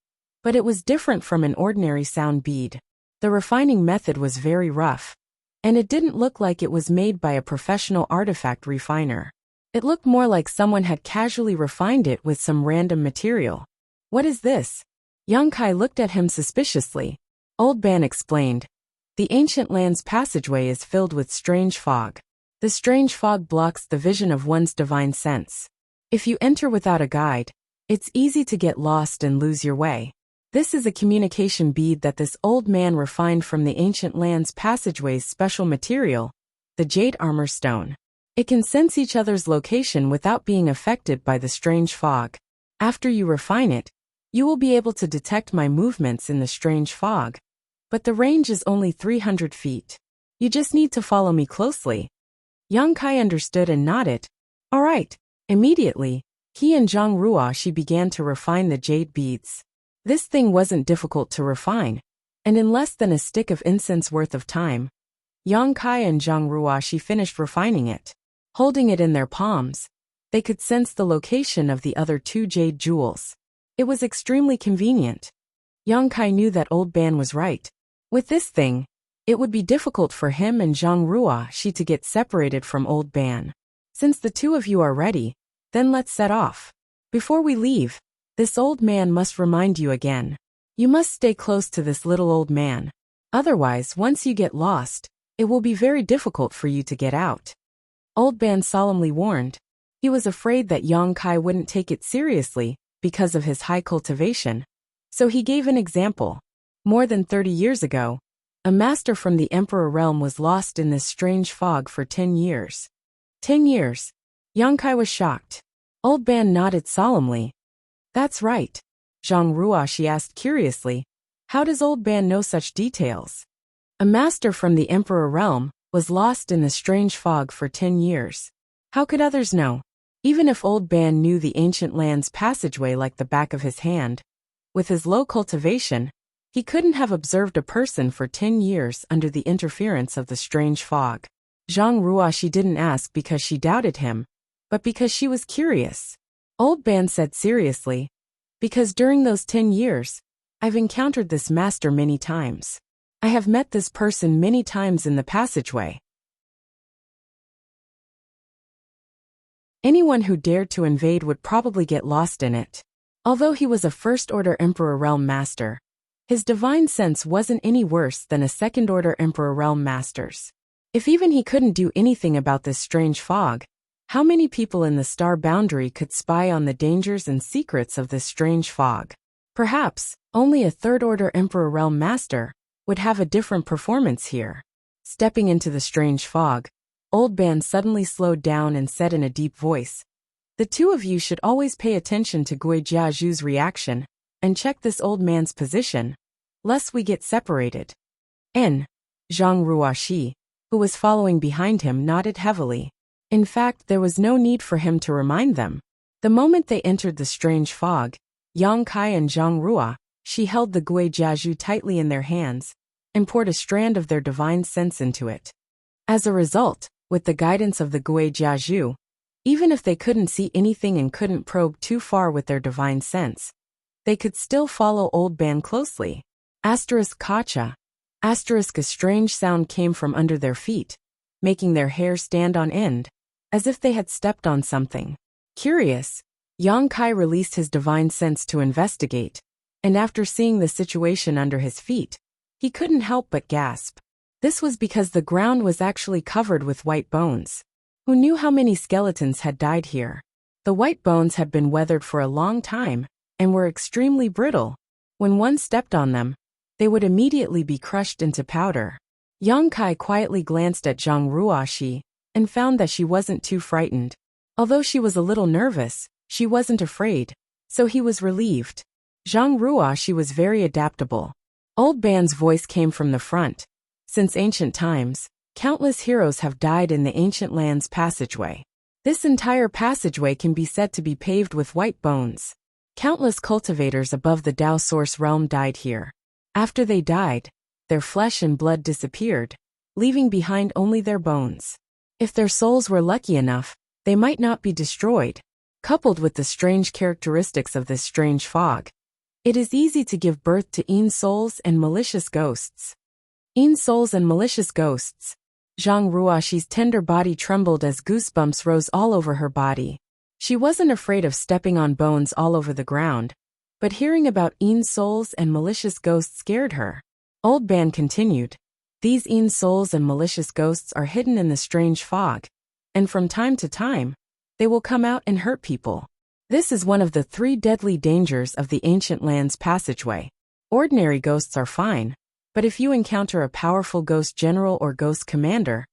But it was different from an ordinary sound bead. The refining method was very rough, and it didn't look like it was made by a professional artifact refiner. It looked more like someone had casually refined it with some random material. "What is this?" Yang Kai looked at him suspiciously. Old Ban explained, "The ancient land's passageway is filled with strange fog. The strange fog blocks the vision of one's divine sense. If you enter without a guide, it's easy to get lost and lose your way. This is a communication bead that this old man refined from the ancient land's passageway's special material, the jade armor stone. It can sense each other's location without being affected by the strange fog. After you refine it, you will be able to detect my movements in the strange fog. But the range is only 300 feet. You just need to follow me closely." Yang Kai understood and nodded. "All right." Immediately, he and Zhang Ruoxi began to refine the jade beads. This thing wasn't difficult to refine, and in less than a stick of incense worth of time, Yang Kai and Zhang Ruoxi finished refining it. Holding it in their palms, they could sense the location of the other two jade jewels. It was extremely convenient. Yang Kai knew that Old Ban was right. With this thing, it would be difficult for him and Zhang Ruoxi to get separated from Old Ban. Since the two of you are ready, then let's set off. Before we leave, this old man must remind you again. You must stay close to this little old man. Otherwise, once you get lost, it will be very difficult for you to get out. Old Ban solemnly warned. He was afraid that Yang Kai wouldn't take it seriously because of his high cultivation. So he gave an example. More than 30 years ago, a master from the Emperor realm was lost in this strange fog for 10 years. 10 years. Yang Kai was shocked. Old Ban nodded solemnly. That's right. Zhang Ruoxi asked curiously. How does Old Ban know such details? A master from the Emperor realm was lost in the strange fog for 10 years. How could others know? Even if Old Ban knew the ancient land's passageway like the back of his hand, with his low cultivation, he couldn't have observed a person for 10 years under the interference of the strange fog. Zhang Ruoxi didn't ask because she doubted him, but because she was curious. Old Ban said seriously, because during those 10 years, I've encountered this master many times. I have met this person many times in the passageway. Anyone who dared to invade would probably get lost in it. Although he was a first-order Emperor Realm Master, his divine sense wasn't any worse than a second-order Emperor Realm Master's. If even he couldn't do anything about this strange fog, how many people in the star boundary could spy on the dangers and secrets of this strange fog? Perhaps, only a third-order Emperor Realm Master would have a different performance here. Stepping into the strange fog, Old Ban suddenly slowed down and said in a deep voice, the two of you should always pay attention to Gui Jiazhu's reaction and check this old man's position, lest we get separated. Zhang Ruoxi, who was following behind him, nodded heavily. In fact, there was no need for him to remind them. The moment they entered the strange fog, Yang Kai and Zhang Ruoxi held the Gui Jiazhu tightly in their hands and poured a strand of their divine sense into it. As a result, with the guidance of the Gui Jiazhu, even if they couldn't see anything and couldn't probe too far with their divine sense, they could still follow Old Ban closely. Kacha. A strange sound came from under their feet, making their hair stand on end, as if they had stepped on something. Curious, Yang Kai released his divine sense to investigate, and after seeing the situation under his feet, he couldn't help but gasp. This was because the ground was actually covered with white bones. Who knew how many skeletons had died here? The white bones had been weathered for a long time and were extremely brittle. When one stepped on them, they would immediately be crushed into powder. Yang Kai quietly glanced at Zhang Ruoxi and found that she wasn't too frightened. Although she was a little nervous, she wasn't afraid, so he was relieved. Zhang Ruoxi was very adaptable. Old Ban's voice came from the front. Since ancient times, countless heroes have died in the ancient land's passageway. This entire passageway can be said to be paved with white bones. Countless cultivators above the Dao Source realm died here. After they died, their flesh and blood disappeared, leaving behind only their bones. If their souls were lucky enough, they might not be destroyed. Coupled with the strange characteristics of this strange fog, it is easy to give birth to souls and malicious ghosts. Souls and malicious ghosts. Zhang Ruoxi's tender body trembled as goosebumps rose all over her body. She wasn't afraid of stepping on bones all over the ground, but hearing about souls and malicious ghosts scared her. Old Ban continued, these souls and malicious ghosts are hidden in the strange fog, and from time to time, they will come out and hurt people. This is one of the 3 deadly dangers of the ancient land's passageway. Ordinary ghosts are fine, but if you encounter a powerful ghost general or ghost commander,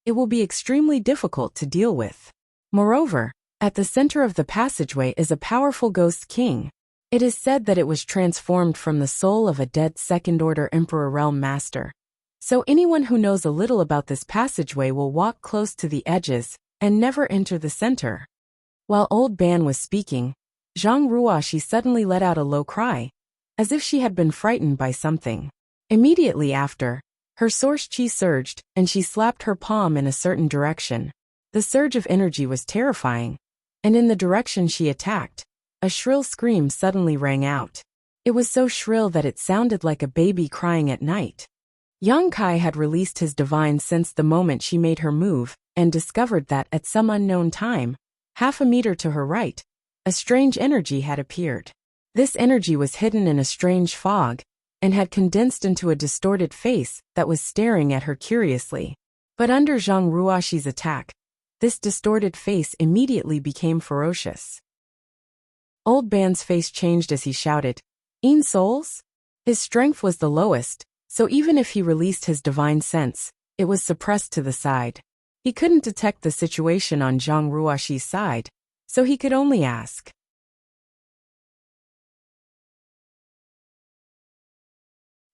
it will be extremely difficult to deal with. Moreover, at the center of the passageway is a powerful ghost king. It is said that it was transformed from the soul of a dead second-order Emperor Realm Master. So anyone who knows a little about this passageway will walk close to the edges and never enter the center. While Old Ban was speaking, Zhang Ruoxi suddenly let out a low cry, as if she had been frightened by something. Immediately after, her source chi surged, and she slapped her palm in a certain direction. The surge of energy was terrifying, and in the direction she attacked, a shrill scream suddenly rang out. It was so shrill that it sounded like a baby crying at night. Yang Kai had released his divine sense the moment she made her move, and discovered that at some unknown time, half a meter to her right, a strange energy had appeared. This energy was hidden in a strange fog, and had condensed into a distorted face that was staring at her curiously. But under Zhang Ruoxi's attack, this distorted face immediately became ferocious. Old Ban's face changed as he shouted, "In souls?" His strength was the lowest, so even if he released his divine sense, it was suppressed to the side. He couldn't detect the situation on Zhang Ruoxi's side, so he could only ask.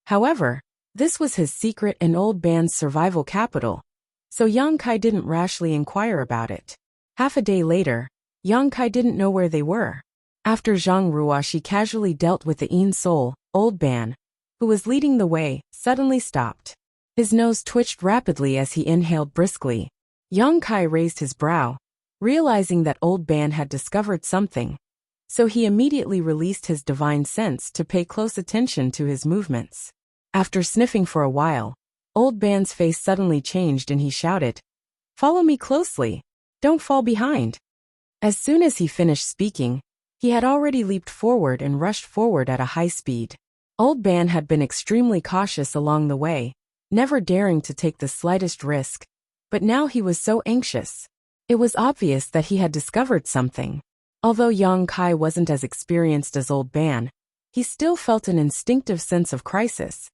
However, this was his secret and Old Ban's survival capital, so Yang Kai didn't rashly inquire about it. Half a day later, Yang Kai didn't know where they were. After Zhang Ruoxi casually dealt with the Yin soul, Old Ban, who was leading the way, suddenly stopped. His nose twitched rapidly as he inhaled briskly. Yang Kai raised his brow, realizing that Old Ban had discovered something, so he immediately released his divine sense to pay close attention to his movements. After sniffing for a while, Old Ban's face suddenly changed and he shouted, "Follow me closely. Don't fall behind." As soon as he finished speaking, he had already leaped forward and rushed forward at a high speed. Old Ban had been extremely cautious along the way, never daring to take the slightest risk, but now he was so anxious. It was obvious that he had discovered something. Although Yang Kai wasn't as experienced as Old Ban, he still felt an instinctive sense of crisis,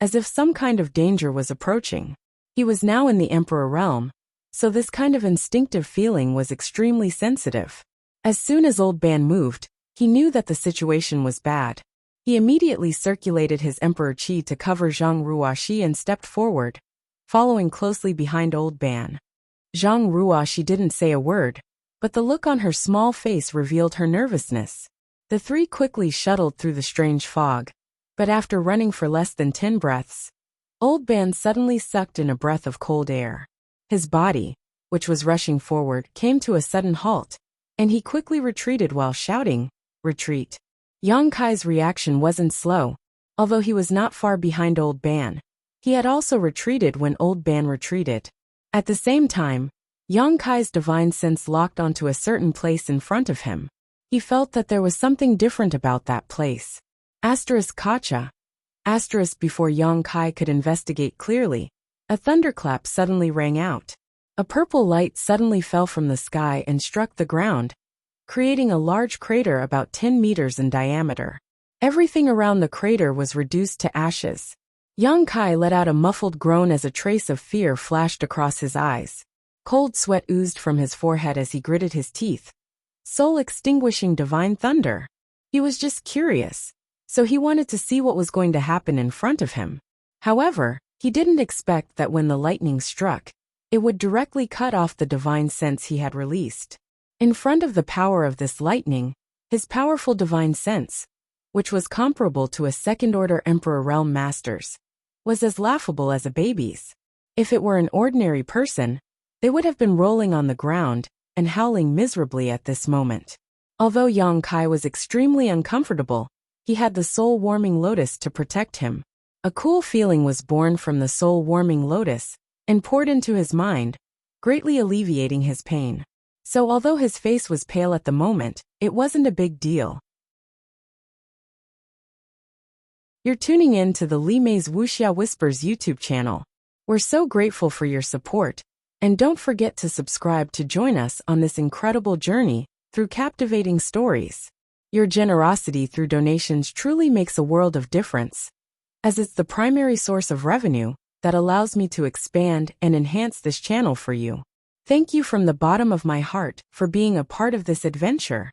as if some kind of danger was approaching. He was now in the Emperor realm, so this kind of instinctive feeling was extremely sensitive. As soon as Old Ban moved, he knew that the situation was bad. He immediately circulated his Emperor Qi to cover Zhang Ruoxi and stepped forward, following closely behind Old Ban. Zhang Ruoxi didn't say a word, but the look on her small face revealed her nervousness. The three quickly shuttled through the strange fog, but after running for less than 10 breaths, Old Ban suddenly sucked in a breath of cold air. His body, which was rushing forward, came to a sudden halt, and he quickly retreated while shouting, "Retreat." Yang Kai's reaction wasn't slow. Although he was not far behind Old Ban, he had also retreated when Old Ban retreated. At the same time, Yang Kai's divine sense locked onto a certain place in front of him. He felt that there was something different about that place. Kacha. Before Yang Kai could investigate clearly, a thunderclap suddenly rang out. A purple light suddenly fell from the sky and struck the ground, creating a large crater about 10 meters in diameter. Everything around the crater was reduced to ashes. Yang Kai let out a muffled groan as a trace of fear flashed across his eyes. Cold sweat oozed from his forehead as he gritted his teeth. Soul-extinguishing divine thunder. He was just curious, so he wanted to see what was going to happen in front of him. However, he didn't expect that when the lightning struck, it would directly cut off the divine sense he had released. In front of the power of this lightning, his powerful divine sense, which was comparable to a second-order Emperor Realm Master's, was as laughable as a baby's. If it were an ordinary person, they would have been rolling on the ground and howling miserably at this moment. Although Yang Kai was extremely uncomfortable, he had the soul-warming lotus to protect him. A cool feeling was born from the soul-warming lotus and poured into his mind, greatly alleviating his pain. So although his face was pale at the moment, it wasn't a big deal. You're tuning in to the Li Mei's Wuxia Whispers YouTube channel. We're so grateful for your support, and don't forget to subscribe to join us on this incredible journey through captivating stories. Your generosity through donations truly makes a world of difference, as it's the primary source of revenue that allows me to expand and enhance this channel for you. Thank you from the bottom of my heart for being a part of this adventure.